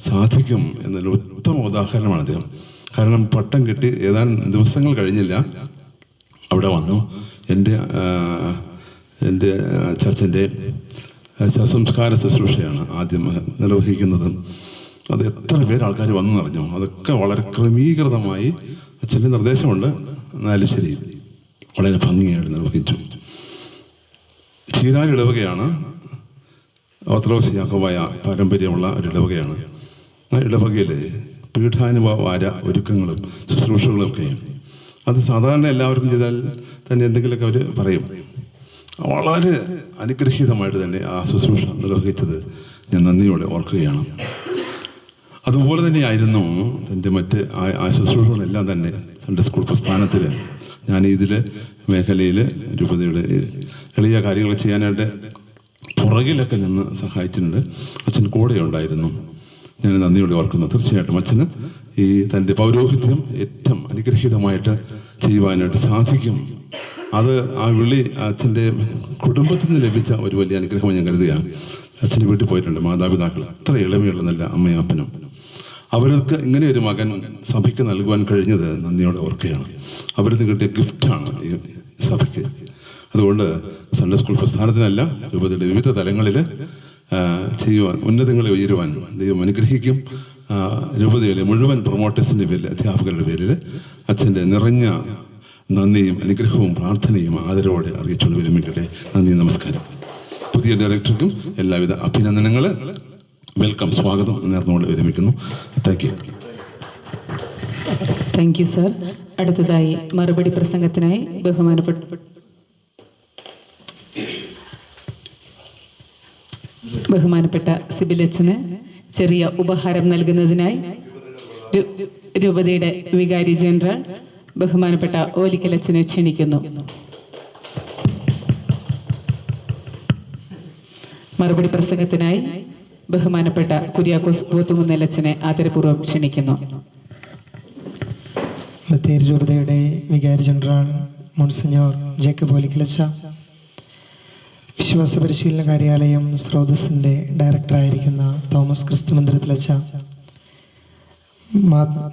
സാധിക്കും എന്നൊരു ഉത്തമ ഉദാഹരണമാണ് അദ്ദേഹം. കാരണം പട്ടം കിട്ടി ഏതാനും ദിവസങ്ങൾ കഴിഞ്ഞില്ല അവിടെ വന്നു. എൻ്റെ ചർച്ചിൻ്റെ സംസ്കാര ശുശ്രൂഷയാണ് ആദ്യം നിർവഹിക്കുന്നത്. അത് എത്ര പേര് ആൾക്കാർ വന്നു നിറഞ്ഞു. അതൊക്കെ വളരെ ക്രമീകൃതമായി അച്ഛൻ്റെ നിർദ്ദേശമുണ്ട്. എന്നാലും ശരി, വളരെ ഭംഗിയായിട്ട് നിർവഹിച്ചു. ചീരാൻ ഇടവകയാണ്, ഓർത്തഡോക്സ് യാക്കോബായ പാരമ്പര്യമുള്ള ഒരു ഇടവകയാണ്. ആ ഇടവകയിൽ പീഠാനുഭവാര ഒരുക്കങ്ങളും ശുശ്രൂഷകളും ഒക്കെ അത് സാധാരണ എല്ലാവർക്കും ചെയ്താൽ തന്നെ എന്തെങ്കിലുമൊക്കെ അവർ പറയും. വളരെ അനുഗ്രഹീതമായിട്ട് തന്നെ ആ ശുശ്രൂഷ നിർവഹിച്ചത് ഞാൻ നന്ദിയോടെ ഓർക്കുകയാണ്. അതുപോലെ തന്നെയായിരുന്നു എൻ്റെ മറ്റ് ആ ശുശ്രൂഷകളെല്ലാം തന്നെ സൺഡേ സ്കൂൾ പ്രസ്ഥാനത്തിൽ ഞാൻ ഇതിൽ മേഖലയിൽ രൂപതയുടെ എളിയ കാര്യങ്ങൾ ചെയ്യാനായിട്ട് പുറകിലൊക്കെ നിന്ന് സഹായിച്ചിട്ടുണ്ട്. അച്ഛൻ കൂടെ ഉണ്ടായിരുന്നു. ഞാൻ നന്ദിയോടെ ഓർക്കുന്നു. തീർച്ചയായിട്ടും അച്ഛന് ഈ തൻ്റെ പൗരോഹിത്യം ഏറ്റവും അനുഗ്രഹീതമായിട്ട് ചെയ്യുവാനായിട്ട് സാധിക്കും. അത് ആ വിളി അച്ഛൻ്റെ കുടുംബത്തിൽ നിന്ന് ലഭിച്ച ഒരു വലിയ അനുഗ്രഹം ഞാൻ കരുതുകയാണ്. അച്ഛൻ്റെ വീട്ടിൽ പോയിട്ടുണ്ട്. മാതാപിതാക്കൾ അത്ര ഇളമയുള്ള നല്ല അമ്മയും അപ്പനും, അവർക്ക് ഇങ്ങനെ ഒരു മകൻ സഭയ്ക്ക് നൽകുവാൻ കഴിഞ്ഞത് നന്ദിയോടെ ഓർക്കുകയാണ്. അവരിൽ കിട്ടിയ ഗിഫ്റ്റാണ് ഈ സഭയ്ക്ക്. അതുകൊണ്ട് സൺഡേ സ്കൂൾ പ്രസ്ഥാനത്തിനല്ല, രൂപതയുടെ വിവിധ തലങ്ങളിൽ ചെയ്യുവാൻ, ഉന്നതങ്ങളെ ഉയരുവാൻ ദൈവം അനുഗ്രഹിക്കും. രൂപതയിലെ മുഴുവൻ പ്രൊമോട്ടേഴ്സിൻ്റെ പേരിൽ, അധ്യാപകരുടെ പേരിൽ അച്ഛൻ്റെ നിറഞ്ഞ നന്ദിയും അനുഗ്രഹവും പ്രാർത്ഥനയും ആദരവോടെ അറിയിച്ചുകൊണ്ട് വിരമിക്കട്ടെ. നന്ദി, നമസ്കാരം. പുതിയ ഡയറക്ടർക്കും എല്ലാവിധ അഭിനന്ദനങ്ങൾ. വെൽക്കം, സ്വാഗതം നേർന്നുകൊണ്ട് വിരമിക്കുന്നു. Thank you sir. അടുത്തതായി മറുപടി പ്രസംഗത്തിനായി ബഹുമാനപ്പെട്ട സിബിലച്ചന് ചെറിയ ഉപഹാരം നൽകുന്നതിനായി രൂപതയുടെ വികാരി ജനറൽ ബഹുമാനപ്പെട്ട ഓലിക്കലച്ചനെ ക്ഷണിക്കുന്നു. മറുപടി പ്രസംഗത്തിനായി ബഹുമാനപ്പെട്ട കുര്യാക്കോസ് പോത്തുകുന്നേലച്ചനെ ആദരപൂർവ്വം ക്ഷണിക്കുന്നു. ബത്തേരി രൂപതയുടെ വികാരി ജനറൽ മോൺസിഞ്ഞോർ ജേക്കബ് ഓലിക്കലച്ച, വിശ്വാസ പരിശീലന കാര്യാലയം സ്രോതസ്സിൻ്റെ ഡയറക്ടറായിരിക്കുന്ന തോമസ് ക്രിസ്തു മന്ദിരത്തിലച്ച,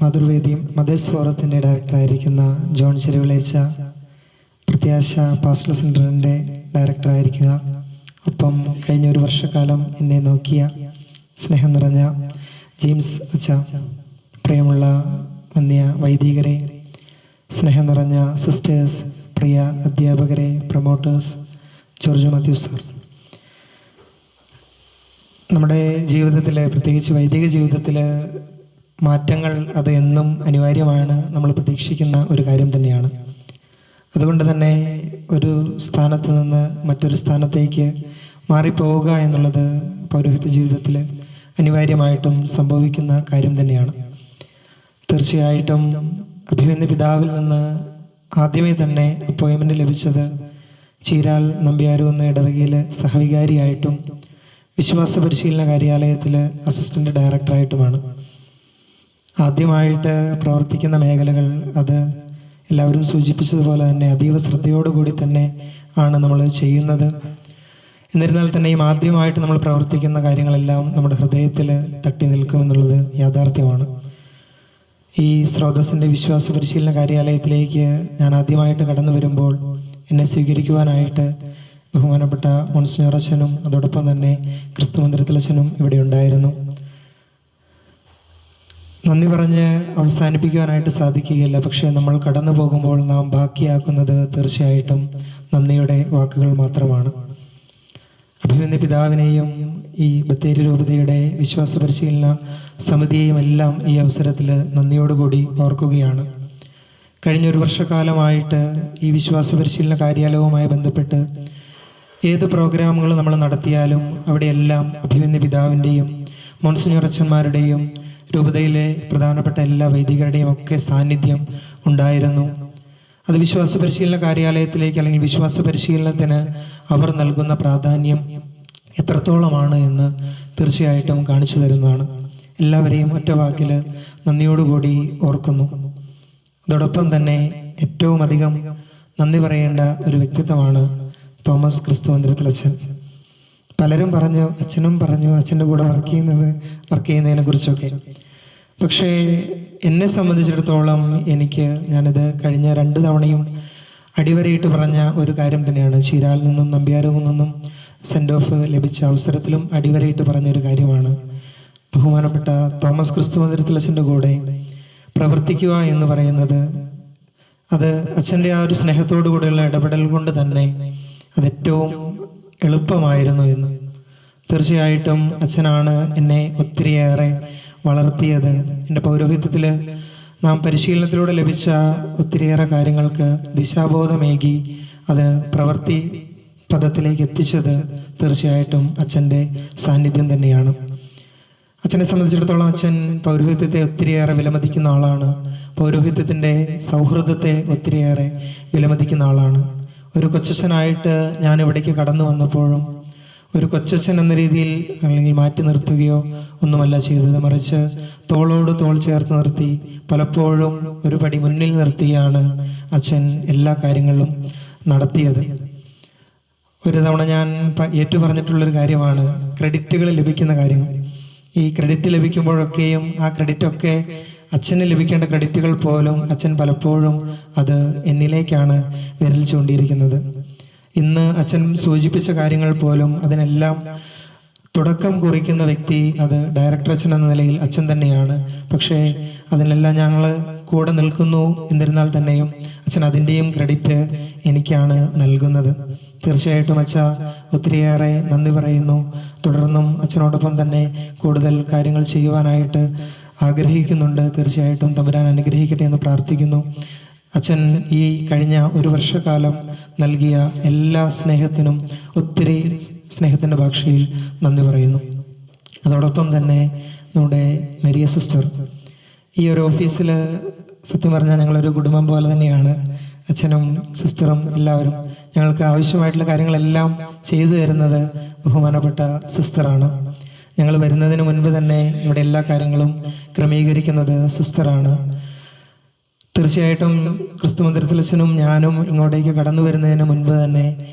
മാതൃവേദി മദേഴ്സ് ഫോറത്തിൻ്റെ ഡയറക്ടറായിരിക്കുന്ന ജോൺ ചെരുവിളേച്ച, പ്രത്യാശ പാസ്റ്റൽ സെൻറ്ററിൻ്റെ ഡയറക്ടറായിരിക്കുക, ഒപ്പം കഴിഞ്ഞ ഒരു വർഷക്കാലം എന്നെ നോക്കിയ സ്നേഹം നിറഞ്ഞ ജെയിംസ് അച്ച, പ്രിയമുള്ള വന്യ വൈദികരെ, സ്നേഹം നിറഞ്ഞ സിസ്റ്റേഴ്സ്, പ്രിയ അധ്യാപകരെ, പ്രൊമോട്ടേഴ്സ്, ജോർജ് മാത്യു സാർ, നമ്മുടെ ജീവിതത്തിൽ, പ്രത്യേകിച്ച് വൈദിക ജീവിതത്തിൽ മാറ്റങ്ങൾ അത് എന്നും അനിവാര്യമാണ്. നമ്മൾ പ്രതീക്ഷിക്കുന്ന ഒരു കാര്യം തന്നെയാണ്. അതുകൊണ്ട് തന്നെ ഒരു സ്ഥാനത്ത് നിന്ന് മറ്റൊരു സ്ഥാനത്തേക്ക് മാറിപ്പോവുക എന്നുള്ളത് പൗരോഹിത്യ ജീവിതത്തിൽ അനിവാര്യമായിട്ടും സംഭവിക്കുന്ന കാര്യം തന്നെയാണ്. തീർച്ചയായിട്ടും അഭിമന്യ പിതാവിൽ നിന്ന് ആദ്യമേ തന്നെ അപ്പോയിൻമെൻ്റ് ലഭിച്ചത് ചീരാൽ നമ്പ്യാരു എന്ന ഇടവകയിൽ സഹവികാരിയായിട്ടും വിശ്വാസ പരിശീലന കാര്യാലയത്തിൽ അസിസ്റ്റൻ്റ് ഡയറക്ടറായിട്ടുമാണ്. ആദ്യമായിട്ട് പ്രവർത്തിക്കുന്ന മേഖലകൾ അത് എല്ലാവരും സൂചിപ്പിച്ചതുപോലെ തന്നെ അതീവ ശ്രദ്ധയോടുകൂടി തന്നെ ആണ് നമ്മൾ ചെയ്യുന്നത്. എന്നിരുന്നാൽ തന്നെയും ആദ്യമായിട്ട് നമ്മൾ പ്രവർത്തിക്കുന്ന കാര്യങ്ങളെല്ലാം നമ്മുടെ ഹൃദയത്തിൽ തട്ടി നിൽക്കുമെന്നുള്ളത് യാഥാർത്ഥ്യമാണ്. ഈ സ്രോതസ്സിൻ്റെ വിശ്വാസ പരിശീലന കാര്യാലയത്തിലേക്ക് ഞാൻ ആദ്യമായിട്ട് കടന്നു വരുമ്പോൾ എന്നെ സ്വീകരിക്കുവാനായിട്ട് ബഹുമാനപ്പെട്ട മോൺസിഞ്ഞോർ അച്ഛനും അതോടൊപ്പം തന്നെ ക്രിസ്തു മന്ദിരത്തിലച്ഛനും ഇവിടെ ഉണ്ടായിരുന്നു. നന്ദി പറഞ്ഞ് അവസാനിപ്പിക്കുവാനായിട്ട് സാധിക്കുകയില്ല. പക്ഷേ നമ്മൾ കടന്നു പോകുമ്പോൾ നാം ബാക്കിയാക്കുന്നത് തീർച്ചയായിട്ടും നന്ദിയുടെ വാക്കുകൾ മാത്രമാണ്. അഭിമന്യ പിതാവിനെയും ഈ ബത്തേരി രൂപതയുടെ വിശ്വാസ പരിശീലന സമിതിയെയും എല്ലാം ഈ അവസരത്തിൽ നന്ദിയോടുകൂടി ഓർക്കുകയാണ്. കഴിഞ്ഞ ഒരു വർഷക്കാലമായിട്ട് ഈ വിശ്വാസ പരിശീലന കാര്യാലയവുമായി ബന്ധപ്പെട്ട് ഏത് പ്രോഗ്രാമുകൾ നമ്മൾ നടത്തിയാലും അവിടെയെല്ലാം അഭിമന്യ പിതാവിൻ്റെയും മോൺസിഞ്ഞോർ അച്ഛന്മാരുടെയും രൂപതയിലെ പ്രധാനപ്പെട്ട എല്ലാ വൈദികരുടെയും ഒക്കെ സാന്നിധ്യം ഉണ്ടായിരുന്നു. അത് വിശ്വാസ പരിശീലന കാര്യാലയത്തിലേക്ക് അല്ലെങ്കിൽ വിശ്വാസ പരിശീലനത്തിന് അവർ നൽകുന്ന പ്രാധാന്യം എത്രത്തോളമാണ് എന്ന് തീർച്ചയായിട്ടും കാണിച്ചു തരുന്നതാണ്. എല്ലാവരെയും ഒറ്റ വാക്കിൽ നന്ദിയോടുകൂടി ഓർക്കുന്നു. അതോടൊപ്പം തന്നെ ഏറ്റവും അധികം നന്ദി പറയേണ്ട ഒരു വ്യക്തിത്വമാണ് തോമസ് ക്രിസ്തു മന്ദിരത്തിലച്ഛൻ. പലരും പറഞ്ഞു, അച്ഛനും പറഞ്ഞു അച്ഛൻ്റെ കൂടെ വർക്ക് ചെയ്യുന്നതിനെ കുറിച്ചൊക്കെ. പക്ഷേ എന്നെ സംബന്ധിച്ചിടത്തോളം ഞാനത് കഴിഞ്ഞ 2 തവണയും അടിവരയിട്ട് പറഞ്ഞ ഒരു കാര്യം തന്നെയാണ്. ചീരാൽ നിന്നും നമ്പ്യാരൂരിൽ നിന്നും സെൻഡ് ഓഫ് ലഭിച്ച അവസരത്തിലും അടിവരയിട്ട് പറഞ്ഞൊരു കാര്യമാണ്. ബഹുമാനപ്പെട്ട തോമസ് ക്രിസ്തു മന്ദിരത്തിലച്ഛൻ്റെ കൂടെ പ്രവർത്തിക്കുക എന്ന് പറയുന്നത് അത് അച്ഛൻ്റെ ആ ഒരു സ്നേഹത്തോടു കൂടെയുള്ള ഇടപെടൽ കൊണ്ട് തന്നെ അത് ഏറ്റവും എളുപ്പമായിരുന്നു എന്ന്. തീർച്ചയായിട്ടും അച്ഛനാണ് എന്നെ ഒത്തിരിയേറെ വളർത്തിയത്. എൻ്റെ പൗരോഹിത്യത്തിൽ നാം പരിശീലനത്തിലൂടെ ലഭിച്ച ഒത്തിരിയേറെ കാര്യങ്ങൾക്ക് ദിശാബോധമേകി അത് പ്രവൃത്തി പദത്തിലേക്ക് എത്തിച്ചത് തീർച്ചയായിട്ടും അച്ഛൻ്റെ സാന്നിധ്യം തന്നെയാണ്. അച്ഛനെ സംബന്ധിച്ചിടത്തോളം അച്ഛൻ പൗരോഹിത്യത്തെ ഒത്തിരിയേറെ വിലമതിക്കുന്ന ആളാണ്. പൗരോഹിത്യത്തിൻ്റെ സൗഹൃദത്തെ ഒത്തിരിയേറെ വിലമതിക്കുന്ന ആളാണ്. ഒരു കൊച്ചച്ഛനായിട്ട് ഞാൻ ഇവിടേക്ക് കടന്നു വന്നപ്പോഴും ഒരു കൊച്ചച്ഛൻ എന്ന രീതിയിൽ അല്ലെങ്കിൽ മാറ്റി നിർത്തുകയോ ഒന്നുമല്ല ചെയ്തത്. മറിച്ച് തോളോട് തോൾ ചേർത്ത് നിർത്തി പലപ്പോഴും ഒരു പടി മുന്നിൽ നിർത്തിയാണ് അച്ഛൻ എല്ലാ കാര്യങ്ങളിലും നടത്തിയത്. ഒരു തവണ ഞാൻ ഏറ്റു പറഞ്ഞിട്ടുള്ളൊരു കാര്യമാണ് ക്രെഡിറ്റുകൾ ലഭിക്കുന്ന കാര്യം. ഈ ക്രെഡിറ്റ് ലഭിക്കുമ്പോഴൊക്കെയും ആ ക്രെഡിറ്റൊക്കെ അച്ഛന് ലഭിക്കേണ്ട ക്രെഡിറ്റുകൾ പോലും അച്ഛൻ പലപ്പോഴും അത് എന്നിലേക്കാണ് വിരൽ ചൂണ്ടിയിരിക്കുന്നത്. ഇന്ന് അച്ഛൻ സൂചിപ്പിച്ച കാര്യങ്ങൾ പോലും അതിനെല്ലാം തുടക്കം കുറിക്കുന്ന വ്യക്തി അത് ഡയറക്ടർ അച്ഛൻ എന്ന നിലയിൽ അച്ഛൻ തന്നെയാണ്. പക്ഷേ അതിനെല്ലാം ഞങ്ങൾ കൂടെ നിൽക്കുന്നു. എന്നിരുന്നാൽ തന്നെയും അച്ഛൻ അതിൻ്റെയും ക്രെഡിറ്റ് എനിക്കാണ് നൽകുന്നത്. തീർച്ചയായിട്ടും അച്ഛ ഒത്തിരിയേറെ നന്ദി പറയുന്നു. തുടർന്നും അച്ഛനോടൊപ്പം തന്നെ കൂടുതൽ കാര്യങ്ങൾ ചെയ്യുവാനായിട്ട് ആഗ്രഹിക്കുന്നുണ്ട്. തീർച്ചയായിട്ടും തമ്പുരാൻ അനുഗ്രഹിക്കട്ടെ എന്ന് പ്രാർത്ഥിക്കുന്നു. അച്ഛൻ ഈ കഴിഞ്ഞ ഒരു വർഷക്കാലം നൽകിയ എല്ലാ സ്നേഹത്തിനും ഒത്തിരി സ്നേഹത്തിൻ്റെ ഭാഷയിൽ നന്ദി പറയുന്നു. അതോടൊപ്പം തന്നെ നമ്മുടെ മരിയ സിസ്റ്റർ, ഈ ഒരു ഓഫീസിൽ സത്യം പറഞ്ഞാൽ ഞങ്ങളൊരു കുടുംബം പോലെ തന്നെയാണ്. അച്ഛനും സിസ്റ്ററും എല്ലാവരും ഞങ്ങൾക്ക് ആവശ്യമായിട്ടുള്ള കാര്യങ്ങളെല്ലാം ചെയ്തു തരുന്നത് ബഹുമാനപ്പെട്ട സിസ്റ്ററാണ്. ഞങ്ങൾ വരുന്നതിന് മുൻപ് തന്നെ ഇവിടെ എല്ലാ കാര്യങ്ങളും ക്രമീകരിക്കുന്നത് സിസ്റ്ററാണ്. തീർച്ചയായിട്ടും ക്രിസ്തു മന്ദിരത്തിൽ അച്ഛനും ഞാനും ഇങ്ങോട്ടേക്ക് കടന്നു വരുന്നതിന് മുൻപ് തന്നെ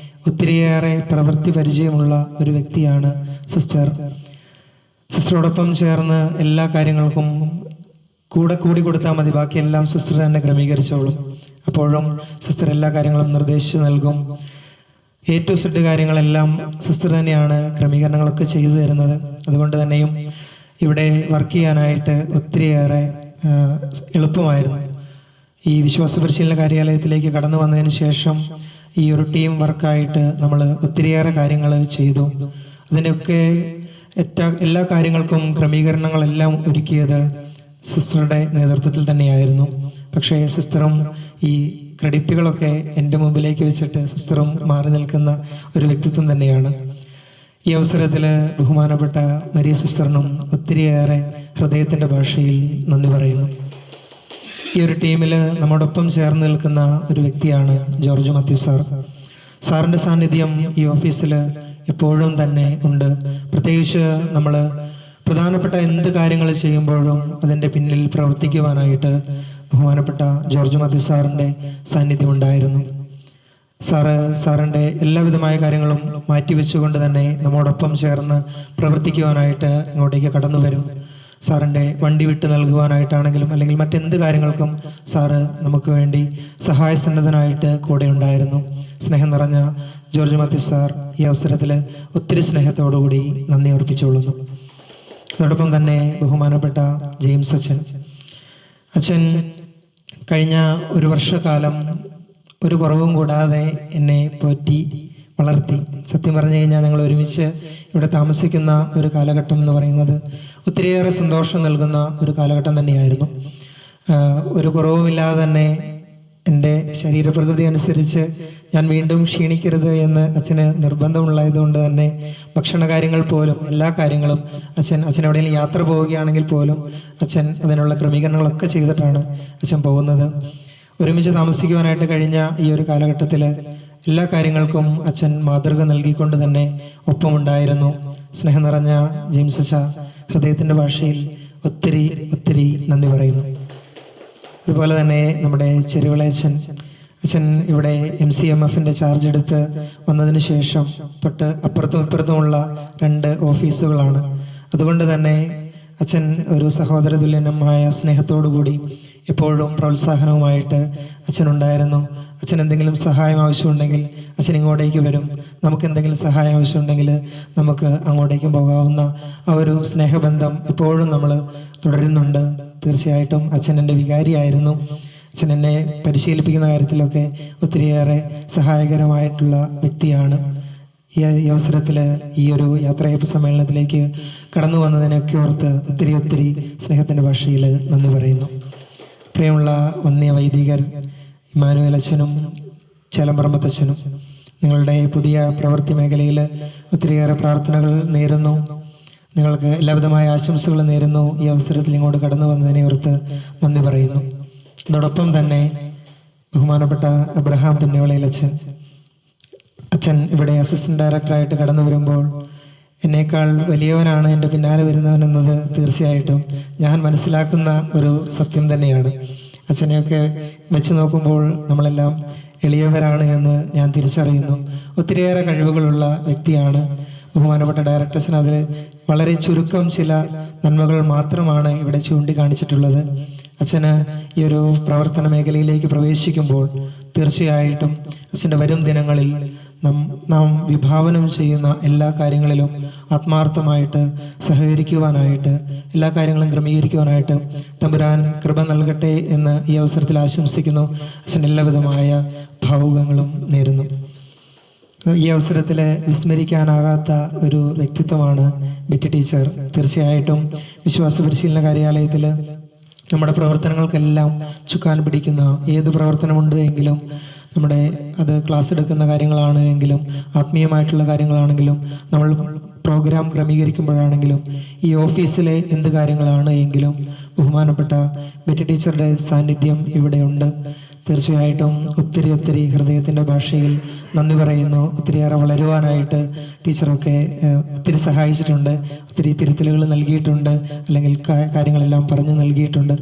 ഒത്തിരിയേറെ പ്രവൃത്തി പരിചയമുള്ള ഒരു വ്യക്തിയാണ് സിസ്റ്റർ. സിസ്റ്ററോടൊപ്പം ചേർന്ന് എല്ലാ കാര്യങ്ങൾക്കും കൂടി കൊടുത്താൽ മതി, ബാക്കിയെല്ലാം സിസ്റ്റർ തന്നെ ക്രമീകരിച്ചോളും. അപ്പോഴും സിസ്റ്റർ എല്ലാ കാര്യങ്ങളും നിർദ്ദേശിച്ച് നൽകും. A to Z കാര്യങ്ങളെല്ലാം സിസ്റ്റർ തന്നെയാണ് ക്രമീകരണങ്ങളൊക്കെ ചെയ്തു തരുന്നത്. അതുകൊണ്ട് തന്നെയും ഇവിടെ വർക്ക് ചെയ്യാനായിട്ട് ഒത്തിരിയേറെ എളുപ്പമായിരുന്നു. ഈ വിശ്വാസ പരിശീലന കാര്യാലയത്തിലേക്ക് കടന്നു വന്നതിന് ശേഷം ഈ ഒരു ടീം വർക്കായിട്ട് നമ്മൾ ഒത്തിരിയേറെ കാര്യങ്ങൾ ചെയ്തു. അതിനൊക്കെ എല്ലാ കാര്യങ്ങൾക്കും ക്രമീകരണങ്ങളെല്ലാം ഒരുക്കിയത് സിസ്റ്ററുടെ നേതൃത്വത്തിൽ തന്നെയായിരുന്നു. പക്ഷേ സിസ്റ്ററും ഈ ക്രെഡിറ്റുകളൊക്കെ എൻ്റെ മുമ്പിലേക്ക് വെച്ചിട്ട് സിസ്റ്ററും മാറി നിൽക്കുന്ന ഒരു വ്യക്തിത്വം തന്നെയാണ്. ഈ അവസരത്തിൽ ബഹുമാനപ്പെട്ട മരിയ സിസ്റ്ററിനും ഒത്തിരിയേറെ ഹൃദയത്തിൻ്റെ ഭാഷയിൽ നന്ദി പറയുന്നു. ഈ ഒരു ടീമിൽ നമ്മോടൊപ്പം ചേർന്ന് നിൽക്കുന്ന ഒരു വ്യക്തിയാണ് ജോർജ് മാത്യു സാർ. സാറിൻ്റെ സാന്നിധ്യം ഈ ഓഫീസിൽ എപ്പോഴും തന്നെ ഉണ്ട്. പ്രത്യേകിച്ച് നമ്മൾ പ്രധാനപ്പെട്ട എന്ത് കാര്യങ്ങൾ ചെയ്യുമ്പോഴും അതിൻ്റെ പിന്നിൽ പ്രവർത്തിക്കുവാനായിട്ട് ബഹുമാനപ്പെട്ട ജോർജ് മാത്യു സാറിൻ്റെ സാന്നിധ്യം ഉണ്ടായിരുന്നു. സാറിൻ്റെ എല്ലാവിധമായ കാര്യങ്ങളും മാറ്റിവെച്ചുകൊണ്ട് തന്നെ നമ്മോടൊപ്പം ചേർന്ന് പ്രവർത്തിക്കുവാനായിട്ട് ഇങ്ങോട്ടേക്ക് കടന്നു വരും. സാറിൻ്റെ വണ്ടി വിട്ട് നൽകുവാനായിട്ടാണെങ്കിലും അല്ലെങ്കിൽ മറ്റെന്ത് കാര്യങ്ങൾക്കും സാറ് നമുക്ക് വേണ്ടി സഹായസന്നദ്ധനായിട്ട് കൂടെ ഉണ്ടായിരുന്നു. സ്നേഹം നിറഞ്ഞ ജോർജ് മാത്യു സാർ, ഈ അവസരത്തിൽ ഒത്തിരി സ്നേഹത്തോടുകൂടി നന്ദി അർപ്പിച്ചുകൊള്ളുന്നു. അതോടൊപ്പം തന്നെ ബഹുമാനപ്പെട്ട ജെയിംസ് അച്ഛൻ കഴിഞ്ഞ ഒരു വർഷക്കാലം ഒരു കുറവും കൂടാതെ എന്നെ പോറ്റി വളർത്തി. സത്യം പറഞ്ഞു കഴിഞ്ഞാൽ ഞങ്ങൾ ഒരുമിച്ച് ഇവിടെ താമസിക്കുന്ന ഒരു കാലഘട്ടം എന്ന് പറയുന്നത് ഒത്തിരിയേറെ സന്തോഷം നൽകുന്ന ഒരു കാലഘട്ടം തന്നെയായിരുന്നു. ഒരു കുറവുമില്ലാതെ തന്നെ എൻ്റെ ശരീരപ്രകൃതി അനുസരിച്ച് ഞാൻ വീണ്ടും ക്ഷീണിക്കരുത് എന്ന് അച്ഛന് നിർബന്ധമുള്ളതുകൊണ്ട് തന്നെ ഭക്ഷണ കാര്യങ്ങൾ പോലും എല്ലാ കാര്യങ്ങളും അച്ഛൻ എവിടെയെങ്കിലും യാത്ര പോവുകയാണെങ്കിൽ പോലും അച്ഛൻ അതിനുള്ള ക്രമീകരണങ്ങളൊക്കെ ചെയ്തിട്ടാണ് അച്ഛൻ പോകുന്നത്. ഒരുമിച്ച് താമസിക്കുവാനായിട്ട് കഴിഞ്ഞ ഈ ഒരു കാലഘട്ടത്തിൽ എല്ലാ കാര്യങ്ങൾക്കും അച്ഛൻ മാതൃക നൽകിക്കൊണ്ട് തന്നെ ഒപ്പമുണ്ടായിരുന്നു. സ്നേഹം നിറഞ്ഞ ജെയിംസ് അച്ഛ, ഹൃദയത്തിൻ്റെ ഭാഷയിൽ ഒത്തിരി നന്ദി പറയുന്നു. അതുപോലെ തന്നെ നമ്മുടെ ചെരുവിള അച്ഛൻ ഇവിടെ MCMFൻ്റെ ചാർജ് എടുത്ത് വന്നതിന് ശേഷം തൊട്ട് അപ്പുറത്തും ഇപ്പുറത്തുമുള്ള 2 ഓഫീസുകളാണ്. അതുകൊണ്ട് തന്നെ അച്ഛൻ ഒരു സഹോദര തുല്യമായ സ്നേഹത്തോടു കൂടി എപ്പോഴും പ്രോത്സാഹനവുമായിട്ട് അച്ഛനുണ്ടായിരുന്നു. അച്ഛൻ എന്തെങ്കിലും സഹായം ആവശ്യമുണ്ടെങ്കിൽ അച്ഛൻ ഇങ്ങോട്ടേക്ക് വരും. നമുക്ക് എന്തെങ്കിലും സഹായം ആവശ്യമുണ്ടെങ്കിൽ നമുക്ക് അങ്ങോട്ടേക്കും പോകാവുന്ന ആ ഒരു സ്നേഹബന്ധം എപ്പോഴും നമ്മൾ തുടരുന്നുണ്ട്. തീർച്ചയായിട്ടും അച്ഛൻ എൻ്റെ വികാരിയായിരുന്നു. അച്ഛൻ എന്നെ പരിശീലിപ്പിക്കുന്ന കാര്യത്തിലൊക്കെ ഒത്തിരിയേറെ സഹായകരമായിട്ടുള്ള വ്യക്തിയാണ്. ഈ അവസരത്തിൽ ഈ ഒരു യാത്രയപ്പ് സമ്മേളനത്തിലേക്ക് കടന്നു വന്നതിനൊക്കെ ഓർത്ത് ഒത്തിരി സ്നേഹത്തിൻ്റെ ഭാഷയിൽ നന്ദി പറയുന്നു. പ്രിയമുള്ള വന്യ വൈദികർ, ഇമ്മാനുവേൽ അച്ഛനും ചേലമ്പറമ്പത്തച്ഛനും, നിങ്ങളുടെ പുതിയ പ്രവൃത്തി മേഖലയിൽ ഒത്തിരിയേറെ പ്രാർത്ഥനകൾ നേരുന്നു. നിങ്ങൾക്ക് എല്ലാവിധമായ ആശംസകൾ നേരുന്നു. ഈ അവസരത്തിൽ ഇങ്ങോട്ട് കടന്നു വന്നതിനെ ഓർത്ത് നന്ദി പറയുന്നു. അതോടൊപ്പം തന്നെ ബഹുമാനപ്പെട്ട അബ്രഹാം പുന്നവിളയിൽ അച്ഛൻ ഇവിടെ അസിസ്റ്റന്റ് ഡയറക്ടറായിട്ട് കടന്നു വരുമ്പോൾ എന്നേക്കാൾ വലിയവനാണ് എൻ്റെ പിന്നാലെ വരുന്നവനെന്നത് തീർച്ചയായിട്ടും ഞാൻ മനസ്സിലാക്കുന്ന ഒരു സത്യം തന്നെയാണ്. അച്ഛനെയൊക്കെ വെച്ച് നോക്കുമ്പോൾ നമ്മളെല്ലാം എളിയവരാണ് എന്ന് ഞാൻ തിരിച്ചറിയുന്നു. ഒത്തിരിയേറെ കഴിവുകളുള്ള വ്യക്തിയാണ് ബഹുമാനപ്പെട്ട ഡയറക്ടേഴ്സിന്. അതിൽ വളരെ ചുരുക്കം ചില നന്മകൾ മാത്രമാണ് ഇവിടെ ചൂണ്ടിക്കാണിച്ചിട്ടുള്ളത്. അച്ഛന് ഈ ഒരു പ്രവർത്തന മേഖലയിലേക്ക് പ്രവേശിക്കുമ്പോൾ തീർച്ചയായിട്ടും അച്ഛൻ്റെ വരും ദിനങ്ങളിൽ നാം വിഭാവനം ചെയ്യുന്ന എല്ലാ കാര്യങ്ങളിലും ആത്മാർത്ഥമായിട്ട് സഹകരിക്കുവാനായിട്ട് എല്ലാ കാര്യങ്ങളും ക്രമീകരിക്കുവാനായിട്ട് തമ്പുരാൻ കൃപ നൽകട്ടെ എന്ന് ഈ അവസരത്തിൽ ആശംസിക്കുന്നു. അച്ഛൻ എല്ലാവിധമായ ഭാവുകങ്ങളും നേരുന്നു. ഈ അവസരത്തിൽ വിസ്മരിക്കാനാകാത്ത ഒരു വ്യക്തിത്വമാണ് ബെറ്റി ടീച്ചർ. തീർച്ചയായിട്ടും വിശ്വാസ പരിശീലന കാര്യാലയത്തിൽ നമ്മുടെ പ്രവർത്തനങ്ങൾക്കെല്ലാം ചുക്കാൻ പിടിക്കുന്ന ഏത് പ്രവർത്തനമുണ്ട് എങ്കിലും നമ്മുടെ അത് ക്ലാസ് എടുക്കുന്ന കാര്യങ്ങളാണ് എങ്കിലും ആത്മീയമായിട്ടുള്ള കാര്യങ്ങളാണെങ്കിലും നമ്മൾ പ്രോഗ്രാം ക്രമീകരിക്കുമ്പോഴാണെങ്കിലും ഈ ഓഫീസിലെ എന്ത് കാര്യങ്ങളാണ് എങ്കിലും ബഹുമാനപ്പെട്ട ബെറ്റി ടീച്ചറുടെ സാന്നിധ്യം ഇവിടെയുണ്ട്. തീർച്ചയായിട്ടും ഒത്തിരി ഹൃദയത്തിൻ്റെ ഭാഷയിൽ നന്ദി പറയുന്നു. ഒത്തിരിയേറെ വളരുവാനായിട്ട് ടീച്ചറൊക്കെ ഒത്തിരി സഹായിച്ചിട്ടുണ്ട്, ഒത്തിരി തിരുത്തലുകൾ നൽകിയിട്ടുണ്ട്, അല്ലെങ്കിൽ കാര്യങ്ങളെല്ലാം പറഞ്ഞു നൽകിയിട്ടുണ്ട്.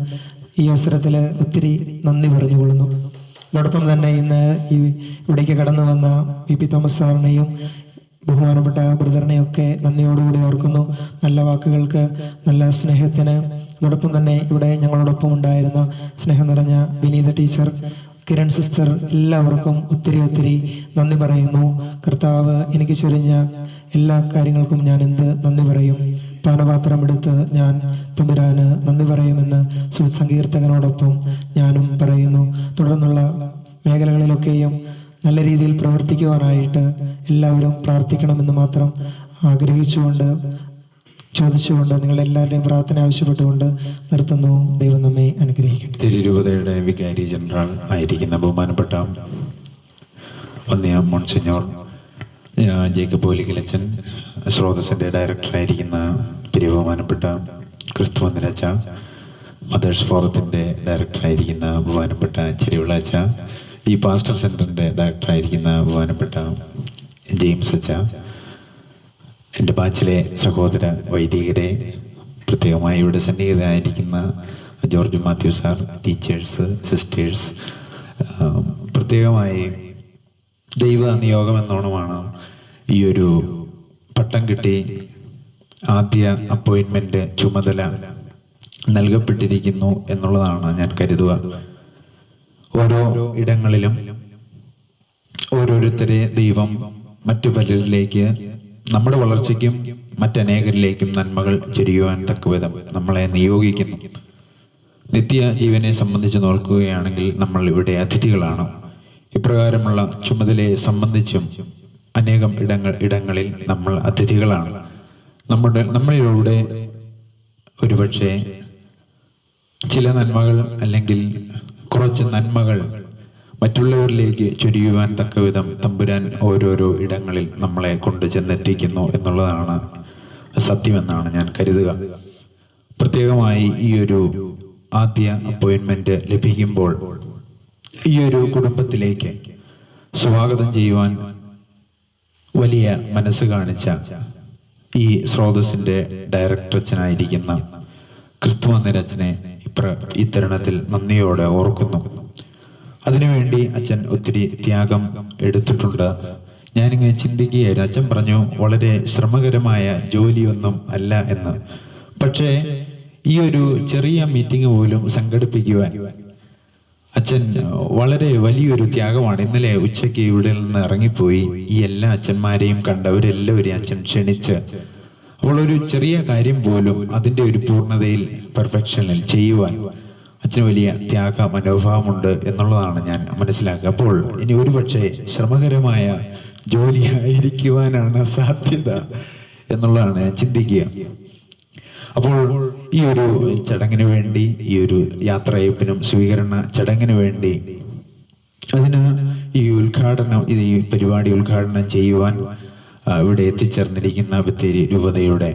ഈ അവസരത്തിൽ ഒത്തിരി നന്ദി പറഞ്ഞുകൊള്ളുന്നു. അതോടൊപ്പം തന്നെ ഇന്ന് ഇവിടേക്ക് കടന്നു വന്ന പി തോമസ് സാറിനെയും ബഹുമാനപ്പെട്ട ബ്രദറിനെയൊക്കെ നന്ദിയോടുകൂടി ഓർക്കുന്നു. നല്ല വാക്കുകൾക്ക്, നല്ല സ്നേഹത്തിന്. അതോടൊപ്പം തന്നെ ഇവിടെ ഞങ്ങളോടൊപ്പം ഉണ്ടായിരുന്ന സ്നേഹം നിറഞ്ഞ വിനീത ടീച്ചർ, കിരൺ സിസ്റ്റർ, എല്ലാവർക്കും ഒത്തിരി നന്ദി പറയുന്നു. കർത്താവ് എനിക്ക് ചൊരിഞ്ഞ എല്ലാ കാര്യങ്ങൾക്കും ഞാൻ എന്ത് നന്ദി പറയും. പാനപാത്രമെടുത്ത് ഞാൻ തമ്പുരാന് നന്ദി പറയുമെന്ന് സങ്കീർത്തകനോടൊപ്പം ഞാനും പറയുന്നു. തുടർന്നുള്ള മേഖലകളിലൊക്കെയും നല്ല രീതിയിൽ പ്രവർത്തിക്കുവാനായിട്ട് എല്ലാവരും പ്രാർത്ഥിക്കണമെന്ന് മാത്രം ആഗ്രഹിച്ചുകൊണ്ട് ചോദിച്ചുകൊണ്ട് നിങ്ങളെല്ലാവരുടെയും പ്രാർത്ഥന ആവശ്യപ്പെട്ടുകൊണ്ട് നിർത്തുന്നു. ദൈവം നമ്മെ അനുഗ്രഹിക്കട്ടെ. തിരുരൂപതയുടെ വികാരി ജനറൽ ആയിരിക്കുന്ന ബഹുമാനപ്പെട്ട ഒന്നിയാം മോൺസിഞ്ഞോർ ജേക്കബ് പോലിക്കലച്ചൻ, സ്രോതസ്സിൻ്റെ ഡയറക്ടറായിരിക്കുന്ന ബഹുമാനപ്പെട്ട ക്രിസ്തു വന്ദനച്ച, മദേഴ്സ് ഫോറത്തിൻ്റെ ഡയറക്ടറായിരിക്കുന്ന ബഹുമാനപ്പെട്ട ചെരിവിളാച്ച, ഈ പാസ്റ്റർ സെൻറ്ററിൻ്റെ ഡയറക്ടറായിരിക്കുന്ന ബഹുമാനപ്പെട്ട ജെയിംസ് അച്ച, എൻ്റെ ബാച്ചിലെ സഹോദര വൈദികരെ, പ്രത്യേകമായി ഇവിടെ സന്നിഹിതരായിരിക്കുന്ന George Mathew sir, teachers, sisters, പ്രത്യേകമായി ദൈവ നിയോഗം എന്നോണമാണ് ഈ ഒരു പട്ടം കിട്ടി ആദ്യ അപ്പോയിൻമെൻ്റ് ചുമതല നൽകപ്പെട്ടിരിക്കുന്നു എന്നുള്ളതാണ് ഞാൻ കരുതുക. ഓരോ ഇടങ്ങളിലും ഓരോരുത്തരെ ദൈവം മറ്റു പലരിലേക്ക്, നമ്മുടെ വളർച്ചയ്ക്കും മറ്റനേകരിലേക്കും നന്മകൾ ചൊരിയുവാൻ തക്കവിധം നമ്മളെ നിയോഗിക്കുന്നു. നിത്യ ജീവനെ സംബന്ധിച്ച് നോക്കുകയാണെങ്കിൽ നമ്മൾ ഇവിടെ അതിഥികളാണ്. ഇപ്രകാരമുള്ള ചുമതലയെ സംബന്ധിച്ചും അനേകം ഇടങ്ങളിൽ നമ്മൾ അതിഥികളാണ്. നമ്മളിലൂടെ ഒരുപക്ഷെ ചില നന്മകൾ അല്ലെങ്കിൽ കുറച്ച് നന്മകൾ മറ്റുള്ളവരിലേക്ക് ചൊരിയുവാൻ തക്കവിധം തമ്പുരാൻ ഓരോരോ ഇടങ്ങളിൽ നമ്മളെ കൊണ്ട് ചെന്നെത്തിക്കുന്നു എന്നുള്ളതാണ് സത്യമെന്നാണ് ഞാൻ കരുതുക. പ്രത്യേകമായി ഈ ഒരു ആദ്യ അപ്പോയിൻമെന്റ് ലഭിക്കുമ്പോൾ ഈ ഒരു കുടുംബത്തിലേക്ക് സ്വാഗതം ചെയ്യുവാൻ വലിയ മനസ്സ് കാണിച്ച ഈ സ്രോതസ്സിൻ്റെ ഡയറക്ടറച്ചനായിരിക്കുന്ന ക്രിസ്തു വന്ദനച്ചനെ ഈ തരുണത്തിൽ നന്ദിയോടെ ഓർക്കുന്നു. അതിനുവേണ്ടി അച്ഛൻ ഒത്തിരി ത്യാഗം എടുത്തിട്ടുണ്ട്. ഞാനിങ്ങനെ ചിന്തിക്കുകയായിരുന്നു. അച്ഛൻ പറഞ്ഞു വളരെ ശ്രമകരമായ ജോലിയൊന്നും അല്ല എന്ന്. പക്ഷേ ഈ ഒരു ചെറിയ മീറ്റിംഗ് പോലും സംഘടിപ്പിക്കുവാൻ അച്ഛൻ വളരെ വലിയൊരു ത്യാഗമാണ്. ഇന്നലെ ഉച്ചയ്ക്ക് ഇവിടെ നിന്ന് ഇറങ്ങിപ്പോയി ഈ എല്ലാ അച്ഛന്മാരെയും കണ്ടവരെല്ലാവരെയും അച്ഛൻ ക്ഷണിച്ച്, അപ്പോൾ ഒരു ചെറിയ കാര്യം പോലും അതിൻ്റെ ഒരു പൂർണ്ണതയിൽ പെർഫെക്ഷനിൽ ചെയ്യുവാൻ അച്ഛന് വലിയ ത്യാഗ മനോഭാവമുണ്ട് എന്നുള്ളതാണ് ഞാൻ മനസ്സിലാക്കുക. അപ്പോൾ ഇനി ഒരുപക്ഷെ ശ്രമകരമായ ജോലിയായിരിക്കുവാനാണ് സാധ്യത എന്നുള്ളതാണ് ഞാൻ ചിന്തിക്കുക. അപ്പോൾ ഈ ഒരു ചടങ്ങിന് വേണ്ടി, ഈ ഒരു യാത്രയപ്പിനും സ്വീകരണ ചടങ്ങിന് വേണ്ടി, അതിന് ഈ പരിപാടി ഉദ്ഘാടനം ചെയ്യുവാൻ ഇവിടെ എത്തിച്ചേർന്നിരിക്കുന്ന ബത്തേരി രൂപതയുടെ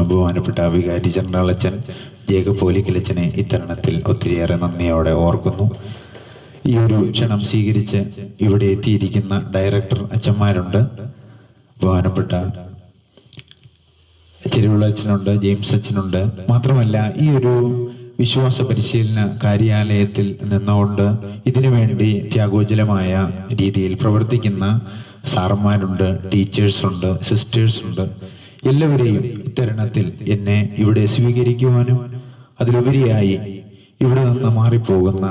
ബഹുമാനപ്പെട്ട വികാരി ജനറൽ അച്ഛൻ ജേക്കബ് പോലിക്കലച്ചനെ ഇത്തരണത്തിൽ ഒത്തിരിയേറെ നന്ദിയോടെ ഓർക്കുന്നു. ഈ ഒരു ക്ഷണം സ്വീകരിച്ച് ഇവിടെ എത്തിയിരിക്കുന്ന ഡയറക്ടർ അച്ഛന്മാരുണ്ട്, ബഹുമാനപ്പെട്ട ചെരുവിള അച്ഛനുണ്ട്, ജെയിംസ് അച്ഛനുണ്ട്. മാത്രമല്ല ഈ ഒരു വിശ്വാസ പരിശീലന കാര്യാലയത്തിൽ നിന്നുകൊണ്ട് ഇതിനു വേണ്ടി ത്യാഗോജ്വലമായ രീതിയിൽ പ്രവർത്തിക്കുന്ന സാറന്മാരുണ്ട്, ടീച്ചേഴ്സുണ്ട്, സിസ്റ്റേഴ്സുണ്ട്. എല്ലാവരെയും ഇത്തരണത്തിൽ എന്നെ ഇവിടെ സ്വീകരിക്കുവാനും അതിലുപരിയായി ഇവിടെ നിന്ന് മാറിപ്പോകുന്ന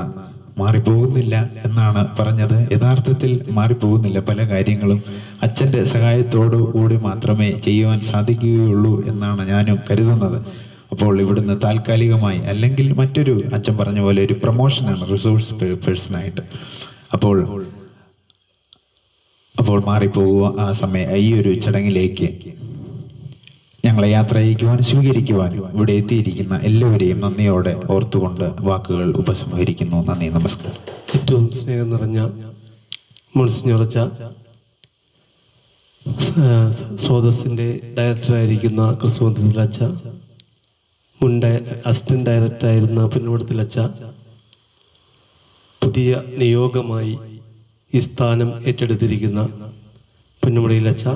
മാറിപ്പോകുന്നില്ല എന്നാണ് പറഞ്ഞത്. യഥാർത്ഥത്തിൽ മാറിപ്പോകുന്നില്ല. പല കാര്യങ്ങളും അച്ഛൻ്റെ സഹായത്തോടു കൂടി മാത്രമേ ചെയ്യുവാൻ സാധിക്കുകയുള്ളൂ എന്നാണ് ഞാനും കരുതുന്നത്. അപ്പോൾ ഇവിടുന്ന് താൽക്കാലികമായി, അല്ലെങ്കിൽ മറ്റൊരു അച്ഛൻ പറഞ്ഞ പോലെ ഒരു പ്രൊമോഷനാണ് റിസോഴ്സ് പേഴ്സണായിട്ട്. അപ്പോൾ മാറിപ്പോകുക ആ ഈ ഒരു ചടങ്ങിലേക്ക് ഞങ്ങളെ യാത്ര അയക്കുവാനും സ്വീകരിക്കുവാനും ഇവിടെ എത്തിയിരിക്കുന്ന എല്ലാവരെയും നന്ദിയോടെ ഓർത്തുകൊണ്ട് വാക്കുകൾ ഉപസംഹരിക്കുന്നു. നന്ദി, നമസ്കാരം. ഏറ്റവും സ്നേഹം നിറഞ്ഞ മുൻസിഞ്ഞുറച്ച സ്രോതസ്സിൻ്റെ ഡയറക്ടറായിരിക്കുന്ന ക്രിസ്തുമന്ത്രിലച്ച, മുൻ അസിസ്റ്റന്റ് ഡയറക്ടറായിരുന്ന പുന്നമടത്തിലച്ച, പുതിയ നിയോഗമായി ഈ സ്ഥാനം ഏറ്റെടുത്തിരിക്കുന്ന പുന്നമടയിലച്ച,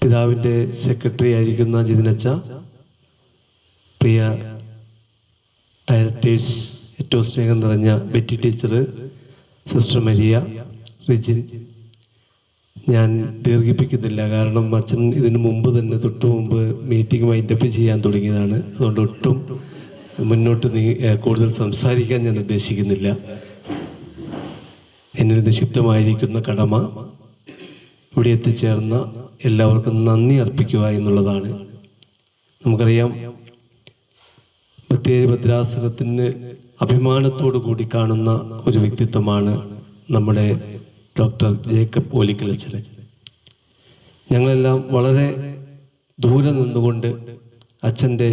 പിതാവിൻ്റെ സെക്രട്ടറി ആയിരിക്കുന്ന ജിതിനച്ച, പ്രിയ ഡയറക്ടേഴ്സ്, ഏറ്റവും സ്നേഹം നിറഞ്ഞ Betty teacher, sister Maria, Rijin, ഞാൻ ദീർഘിപ്പിക്കുന്നില്ല. കാരണം അച്ഛൻ ഇതിനു മുമ്പ് തന്നെ തൊട്ട് മുമ്പ് മീറ്റിംഗ് വൈൻഡപ്പ് ചെയ്യാൻ തുടങ്ങിയതാണ്. അതുകൊണ്ട് ഒട്ടും മുന്നോട്ട് കൂടുതൽ സംസാരിക്കാൻ ഞാൻ ഉദ്ദേശിക്കുന്നില്ല. എന്നിൽ നിക്ഷിപ്തമായിരിക്കുന്ന കടമ ഇവിടെ എത്തിച്ചേർന്ന എല്ലാവർക്കും നന്ദി അർപ്പിക്കുക എന്നുള്ളതാണ്. നമുക്കറിയാം, ബത്തേരി ഭദ്രാസനത്തിന് അഭിമാനത്തോടു കൂടി കാണുന്ന ഒരു വ്യക്തിത്വമാണ് നമ്മുടെ ഡോക്ടർ ജേക്കബ് ഓലിക്കലച്ചൻ. ഞങ്ങളെല്ലാം വളരെ ദൂരെ നിന്നുകൊണ്ട് അച്ഛൻ്റെ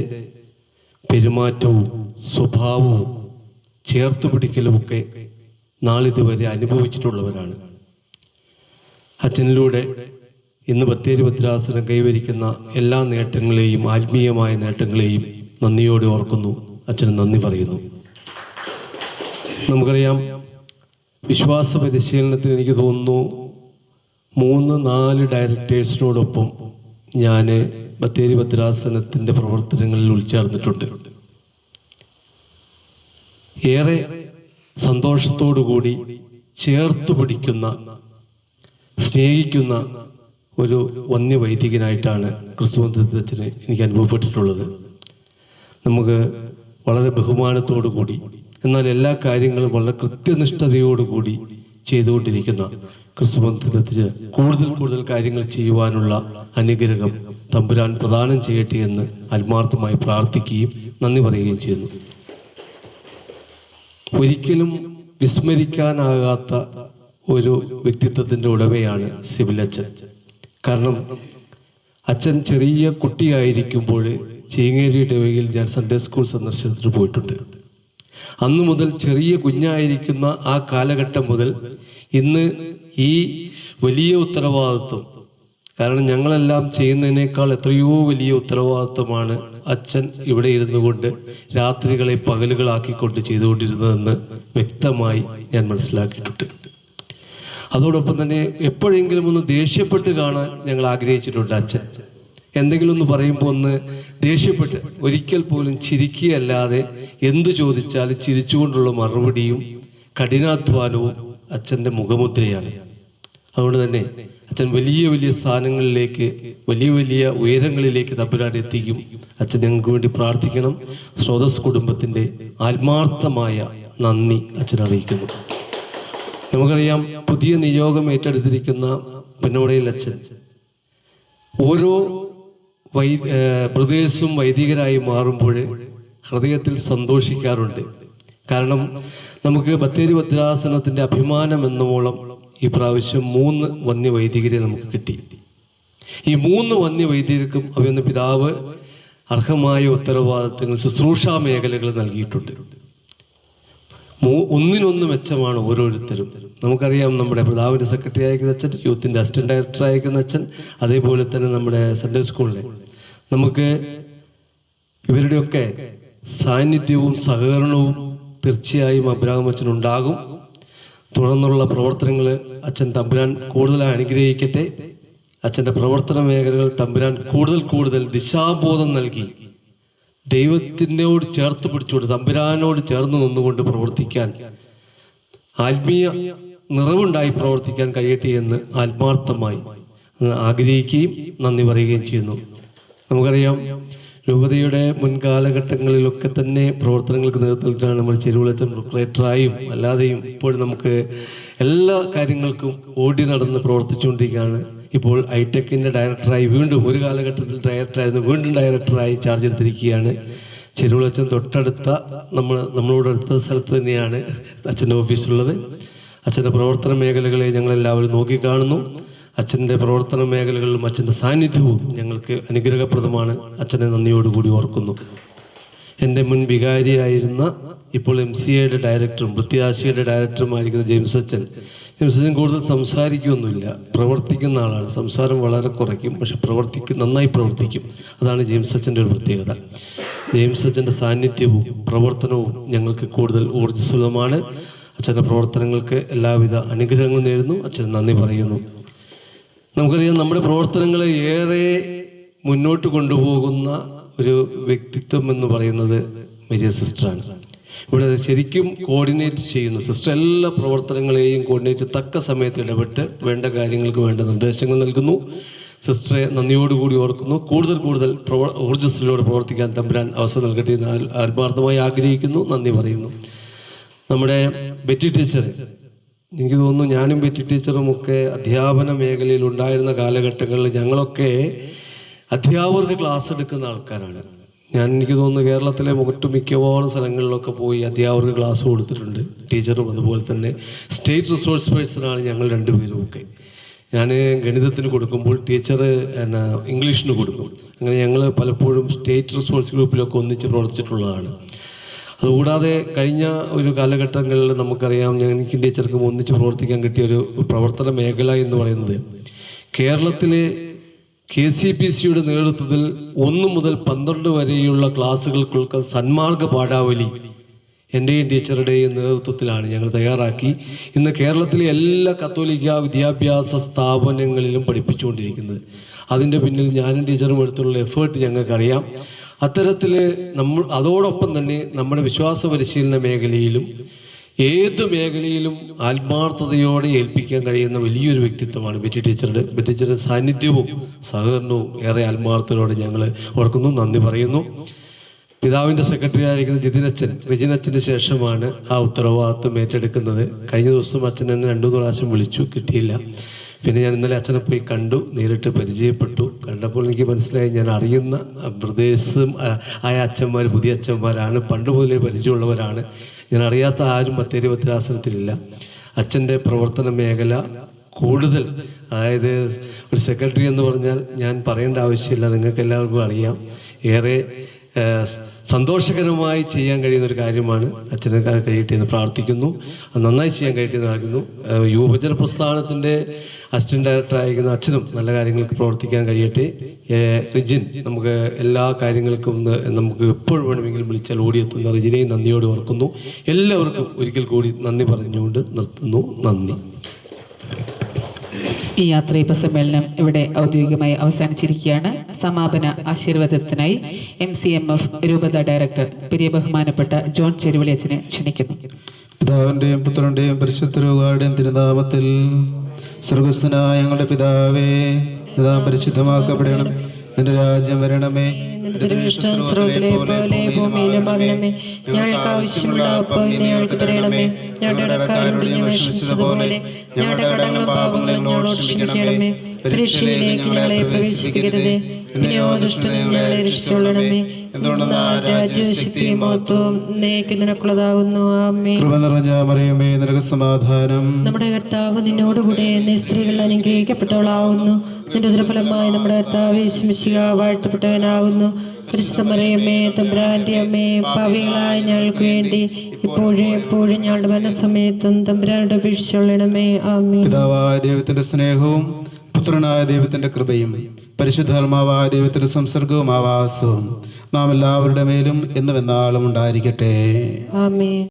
പെരുമാറ്റവും സ്വഭാവവും ചേർത്ത് പിടിക്കലുമൊക്കെ നാളിതുവരെ അനുഭവിച്ചിട്ടുള്ളവരാണ്. അച്ഛനിലൂടെ ഇന്ന് ബത്തേരി ഭദ്രാസനം കൈവരിക്കുന്ന എല്ലാ നേട്ടങ്ങളെയും, ആത്മീയമായ നേട്ടങ്ങളെയും നന്ദിയോടെ ഓർക്കുന്നു. അച്ഛന് നന്ദി പറയുന്നു. നമുക്കറിയാം, വിശ്വാസ പരിശീലനത്തിന് എനിക്ക് തോന്നുന്നു 3-4 ഡയറക്ടേഴ്സിനോടൊപ്പം ഞാൻ ബത്തേരി ഭദ്രാസനത്തിൻ്റെ പ്രവർത്തനങ്ങളിൽ ഉൾച്ചേർന്നിട്ടുണ്ട്. ഏറെ സന്തോഷത്തോടുകൂടി ചേർത്ത് പിടിക്കുന്ന, സ്നേഹിക്കുന്ന ഒരു വന്യവൈദികനായിട്ടാണ് ക്രിസ്തുമന്ത്രിച്ചന് എനിക്ക് അനുഭവപ്പെട്ടിട്ടുള്ളത്. നമുക്ക് വളരെ ബഹുമാനത്തോടു കൂടി, എന്നാൽ എല്ലാ കാര്യങ്ങളും വളരെ കൃത്യനിഷ്ഠതയോടുകൂടി ചെയ്തുകൊണ്ടിരിക്കുന്ന ക്രിസ്തുമന്ത്രിച്ചന് കൂടുതൽ കാര്യങ്ങൾ ചെയ്യുവാനുള്ള അനുഗ്രഹം തമ്പുരാൻ പ്രദാനം ചെയ്യട്ടെ എന്ന് ആത്മാർത്ഥമായി പ്രാർത്ഥിക്കുകയും നന്ദി പറയുകയും ചെയ്യുന്നു. ഒരിക്കലും വിസ്മരിക്കാനാകാത്ത ഒരു വ്യക്തിത്വത്തിൻ്റെ ഉടമയാണ് സിബിലച്ചൻ. കാരണം അച്ഛൻ ചെറിയ കുട്ടിയായിരിക്കുമ്പോൾ ചീങ്ങേരി ഇടവകയിൽ ഞാൻ സൺഡേ സ്കൂൾ സന്ദർശനത്തിന് പോയിട്ടുണ്ട്. അന്നു മുതൽ ചെറിയ കുഞ്ഞായിരിക്കുന്ന ആ കാലഘട്ടം മുതൽ ഇന്ന് ഈ വലിയ ഉത്തരവാദിത്വം, കാരണം ഞങ്ങളെല്ലാം ചെയ്യുന്നതിനേക്കാൾ എത്രയോ വലിയ ഉത്തരവാദിത്വമാണ് അച്ഛൻ ഇവിടെ ഇരുന്നു കൊണ്ട് രാത്രികളെ പകലുകളാക്കിക്കൊണ്ട് ചെയ്തുകൊണ്ടിരുന്നതെന്ന് വ്യക്തമായി ഞാൻ മനസ്സിലാക്കിയിട്ടുണ്ട്. അതോടൊപ്പം തന്നെ എപ്പോഴെങ്കിലും ഒന്ന് ദേഷ്യപ്പെട്ട് കാണാൻ ഞങ്ങൾ ആഗ്രഹിച്ചിട്ടുണ്ട്. അച്ഛൻ എന്തെങ്കിലും ഒന്ന് പറയുമ്പോൾ ഒന്ന് ദേഷ്യപ്പെട്ട്, ഒരിക്കൽ പോലും ചിരിക്കുകയല്ലാതെ എന്തു ചോദിച്ചാലും ചിരിച്ചുകൊണ്ടുള്ള മറുപടിയും കഠിനാധ്വാനവും അച്ഛൻ്റെ മുഖമുദ്രയാണ്. അതുകൊണ്ട് തന്നെ അച്ഛൻ വലിയ സ്ഥാനങ്ങളിലേക്ക്, വലിയ ഉയരങ്ങളിലേക്ക് തമ്പുരാൻ എത്തിക്കും. അച്ഛൻ ഞങ്ങൾക്ക് വേണ്ടി പ്രാർത്ഥിക്കണം. സ്രോതസ് കുടുംബത്തിൻ്റെ ആത്മാർത്ഥമായ നന്ദി അച്ഛൻ അറിയിക്കുന്നു. നമുക്കറിയാം, പുതിയ നിയോഗം ഏറ്റെടുത്തിരിക്കുന്ന പുന്നമടയിൽ അച്ഛൻ ഓരോ ബ്രദേഴ്സും വൈദികരായി മാറുമ്പോൾ ഹൃദയത്തിൽ സന്തോഷിക്കാറുണ്ട്. കാരണം നമുക്ക് ബത്തേരി ഭദ്രാസനത്തിൻ്റെ അഭിമാനം എന്നോളം ഈ പ്രാവശ്യം 3 വന്യവൈദികരെ നമുക്ക് കിട്ടി. ഈ 3 വന്യവൈദികർക്കും അവയെന്ന പിതാവ് അർഹമായ ഉത്തരവാദിത്തങ്ങൾ, ശുശ്രൂഷാ മേഖലകൾ നൽകിയിട്ടുണ്ട്. ഒന്നിനൊന്ന് മെച്ചമാണ് ഓരോരുത്തരും. നമുക്കറിയാം, നമ്മുടെ പിതാവിൻ്റെ സെക്രട്ടറി അയക്കുന്ന അച്ഛൻ, യൂത്തിൻ്റെ അസിസ്റ്റന്റ് ഡയറക്ടർ അയക്കുന്ന അച്ഛൻ, അതേപോലെ തന്നെ നമ്മുടെ സൺഡേ സ്കൂളിലെ നമുക്ക് ഇവരുടെയൊക്കെ സാന്നിധ്യവും സഹകരണവും തീർച്ചയായും അബ്രാഹാം അച്ഛനുണ്ടാകും. തുടർന്നുള്ള പ്രവർത്തനങ്ങൾ അച്ഛൻ തമ്പുരാൻ കൂടുതലായി അനുഗ്രഹിക്കട്ടെ. അച്ഛൻ്റെ പ്രവർത്തന മേഖലകൾ തമ്പുരാൻ കൂടുതൽ ദിശാബോധം നൽകി ദൈവത്തിനോട് ചേർത്ത് പിടിച്ചുകൊണ്ട്, തമ്പുരാനോട് ചേർന്ന് നിന്നുകൊണ്ട് പ്രവർത്തിക്കാൻ, ആത്മീയ നിറവുണ്ടായി പ്രവർത്തിക്കാൻ കഴിയട്ടെ എന്ന് ആത്മാർത്ഥമായി ആഗ്രഹിക്കുകയും നന്ദി പറയുകയും ചെയ്യുന്നു. നമുക്കറിയാം, രൂപതയുടെ മുൻകാലഘട്ടങ്ങളിലൊക്കെ തന്നെ പ്രവർത്തനങ്ങൾക്ക് നേതൃത്വം നൽകിയിട്ടാണ് നമ്മൾ ചെരുവിളച്ചൻ പ്രൊക്ലേറ്ററായും അല്ലാതെയും ഇപ്പോഴും നമുക്ക് എല്ലാ കാര്യങ്ങൾക്കും ഓടി നടന്ന് പ്രവർത്തിച്ചുകൊണ്ടിരിക്കുകയാണ്. ഇപ്പോൾ ഐടെക്കിൻ്റെ ഡയറക്ടറായി വീണ്ടും ഒരു കാലഘട്ടത്തിൽ ഡയറക്ടറായിരുന്നു, വീണ്ടും ഡയറക്ടറായി ചാർജ് എടുത്തിരിക്കുകയാണ്. ചെരുവിളച്ചൻ തൊട്ടടുത്ത നമ്മളോട് അടുത്ത സ്ഥലത്ത് തന്നെയാണ് അച്ഛൻ്റെ ഓഫീസുള്ളത്. അച്ഛൻ്റെ പ്രവർത്തന മേഖലകളെ ഞങ്ങളെല്ലാവരും നോക്കിക്കാണുന്നു. അച്ഛൻ്റെ പ്രവർത്തന മേഖലകളിലും അച്ഛൻ്റെ സാന്നിധ്യവും ഞങ്ങൾക്ക് അനുഗ്രഹപ്രദമാണ്. അച്ഛനെ നന്ദിയോടുകൂടി ഓർക്കുന്നു. എൻ്റെ മുൻ വികാരിയായിരുന്ന ഇപ്പോൾ MCAയുടെ ഡയറക്ടറും വൃത്തിയാശിയുടെ ഡയറക്ടറുമായിരിക്കുന്ന ജെയിംസ് അച്ഛൻ കൂടുതൽ സംസാരിക്കുകയൊന്നുമില്ല, പ്രവർത്തിക്കുന്ന ആളാണ്. സംസാരം വളരെ കുറയ്ക്കും, പക്ഷെ നന്നായി പ്രവർത്തിക്കും. അതാണ് ജെയിംസ് അച്ഛൻ്റെ ഒരു പ്രത്യേകത. ജെയിംസ് അച്ഛൻ്റെ സാന്നിധ്യവും പ്രവർത്തനവും ഞങ്ങൾക്ക് കൂടുതൽ ഊർജ്ജസ്വലമാണ്. അച്ഛൻ്റെ പ്രവർത്തനങ്ങൾക്ക് എല്ലാവിധ അനുഗ്രഹങ്ങളും നേരുന്നു. അച്ഛൻ നന്ദി പറയുന്നു. നമുക്കറിയാം, നമ്മുടെ പ്രവർത്തനങ്ങളെ ഏറെ മുന്നോട്ട് കൊണ്ടുപോകുന്ന ഒരു വ്യക്തിത്വം എന്ന് പറയുന്നത് മരിയ സിസ്റ്ററാണ്. ഇവിടെ ശരിക്കും കോർഡിനേറ്റ് ചെയ്യുന്നു. സിസ്റ്റർ എല്ലാ പ്രവർത്തനങ്ങളെയും കോർഡിനേറ്റ് തക്ക സമയത്ത് ഇടപെട്ട് വേണ്ട കാര്യങ്ങൾക്ക് വേണ്ട നിർദ്ദേശങ്ങൾ നൽകുന്നു. സിസ്റ്ററെ നന്ദിയോടുകൂടി ഓർക്കുന്നു. കൂടുതൽ ഊർജ്ജസ്വലയോടെ പ്രവർത്തിക്കാൻ തമ്പുരാൻ അവസരം നൽകട്ടെ എന്ന് ആത്മാർത്ഥമായി ആഗ്രഹിക്കുന്നു. നന്ദി പറയുന്നു. നമ്മുടെ ബെറ്റി ടീച്ചർ, എനിക്ക് തോന്നുന്നു ഞാനും ബെറ്റി ടീച്ചറും ഒക്കെ അധ്യാപന മേഖലയിൽ ഉണ്ടായിരുന്ന കാലഘട്ടങ്ങളിൽ ഞങ്ങളൊക്കെ അധ്യാപകർക്ക് ക്ലാസ് എടുക്കുന്ന ആൾക്കാരാണ്. എനിക്ക് തോന്നുന്നു കേരളത്തിലെ മിക്കവാറും സ്ഥലങ്ങളിലൊക്കെ പോയി അധ്യാപകർക്ക് ക്ലാസ് കൊടുത്തിട്ടുണ്ട്. ടീച്ചറും അതുപോലെ തന്നെ സ്റ്റേറ്റ് റിസോഴ്സ് പേഴ്സണാണ് ഞങ്ങൾ രണ്ടുപേരുമൊക്കെ. ഞാൻ ഗണിതത്തിന് കൊടുക്കുമ്പോൾ ടീച്ചർ ഇംഗ്ലീഷിന് കൊടുക്കും. അങ്ങനെ ഞങ്ങൾ പലപ്പോഴും സ്റ്റേറ്റ് റിസോഴ്സ് ഗ്രൂപ്പിലൊക്കെ ഒന്നിച്ച് പ്രവർത്തിച്ചിട്ടുള്ളതാണ്. അതുകൂടാതെ കഴിഞ്ഞ ഒരു കാലഘട്ടങ്ങളിൽ നമുക്കറിയാം, എനിക്കും ടീച്ചർക്കും ഒന്നിച്ച് പ്രവർത്തിക്കാൻ കിട്ടിയ ഒരു പ്രവർത്തന മേഖല എന്ന് പറയുന്നത് കേരളത്തിലെ KCPCയുടെ നേതൃത്വത്തിൽ 1 മുതൽ 12 വരെയുള്ള ക്ലാസ്സുകൾക്കുള്ള സന്മാർഗ പാഠാവലി എൻ്റെയും ടീച്ചറുടെയും നേതൃത്വത്തിലാണ് ഞങ്ങൾ തയ്യാറാക്കി ഇന്ന് കേരളത്തിലെ എല്ലാ കത്തോലിക്ക വിദ്യാഭ്യാസ സ്ഥാപനങ്ങളിലും പഠിപ്പിച്ചുകൊണ്ടിരിക്കുന്നത്. അതിൻ്റെ പിന്നിൽ ഞാനും ടീച്ചറും എടുത്തുള്ള എഫേർട്ട് ഞങ്ങൾക്കറിയാം. അത്തരത്തിൽ അതോടൊപ്പം തന്നെ നമ്മുടെ വിശ്വാസ പരിശീലന മേഖലയിലും ഏത് മേഖലയിലും ആത്മാർത്ഥതയോടെ ഏൽപ്പിക്കാൻ കഴിയുന്ന വലിയൊരു വ്യക്തിത്വമാണ് ബെറ്റി ടീച്ചറുടെ. ബെറ്റി ടീച്ചറുടെ സാന്നിധ്യവും സഹകരണവും ഏറെ ആത്മാർത്ഥതയോടെ ഞങ്ങൾ ഓർക്കുന്നു, നന്ദി പറയുന്നു. പിതാവിൻ്റെ സെക്രട്ടറി ആയിരിക്കുന്ന റിജിനച്ഛന് ശേഷമാണ് ആ ഉത്തരവാദിത്വം ഏറ്റെടുക്കുന്നത്. കഴിഞ്ഞ ദിവസം അച്ഛൻ എന്നെ 2-3 പ്രാവശ്യം വിളിച്ചു, കിട്ടിയില്ല. പിന്നെ ഞാൻ ഇന്നലെ അച്ഛനെ പോയി കണ്ടു, നേരിട്ട് പരിചയപ്പെട്ടു. കണ്ടപ്പോൾ എനിക്ക് മനസ്സിലായി, ഞാൻ അറിയുന്ന ബ്രദേഴ്സും ആയ അച്ഛന്മാർ പുതിയ അച്ഛന്മാരാണ്, പണ്ട് മുതലേ പരിചയമുള്ളവരാണ്. ഞാൻ അറിയാത്ത ആരും ബത്തേരി ഭദ്രാസനത്തിലില്ല. അച്ഛൻ്റെ പ്രവർത്തന മേഖല കൂടുതൽ, അതായത് ഒരു സെക്രട്ടറി എന്ന് പറഞ്ഞാൽ ഞാൻ പറയേണ്ട ആവശ്യമില്ല, നിങ്ങൾക്ക് എല്ലാവർക്കും അറിയാം. ഏറെ സന്തോഷകരമായി ചെയ്യാൻ കഴിയുന്ന ഒരു കാര്യമാണ്. അച്ഛനെ അത് കഴിയട്ടെ എന്ന് പ്രാർത്ഥിക്കുന്നു. അത് നന്നായി ചെയ്യാൻ കഴിയട്ടെ എന്ന് പ്രാർത്ഥിക്കുന്നു. യുവജന പ്രസ്ഥാനത്തിൻ്റെ അസിസ്റ്റന്റ് ഡയറക്ടറായിരിക്കുന്ന അച്ഛനും നല്ല കാര്യങ്ങൾക്ക് പ്രവർത്തിക്കാൻ കഴിയട്ടെ. റിജിൻ, നമുക്ക് എല്ലാ കാര്യങ്ങൾക്കും നമുക്ക് എപ്പോഴും വേണമെങ്കിലും വിളിച്ചാൽ ഓടിയെത്തുന്ന റിജിനെയും നന്ദിയോടെ ഓർക്കുന്നു. എല്ലാവർക്കും ഒരിക്കൽ കൂടി നന്ദി പറഞ്ഞുകൊണ്ട് നിർത്തുന്നു. നന്ദി. ഈ യാത്രയപ്പ് സമ്മേളനം ഇവിടെ ഔദ്യോഗികമായി അവസാനിച്ചിരിക്കുകയാണ്. സമാപന ആശീർവാദത്തിനായി MCMF രൂപത ഡയറക്ടർ പെരിയ ബഹുമാനപ്പെട്ട ജോൺ ചെരുവിളി അച്ഛനെ ക്ഷണിക്കുന്നു. പിതാവിൻ്റെയും പുത്രൻ്റെയും പരിശുദ്ധ രൂപയുടെയും തിരുനാമത്തിൽ. സ്വർഗസ്ഥനായ ഞങ്ങളുടെ പിതാവേ, പിതാ പരിശുദ്ധമാക്കപ്പെടണം, നിന്റെ രാജ്യം വരണമേ, ഞങ്ങൾക്ക് ആവശ്യമുള്ള അപ്പം ഞങ്ങൾക്ക് തരണമേ, ഞങ്ങളുടെ കടക്കാരോട് ഞങ്ങൾ ക്ഷമിച്ചതുപോലെ ഞങ്ങളുടെ കടങ്ങളും പാപങ്ങളും ഞങ്ങളോട് ക്ഷമിക്കണമേ. പരീക്ഷയിലേക്ക് ഞങ്ങളെ പ്രവേശിപ്പിക്കരുതേ, പിന്നെയോ ദുഷ്ടനെ ഞങ്ങളെ രക്ഷിച്ചുകൊള്ളണമേ. എന്തുകൊണ്ടെന്നാൽ രാജ്യവും ശക്തിയും മഹത്വവും എന്നേക്കും നിനക്കുള്ളതാകുന്നു. ആമേൻ. കൃപ നിറഞ്ഞ മറിയമേ, നിനക്ക് സമാധാനം. നമ്മുടെ കർത്താവ് നിന്നോടുകൂടെ നീ സ്ത്രീകൾ അനുഗ്രഹിക്കപ്പെട്ടവളാവുന്നു. നിന്റെ ഉദരഫലമായി നമ്മുടെ കർത്താവ് യേശു മിശിഹ വാഴ്ത്തപ്പെട്ടവനാകുന്നു. പരിശുദ്ധ മറിയമേ, തമ്പുരാന്റെ അമ്മേ, പാപികളായ ഞങ്ങൾക്ക് വേണ്ടി ഇപ്പോഴും എപ്പോഴും ഞങ്ങളുടെ മരണസമയത്തും തമ്പുരാനോട് അപേക്ഷിച്ചുകൊള്ളണമേ. ആമേൻ. പിതാവായ ദൈവത്തിന്റെ സ്നേഹവും പുത്രനായ ദൈവത്തിന്റെ കൃപയും പരിശുദ്ധാത്മാവായ ദൈവത്തിന്റെ സംസർഗവും ആവാസവും നാം എല്ലാവരുടെ മേലും എന്നും എന്നാളും ഉണ്ടായിരിക്കട്ടെ. ആമേൻ.